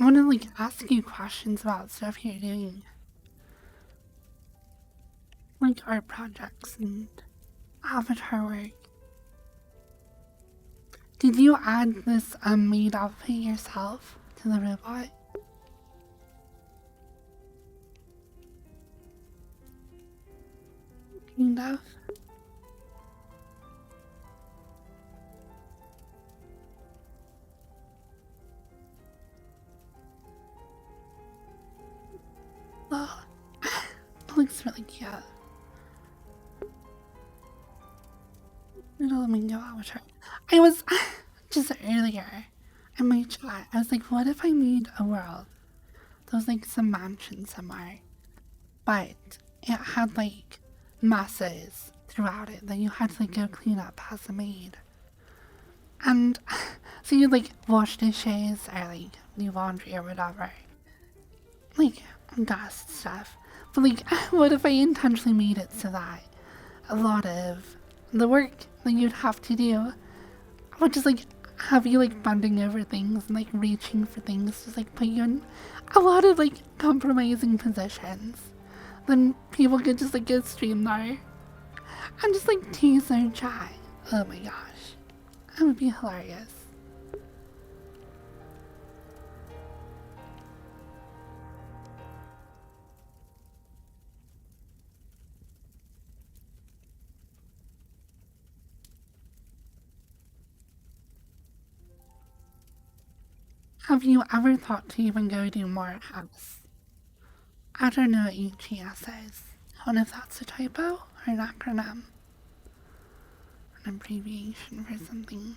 want to ask you questions about stuff you're doing, like art projects and avatar work. Did you add this made outfit yourself to the robot? Kind of. Oh, it looks really cute. It'll let me go out with her. I was just earlier in my chat. I was like, what if I made a world? There was some mansion somewhere, but it had messes throughout it that you had to go clean up as a maid. And so you wash dishes or do laundry or whatever, like dust stuff. But what if I intentionally made it so that a lot of the work that you'd have to do would just have you bending over things and reaching for things, just put you in a lot of compromising positions. Then people could just go stream there and just tease their chat. Oh my gosh, that would be hilarious. Have you ever thought to even go do more house? I don't know what HES is. I don't know if that's a typo or an acronym, an abbreviation for something.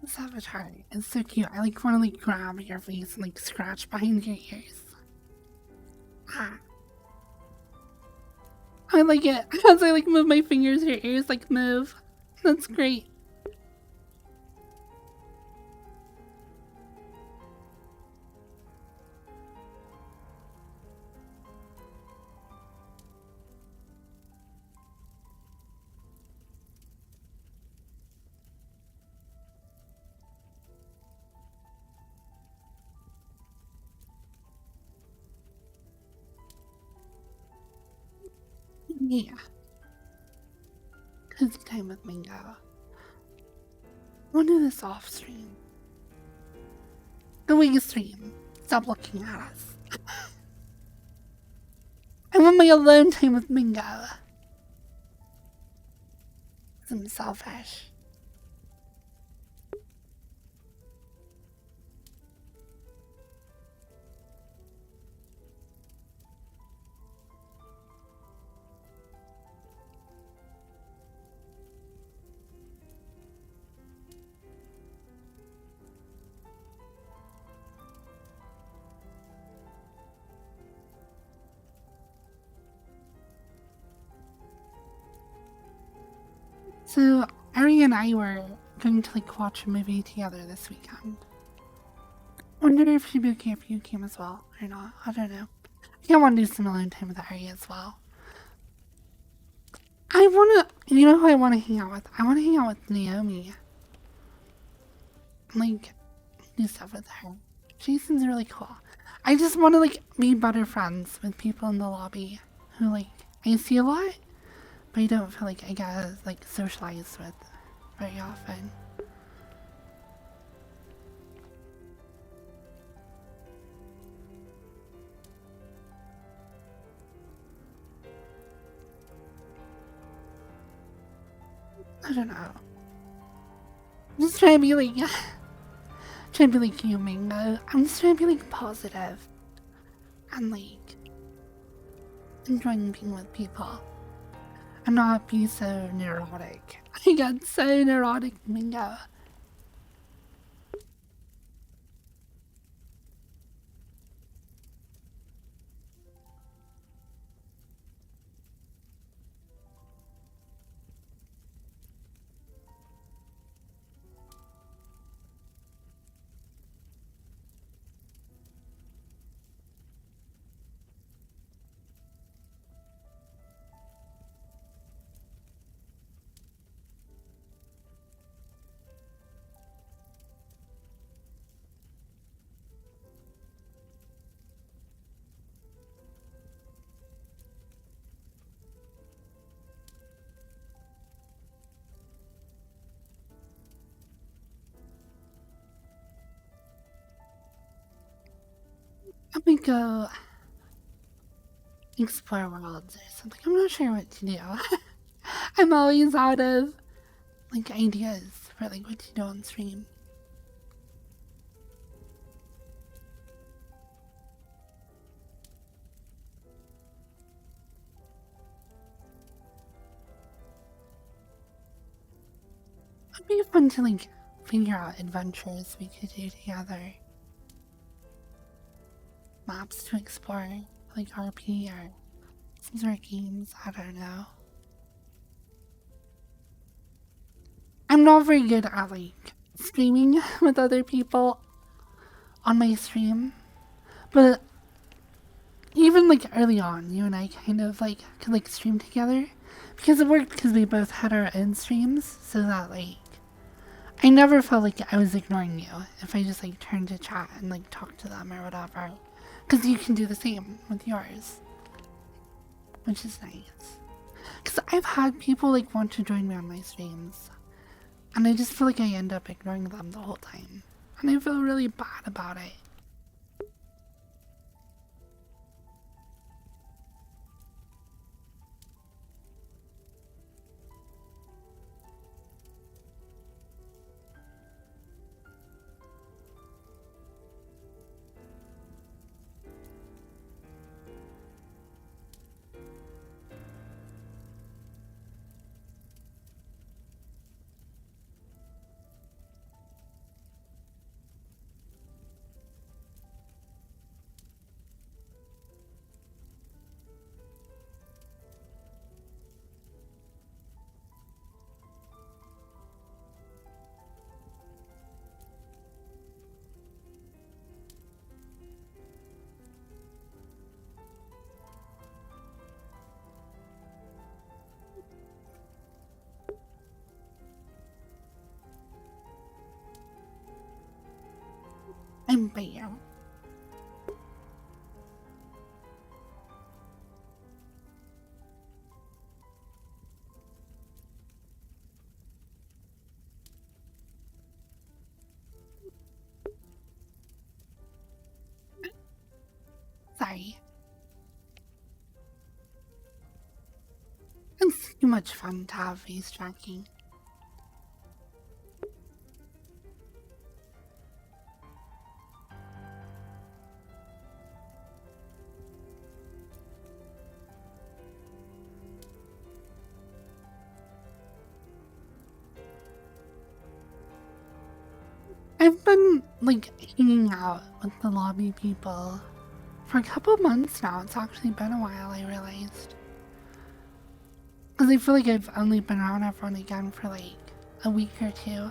This avatar is so cute. I want to grab your face and scratch behind your ears. I like it. As I like move my fingers, your ears like move. That's great. Yeah. Cozy time with Mango. I want to do this off stream. The wing stream. Stop looking at us. I want my alone time with Mingo. I'm selfish. So, Ari and I were going to like watch a movie together this weekend. Wonder if she'd be okay if you came as well or not. I don't know. I kind of want to do some alone time with Ari as well. I want to, you know who I want to hang out with? I want to hang out with Naomi. Like, do stuff with her. Jason's really cool. I just want to like be better friends with people in the lobby who like I see a lot, but I don't feel like I get like socialized with very often. I don't know. I'm just trying to be like, trying to be like you, Mango. I'm just trying to be like positive and like enjoying being with people and not be so neurotic. I get so neurotic, Mango. I'm gonna go explore worlds or something. I'm not sure what to do. I'm always out of like ideas for like what to do on stream. It'd be fun to like figure out adventures we could do together. Maps to explore, like RP or some sort of games, I don't know. I'm not very good at like streaming with other people on my stream, but even like early on, you and I kind of like could like stream together because it worked because we both had our own streams, so that like I never felt like I was ignoring you if I just like turned to chat and like talk to them or whatever, because you can do the same with yours, which is nice. Because I've had people like want to join me on my streams, and I just feel like I end up ignoring them the whole time, and I feel really bad about it. But yeah. Sorry. It's too much fun to have face tracking. I've been, like, hanging out with the lobby people for a couple months now. It's actually been a while, I realized. Because I feel like I've only been around everyone again for, like, a week or two.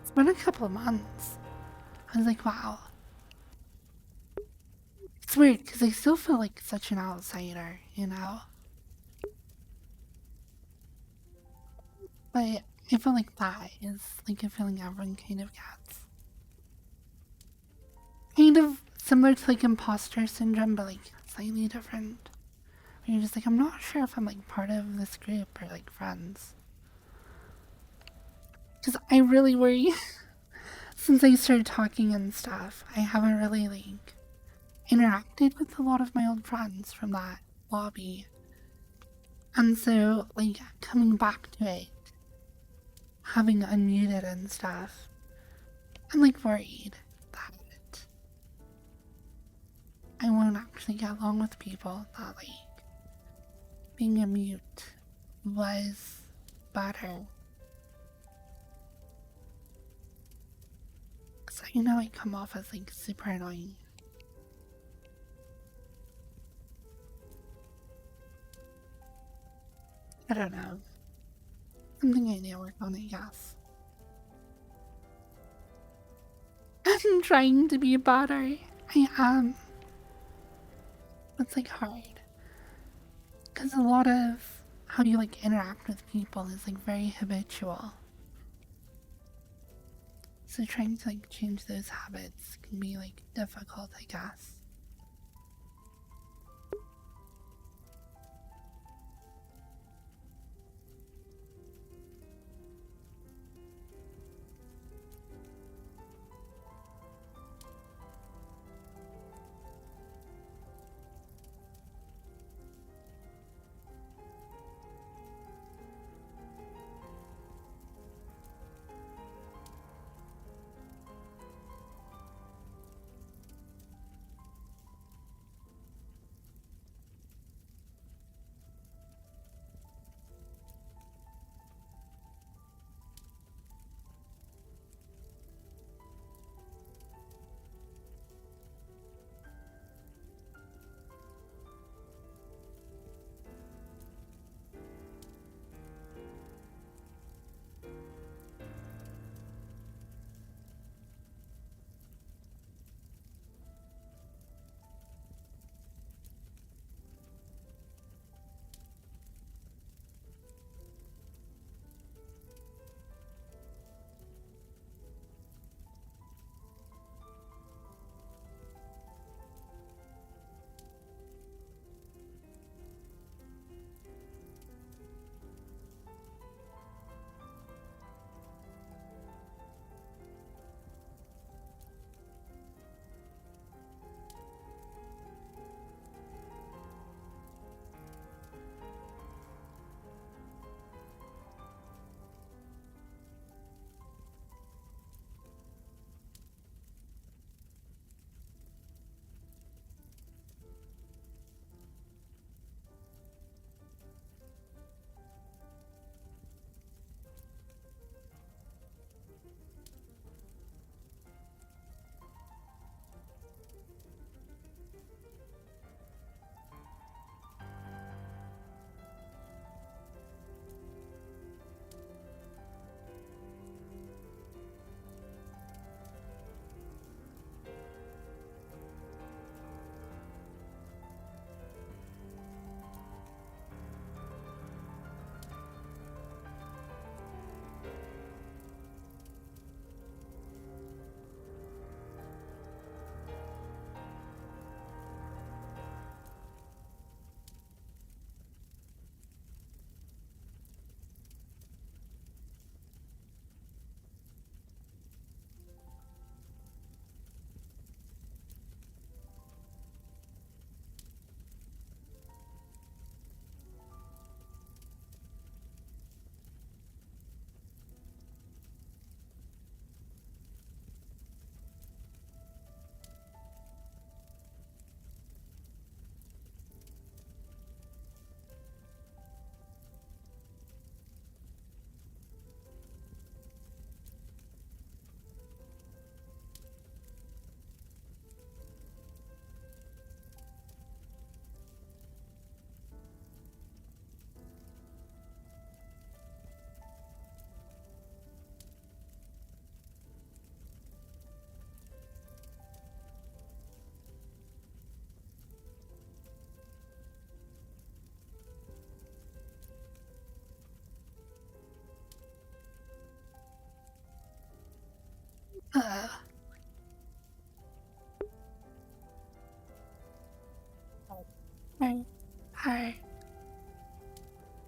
It's been a couple months. I was like, wow. It's weird, because I still feel like such an outsider, you know? But I feel like that is, like, a feeling everyone kind of gets. Kind of similar to, like, imposter syndrome, but, like, slightly different. Where you're just like, I'm not sure if I'm, like, part of this group or, like, friends. Because I really worry, since I started talking and stuff, I haven't really, like, interacted with a lot of my old friends from that lobby. And so, like, coming back to it, having unmuted and stuff, I'm, like, worried that I won't actually get along with people, that, like, being a mute was better. Because I know I come off as, like, super annoying. I don't know. Something I need to work on, I guess. I'm trying to be better. I am. It's, like, hard. Because a lot of how you, like, interact with people is, like, very habitual. So trying to, like, change those habits can be, like, difficult, I guess.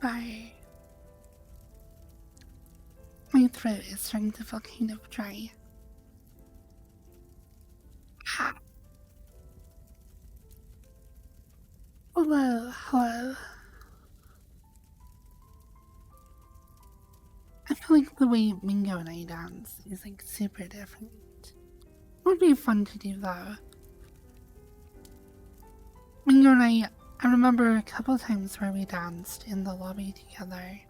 Sorry. My throat is starting to feel kind of dry. Ha. Hello, hello. I feel like the way Mingo and I dance is like super different. It would be fun to do though. Mingo and I remember a couple times where we danced in the lobby together.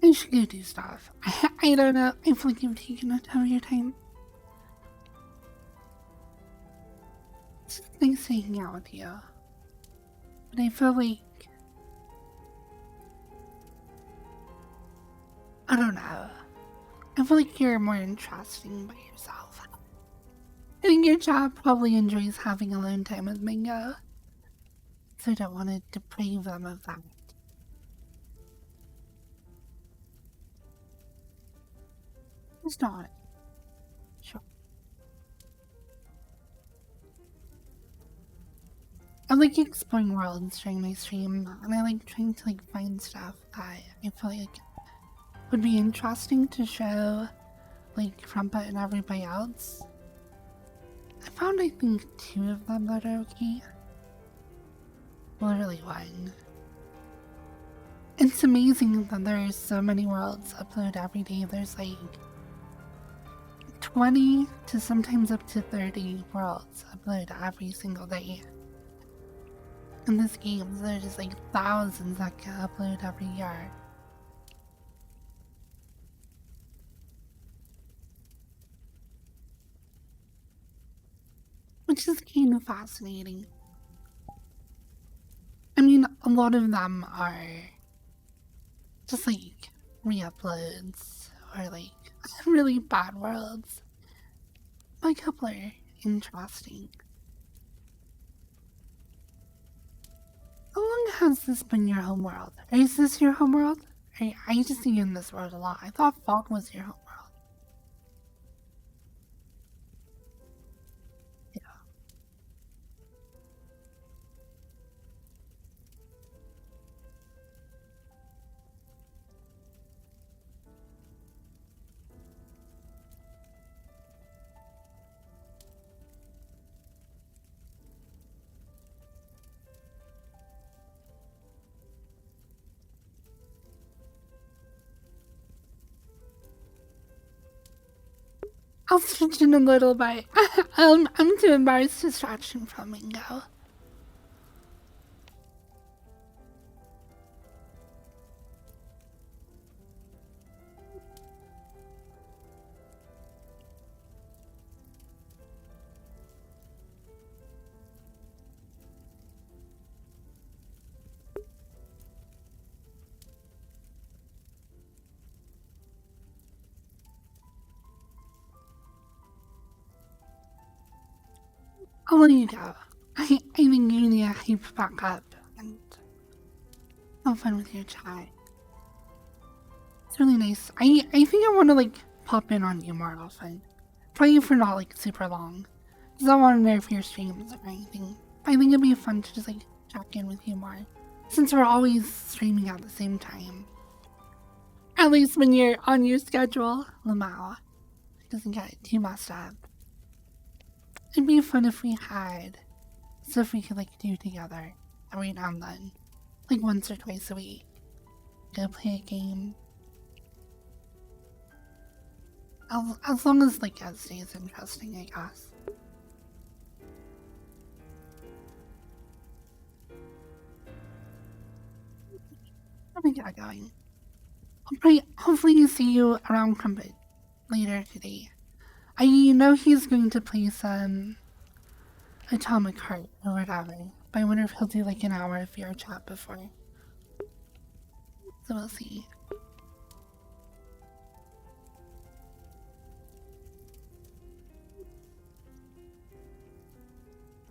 I should go do stuff. I don't know. I feel like you've taken a ton of your time. It's nice hanging out with you. But I feel like I don't know. I feel like you're more interesting by yourself. I think your job probably enjoys having alone time with Mingo. So I don't want to deprive them of that. It's not. Sure. I like exploring worlds during my stream, and I like trying to like find stuff that I feel like would be interesting to show like Trumpet and everybody else. I found I think 2 of them that are okay. Literally one. It's amazing that there's so many worlds uploaded every day. There's like 20 to sometimes up to 30 worlds uploaded every single day. In this game, there's just like thousands that get uploaded every year. Which is kind of fascinating. I mean, a lot of them are just like re-uploads or like really bad worlds. But a couple are interesting. How long has this been your home world? Or is this your home world? I used to see you in this world a lot. I thought Fog was your home world. Yeah. I'll switch in a little bit. I'm too embarrassed to stretch in Flamingo. I'll let you go. I think you need to hype back up and have fun with your chat. It's really nice. I think I want to like pop in on you more often. Probably for not like super long. Because I want to know if your streams or anything. I think it'd be fun to just like check in with you more. Since we're always streaming at the same time. At least when you're on your schedule, Lamau. It doesn't get too messed up. It'd be fun if we had stuff we could like do together every now and then. Like once or twice a week. go play a game. As long as like it stays interesting, I guess. Let me get going. Hopefully see you around Crumpet later today. I know he's going to play some Atomic Heart or whatever, but I wonder if he'll do like an hour of VR chat before. So we'll see.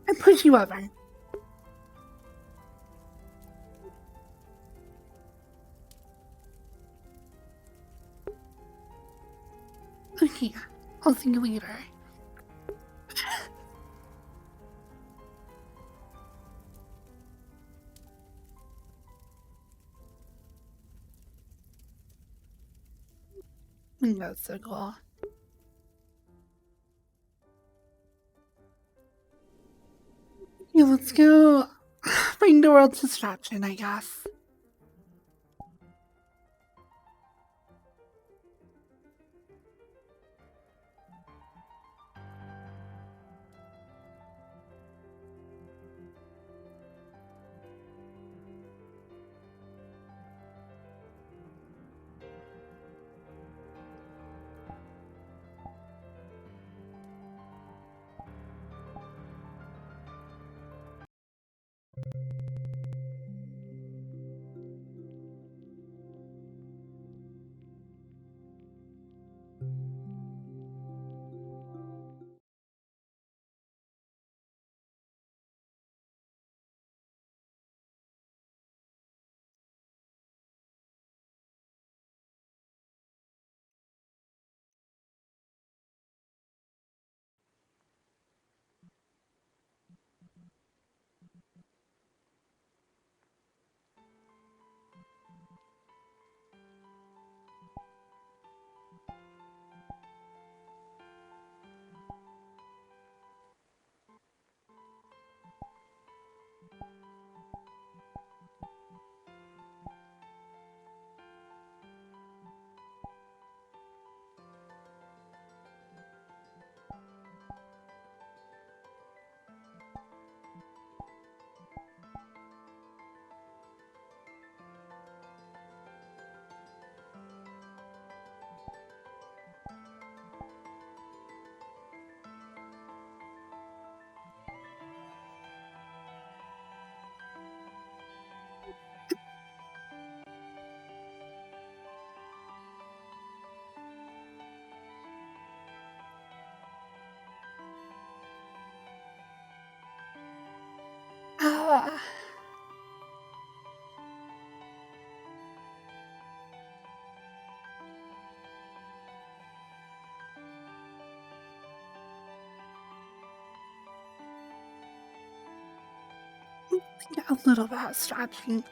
I push you over. Okay, I'll see you later. That's so cool. Yeah, let's go bring the world to distraction, I guess. Ah. Yeah, a little bit of stretching.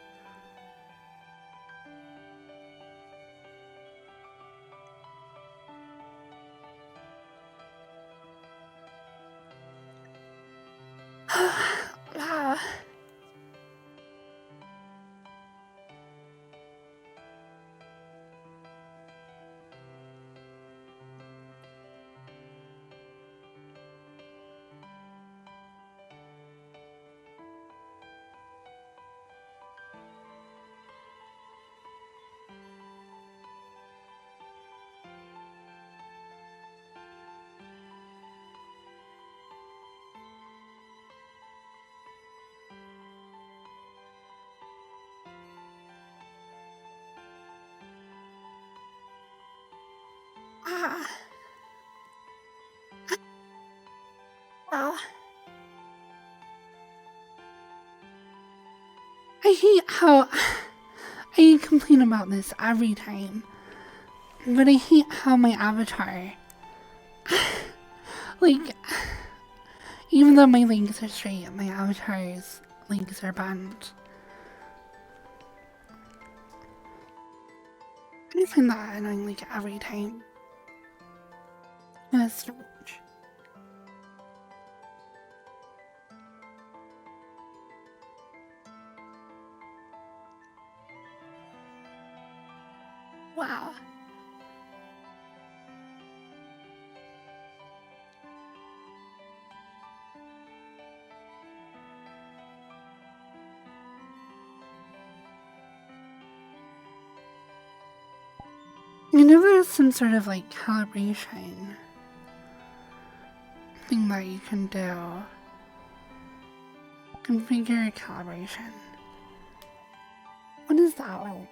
Ah. Ah. Ah. I hate how I complain about this every time, but I hate how my avatar, like, even though my legs are straight, my avatar's legs are bent. I find that annoying like every time. It's strange. Wow. You know there's some sort of like calibration thing that you can do. Configure calibration. What is that like?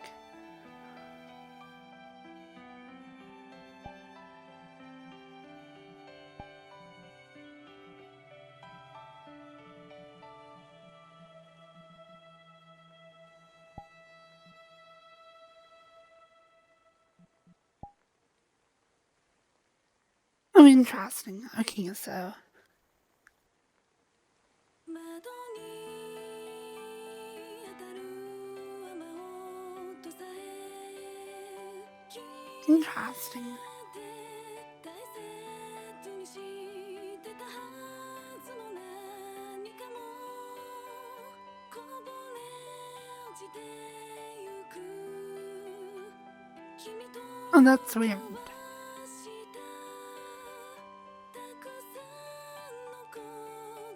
Oh, interesting. Okay, so 窓に当たる雨音さえ聞い interesting. て大切にしてたはずの何かもこぼれ落ちてゆく君と Oh, that's weird. したたくさんの言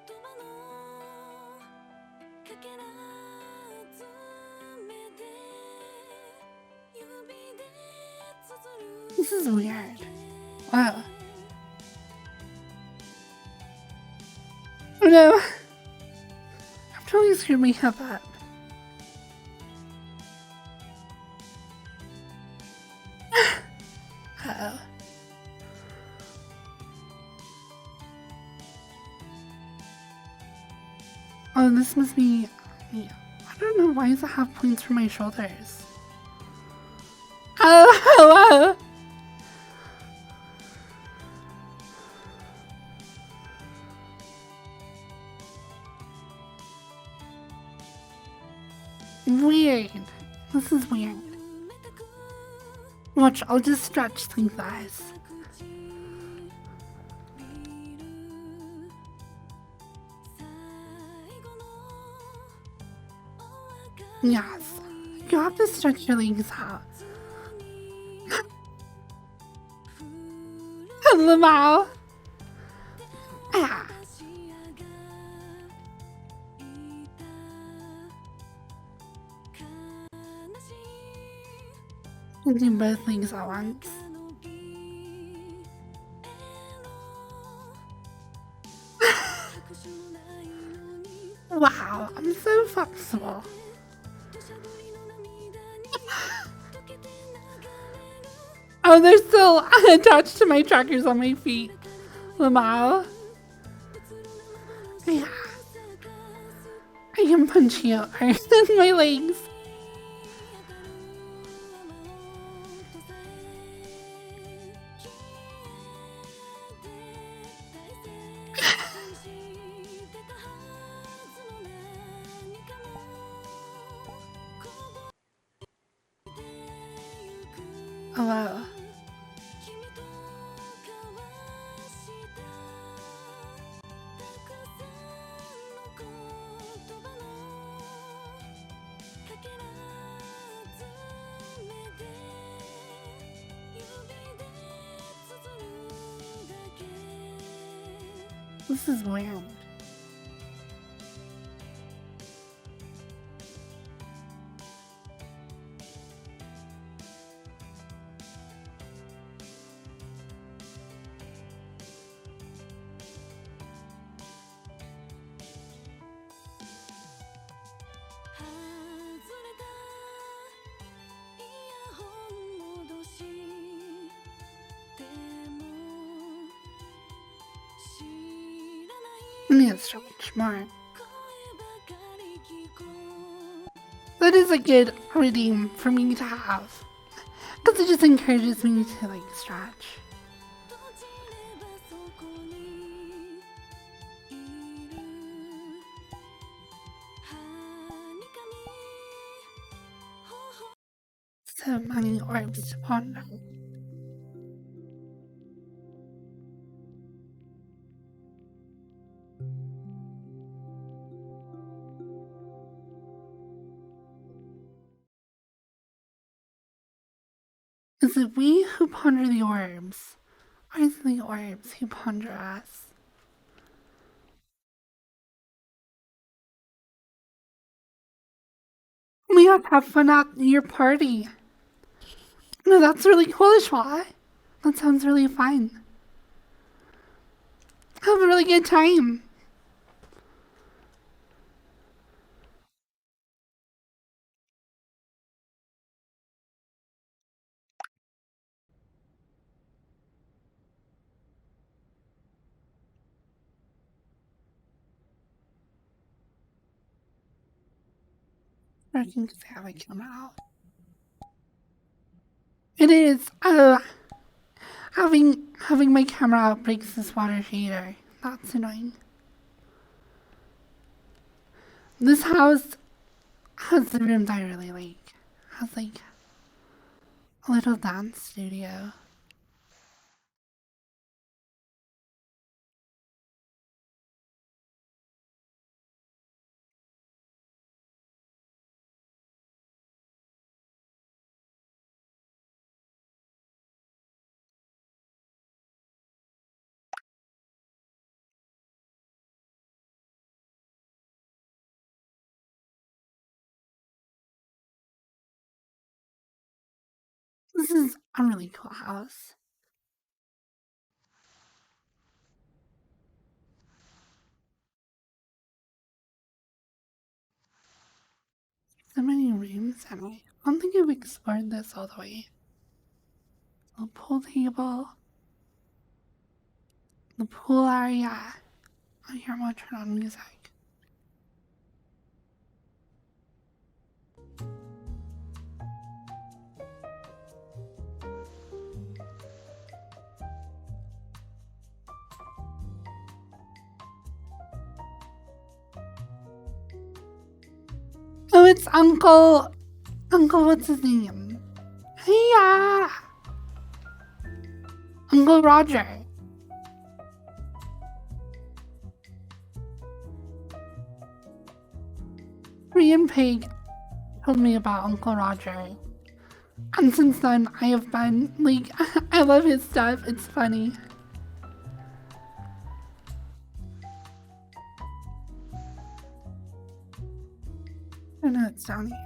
葉のかけら集めて指で綴る This is weird. Wow. Oh no! I've totally screwed my head up. Uh-oh. Oh, this must be... I don't know, why does it have points for my shoulders? Oh, hello! Weird. This is weird. Watch, I'll just stretch things eyes. Yes. You have to stretch your legs out. Lamau. Ah. You do both legs at once. Wow, I'm so flexible. Oh, they're still attached to my trackers on my feet. Lamau. Yeah. I can punch you in my legs. Hello. This is weird. I need to stretch more. That is a good redeem for me to have. Because it just encourages me to like stretch. So many orbs to ponder. Is it we who ponder the orbs? Or is it the orbs who ponder us? We have to have fun at your party. No, that's really cool, Schwa. That sounds really fun. Have a really good time. I can just have it come out. It is. Having my camera out breaks this water heater. That's annoying. This house has the rooms I really like. Has like a little dance studio. This is a really cool house. So many rooms, and I don't think I've explored this all the way. The pool table, the pool area. I hear more turn on music. Oh, it's Uncle. Uncle, what's his name? Hey, Uncle Roger. Korean Pig told me about Uncle Roger. And since then, I have been, like, I love his stuff. It's funny. I know it's down here.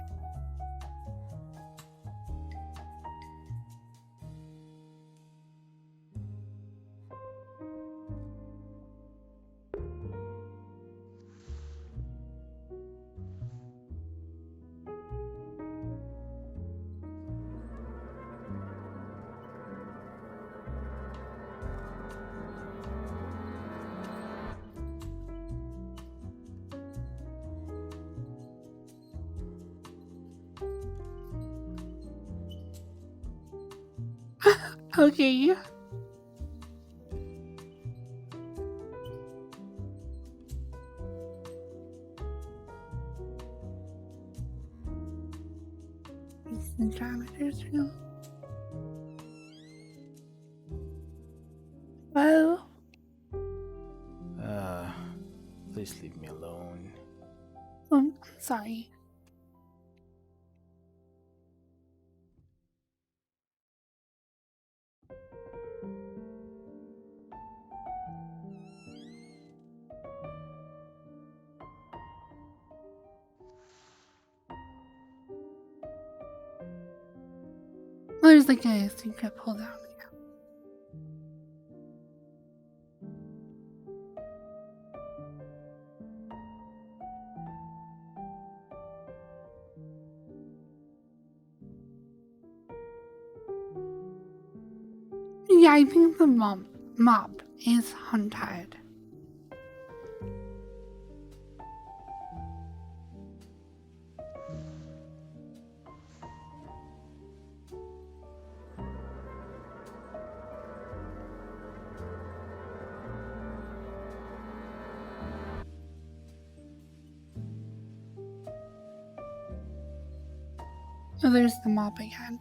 Okay. It's the janitor's room. Well, Please leave me alone. I'm sorry. There's like a secret pull down. Yeah, I think the mop is haunted. Oh, there's the mop again.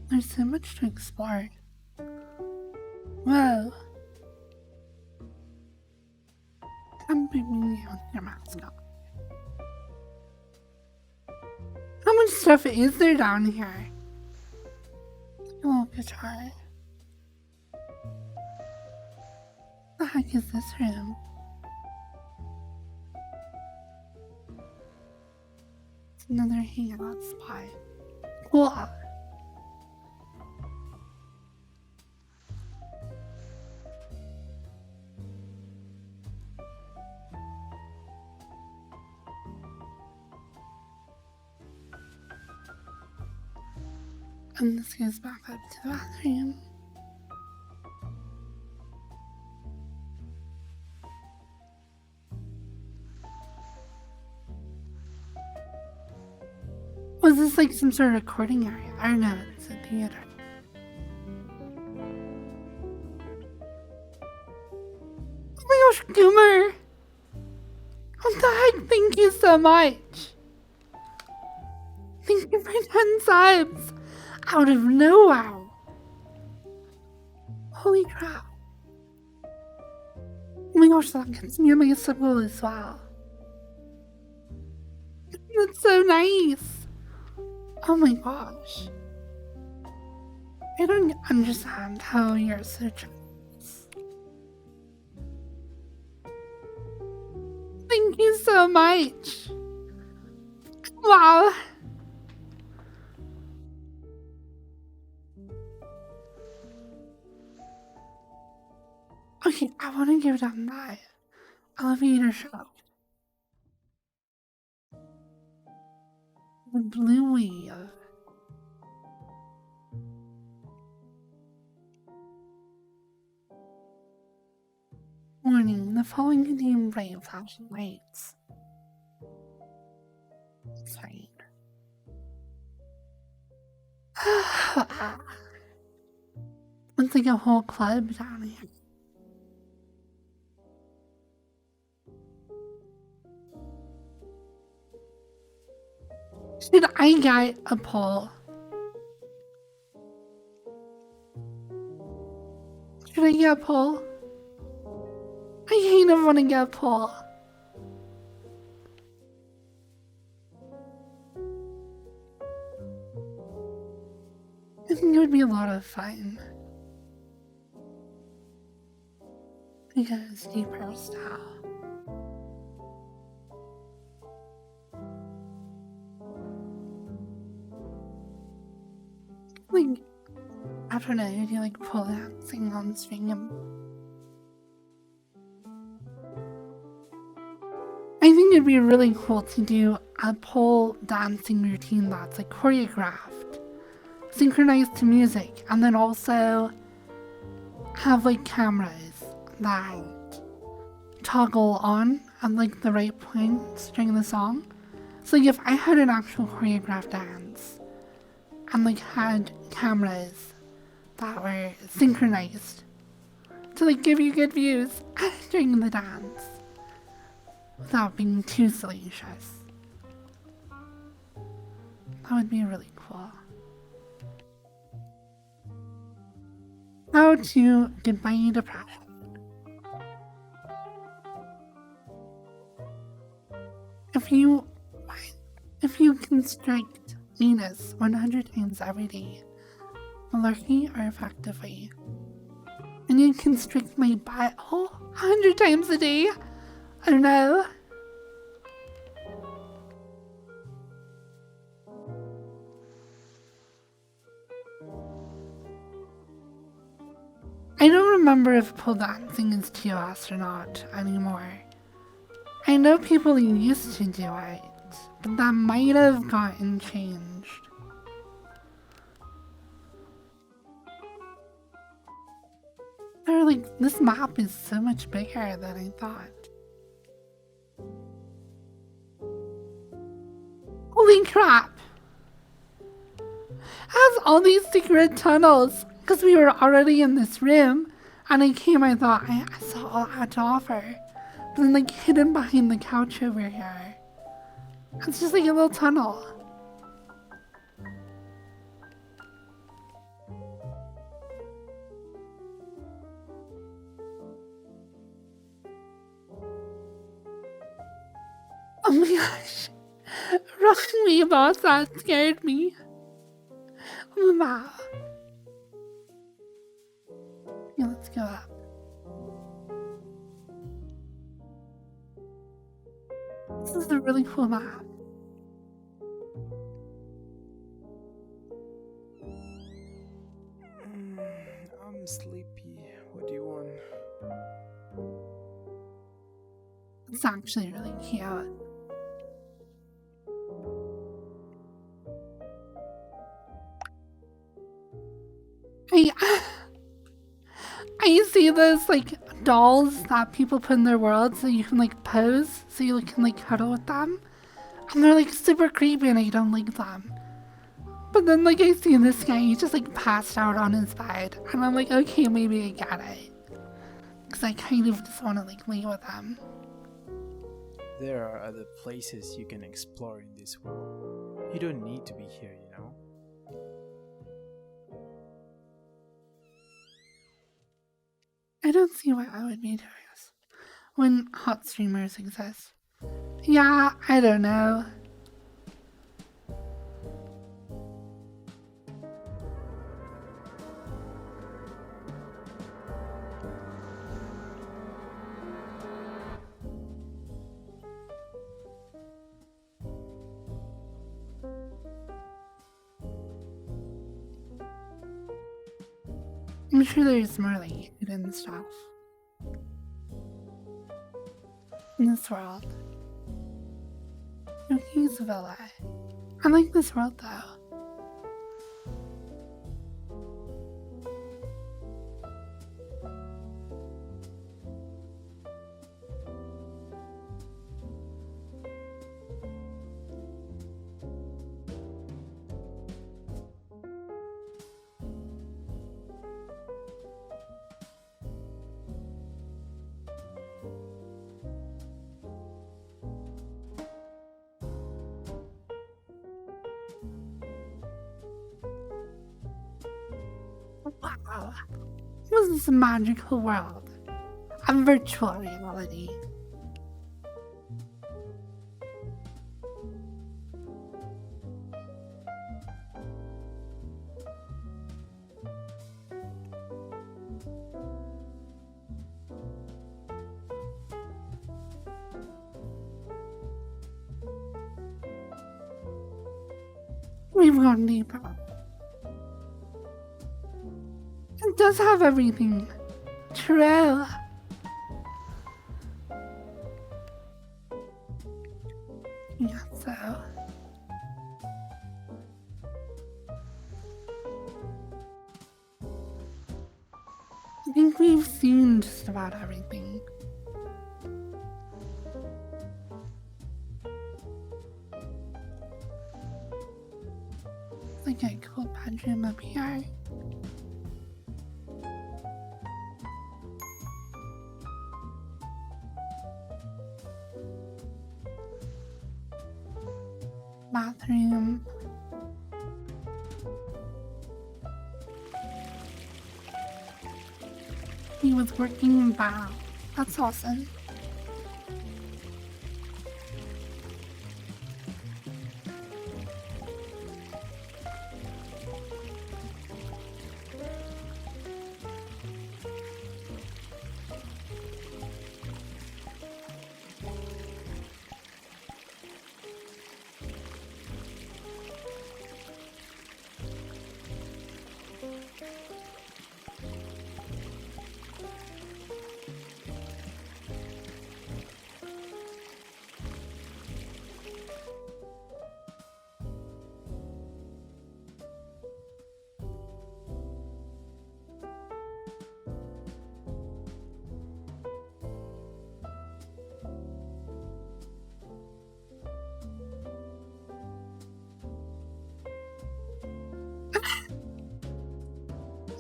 There's so much to explore. Whoa. Let's go. How much stuff is there down here? Oh, guitar. What the heck is this room? It's another hangout spot. Cool. And this goes back up to the bathroom. Was this like some sort of recording area? I don't know, it's a theater. Oh my gosh, Goomer! What the heck? Thank you so much! Thank you for 10 subs! Out of nowhere! Holy crap. Oh my gosh, that gets me a my sub goal as well. That's so nice! Oh my gosh. I don't understand how you're so generous. Thank you so much! Wow! Okay, I want to give them that elevator show. The blue wave. Warning, the following contain bright flashing lights. That's fine. Looks like a whole club down here. Should I get a poll? Should I get a poll? I kind of want to get a poll. I think it would be a lot of fun. Because deeper style. Like, I don't know, do you like pole dancing on stream? I think it'd be really cool to do a pole dancing routine that's like choreographed, synchronized to music, and then also have like cameras that toggle on at like the right points during the song. So like if I had an actual choreographed dance and like had cameras that were synchronized to like give you good views during the dance without being too salacious. That would be really cool. How to goodbye depression. If you constrict Venus 100 times every day, malarkey or effectively, and you constrict my butthole 100 times a day, I don't know. I don't remember if pole dancing is TOS or not anymore. I know people used to do it, but that might have gotten changed. They're like, this map is so much bigger than I thought. Holy crap! Has all these secret tunnels, because we were already in this room, and I thought I saw all I had to offer. But then like hidden behind the couch over here. It's just like a little tunnel. Oh my gosh. Wrong me about that scared me. Wow. Yeah, let's go up. This is a really cool map. I'm sleepy. What do you want? It's actually really cute. I, I see those like dolls that people put in their world so you can like pose, so you can like cuddle with them. And they're like super creepy and I don't like them. But then like I see this guy, he just like passed out on his bed. And I'm like, okay, maybe I get it. Because I kind of just want to like lay with them. There are other places you can explore in this world. You don't need to be here, you know? I don't see why I would be doing this when hot streamers exist. Yeah, I don't know. I'm sure there's more like hidden stuff in this world. Yoki's Villa. I like this world though. Wow. This is a magical world. A virtual reality. We've gone deeper. It does have everything. True. Yeah, so. I think we've seen just about everything. It's like a cool bedroom up here. Bathroom. He was working in Bow. That's awesome.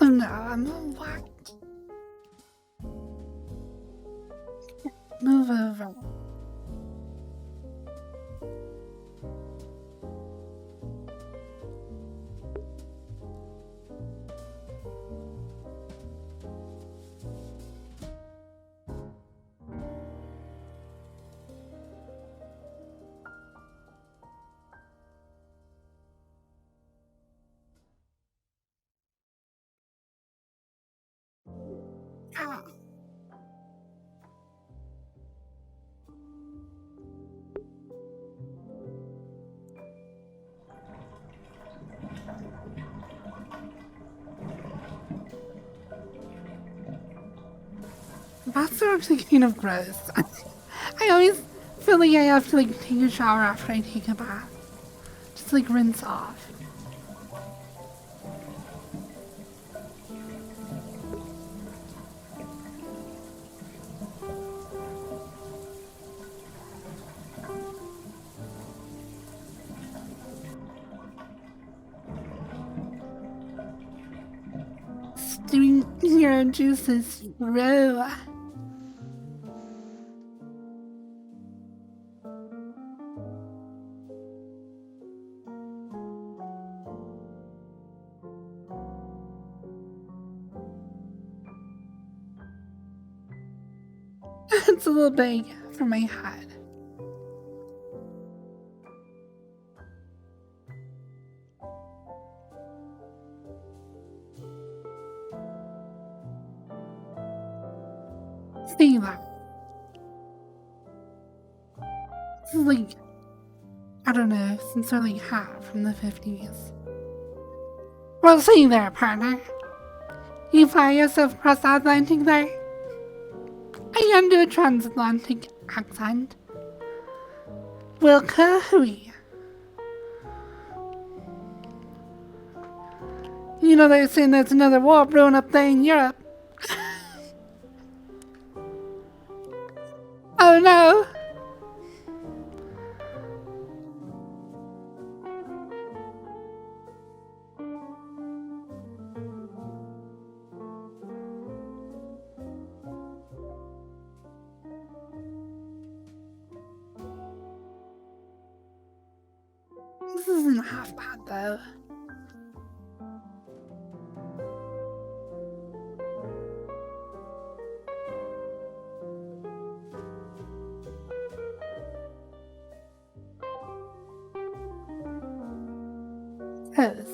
Oh no, I'm on what? Move over. Ah. Baths are actually kind of gross. I always feel like I have to like take a shower after I take a bath. Just like rinse off. Stewing your juices raw. It's a little big for my head. See that? This is like, I don't know, some sort of like hat from the 50s. Well, see there, partner. You fly yourself across the Atlantic there? I can do a transatlantic accent. Well, cooey. You know they're saying there's another war brewing up there in Europe. Oh no! This isn't half bad though. Yes.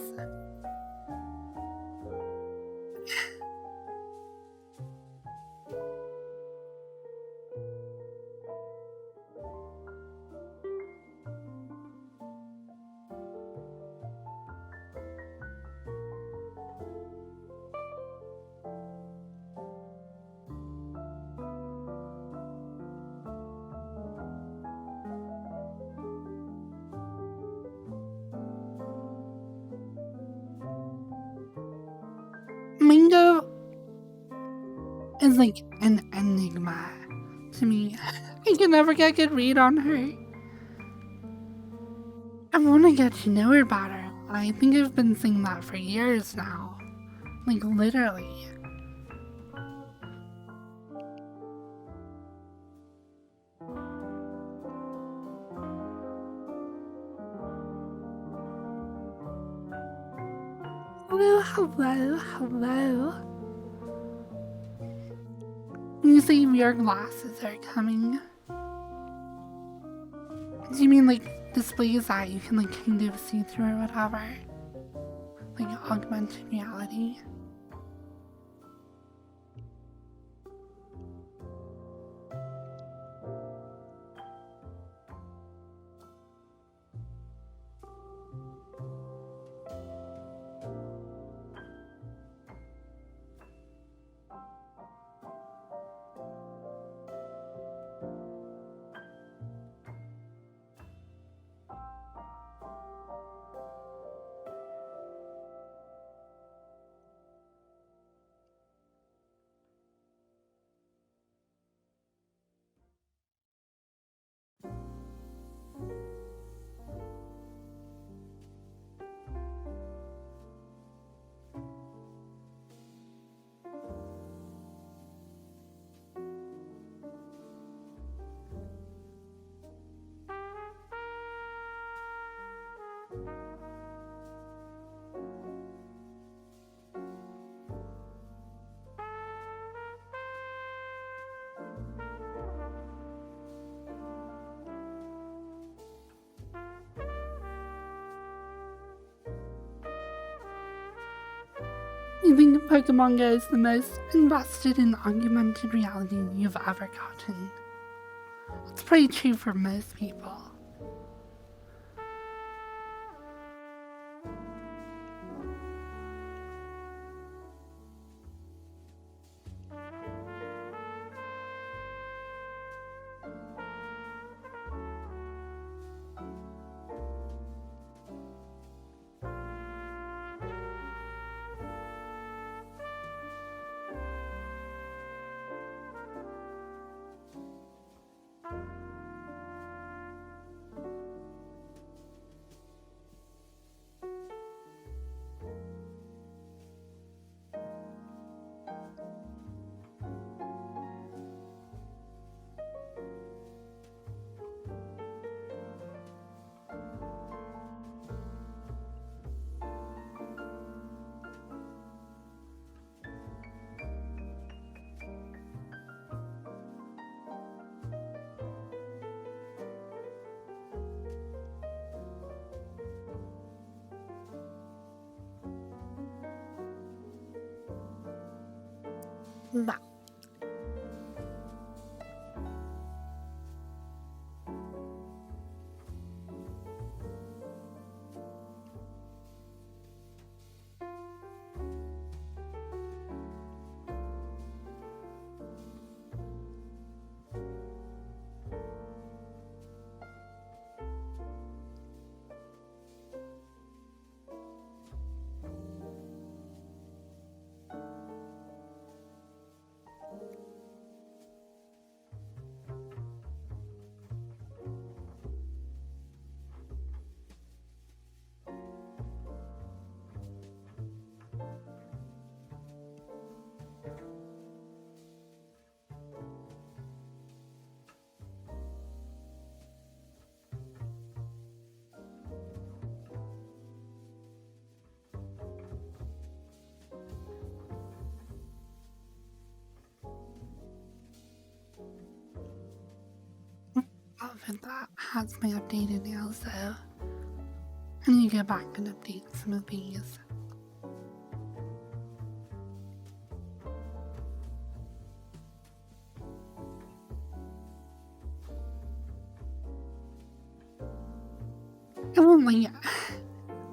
Mango is like an enigma to me. I can never get a good read on her. I want to get to know her better, and I think I've been saying that for years now. Like, literally. Hello, hello, hello. When you say your glasses are coming, do you mean like displays that you can like kind of see through or whatever? Like augmented reality? You think Pokemon Go is the most invested in augmented reality you've ever gotten. It's pretty true for most people. Nah. Outfit that has my updated nails though. I need to go back and update some of these. I won't lie,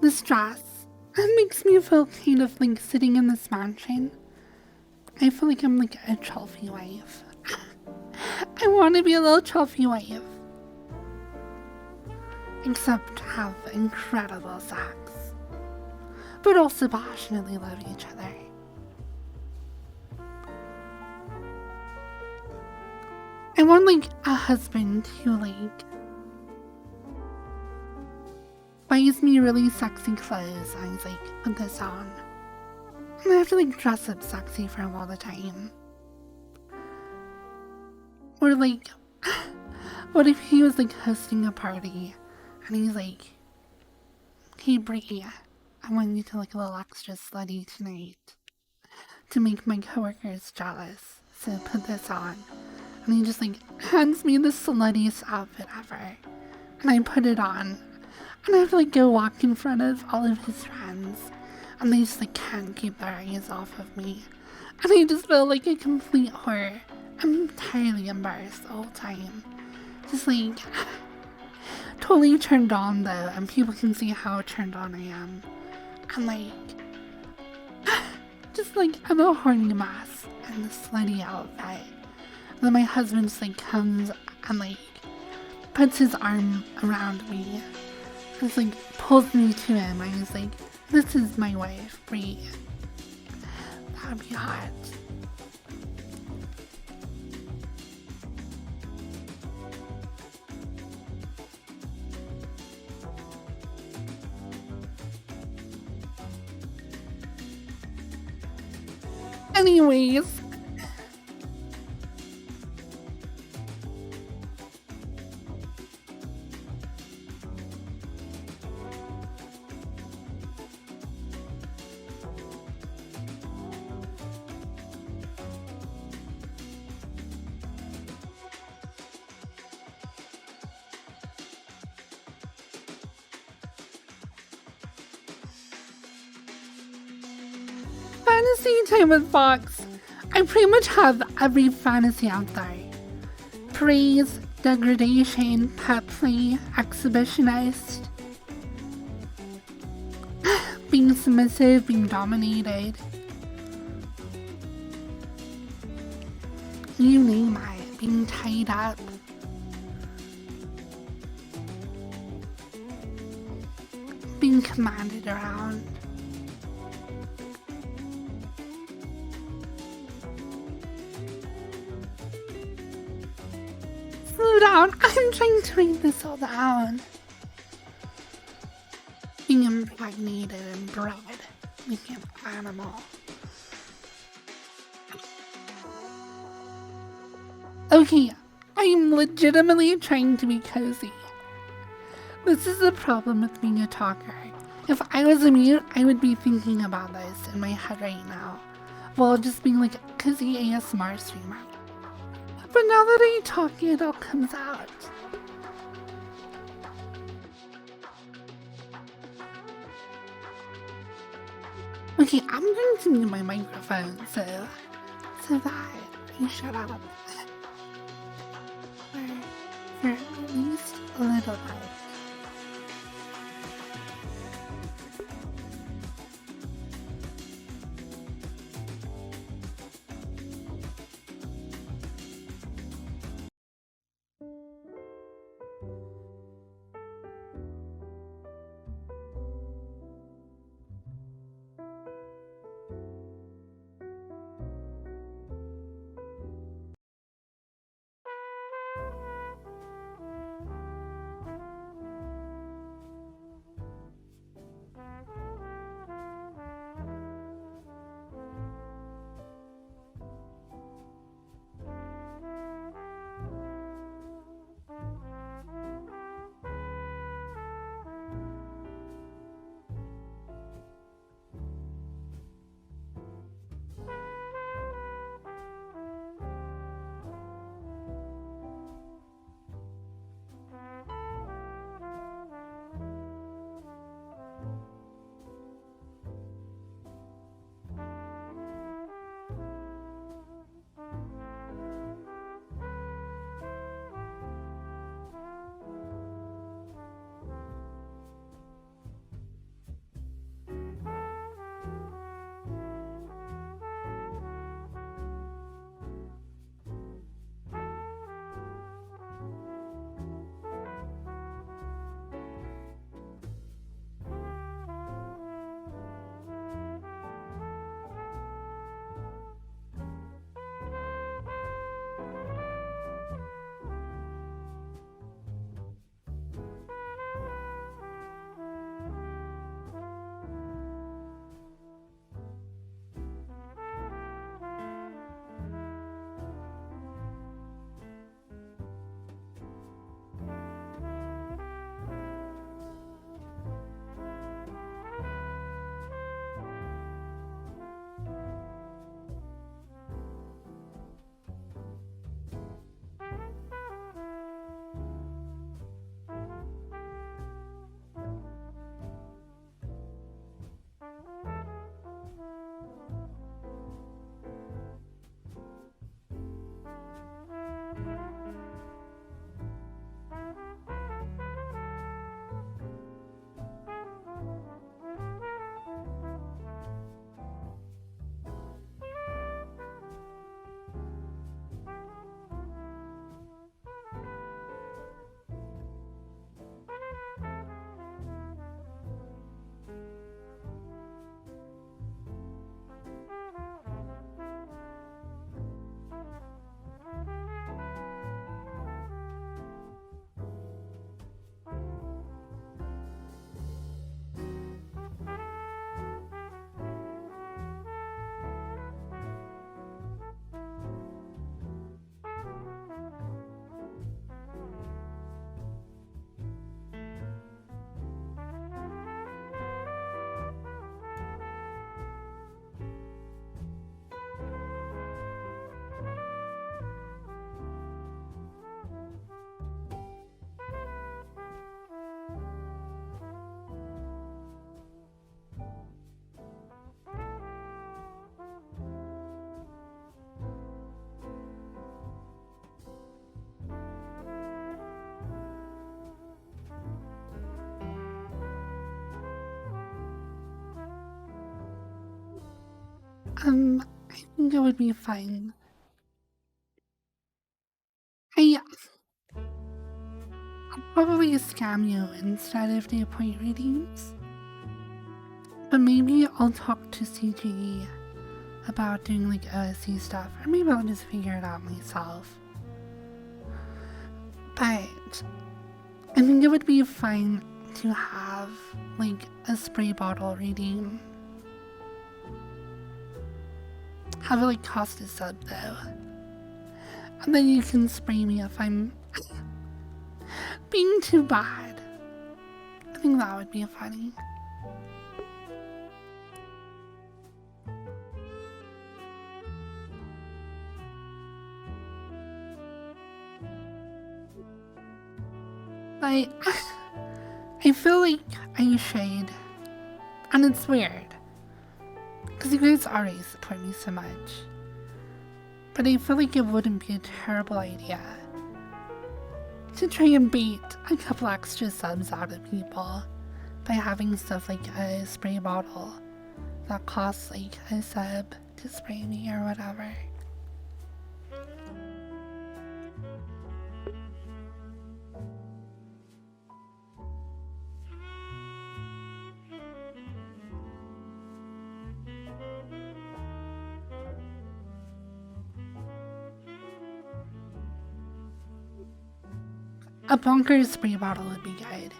this dress, it makes me feel kind of like sitting in this mansion. I feel like I'm like a trophy wife. I want to be a little trophy wife. Except have incredible sex. But also passionately love each other. I want like a husband who like buys me really sexy clothes and he's like, put this on. And I have to like dress up sexy for him all the time. Or like, what if he was like hosting a party and he's like, hey Brie, I want you to look a little extra slutty tonight to make my coworkers jealous, so put this on. And he just like hands me the sluttiest outfit ever. And I put it on. And I have to like go walk in front of all of his friends. And they just like can't keep their eyes off of me. And I just feel like a complete whore. I'm entirely embarrassed the whole time. Just like totally turned on though, and people can see how turned on I am. And like just like I'm a horny mess in this slutty outfit. And then my husband just like comes and like puts his arm around me and just like pulls me to him and he's like, this is my wife, Brie. That would be hot. Anyways, Fantasy time with Fox. I pretty much have every fantasy out there. Praise, degradation, pet play, exhibitionist. Being submissive, being dominated. You name it, being tied up. Being commanded around. Slow down, I'm trying to read this all down. Being impregnated and bred like an animal. Okay, I'm legitimately trying to be cozy. This is the problem with being a talker. If I was a mute, I would be thinking about this in my head right now, while just being like a cozy ASMR streamer. But now that I talk, it all comes out. Okay, I'm going to mute my microphone so that you shut up for at least a little bit. I think it would be fine. I'd probably scam you instead of do point readings. But maybe I'll talk to CGE about doing like OSC stuff, or maybe I'll just figure it out myself. But I think it would be fine to have like a spray bottle reading. Have it like cost a sub though. And then you can spray me if I'm being too bad. I think that would be funny. But I feel like I should. And it's weird. Because you guys already support me so much. But I feel like it wouldn't be a terrible idea to try and bait a couple extra subs out of people by having stuff like a spray bottle that costs like a sub to spray me or whatever. A bonkers spray bottle would be good.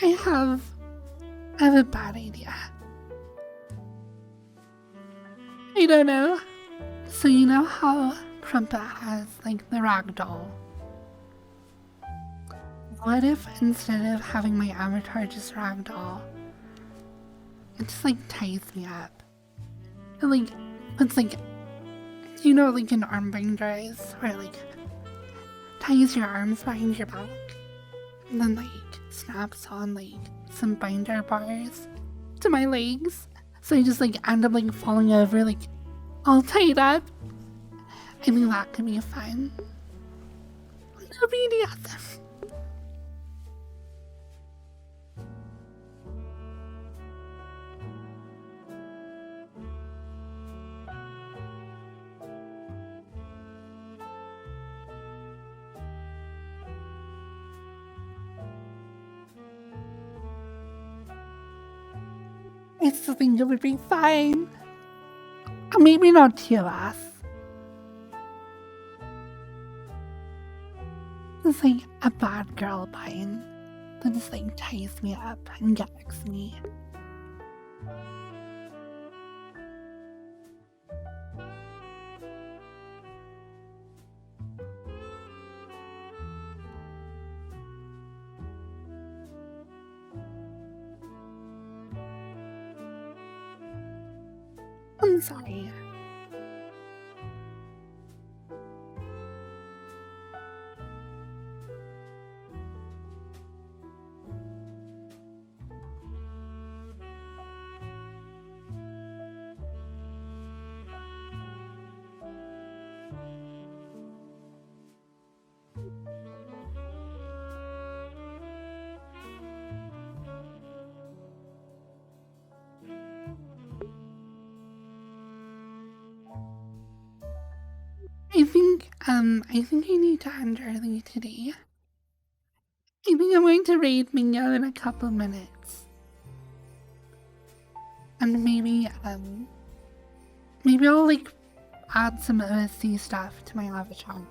I have a bad idea. I don't know. So you know how Crumpet has like the ragdoll? What if instead of having my avatar just ragdoll, it just like ties me up? And like, it's like, you know like an arm binder is where like ties your arms behind your back and then like snaps on like some binder bars to my legs. So I just like end up like falling over like all tied up. I think that could be fun. No BDSM. I still think it would be fine. Maybe not to us. It's like a bad girl pine that just like ties me up and gags me. I'm sorry. I think I need to end early today. I think I'm going to raid Mingo in a couple minutes. And maybe I'll like add some OSC stuff to my avatar.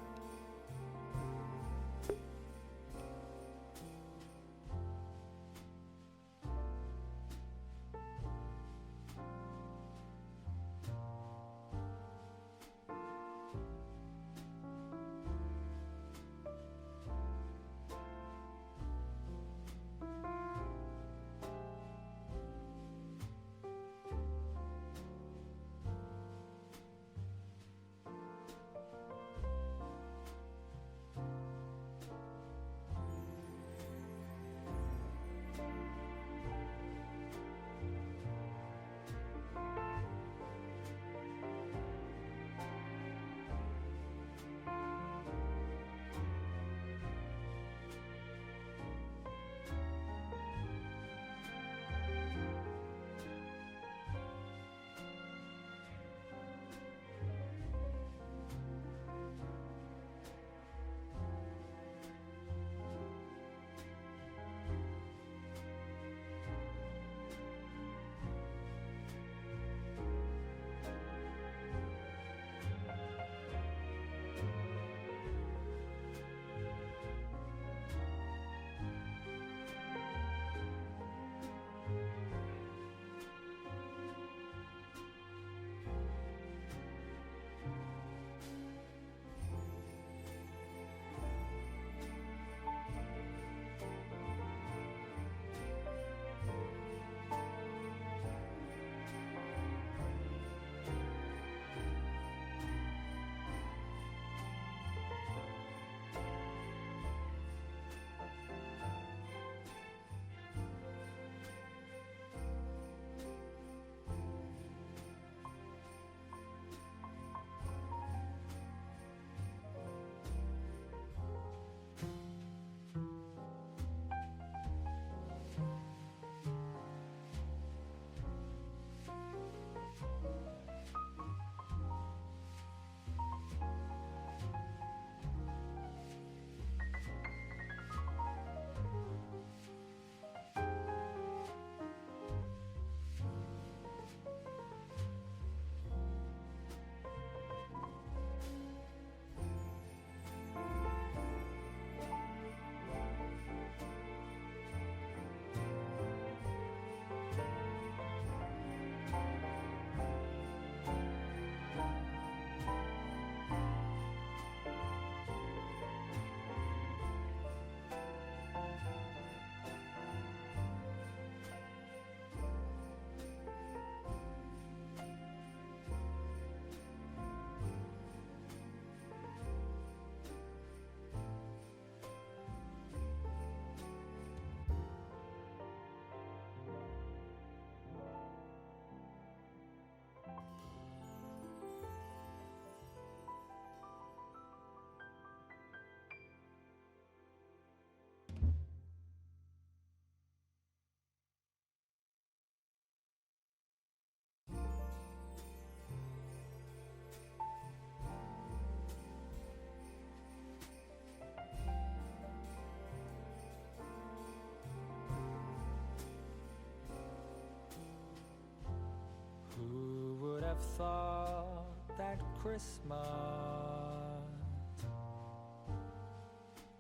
thought that Christmas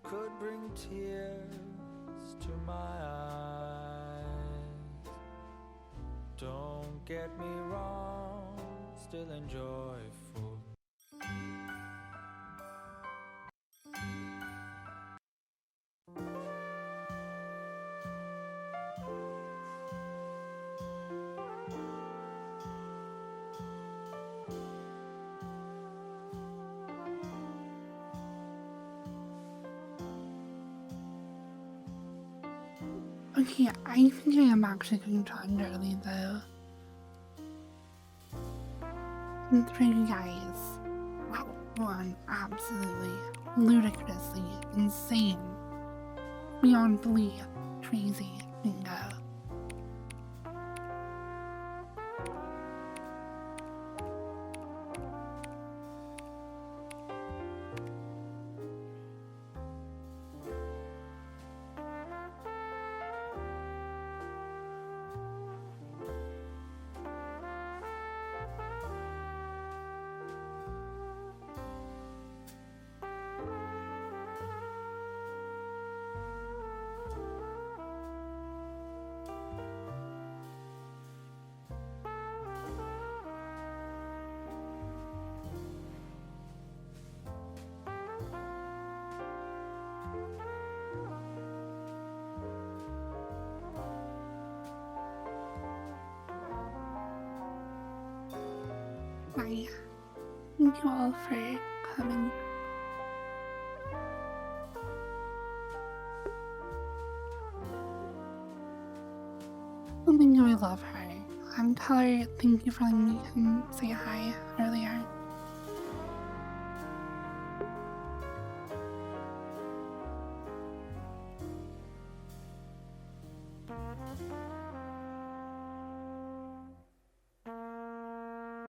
could bring tears to my eyes. Don't get me wrong, still enjoyful. Okay, I think I am actually going to end early though. And for you guys, that one absolutely ludicrously insane, beyond belief, crazy bingo. Bye. Thank you all for coming. Something I love her. Tell her thank you for letting me come say hi earlier.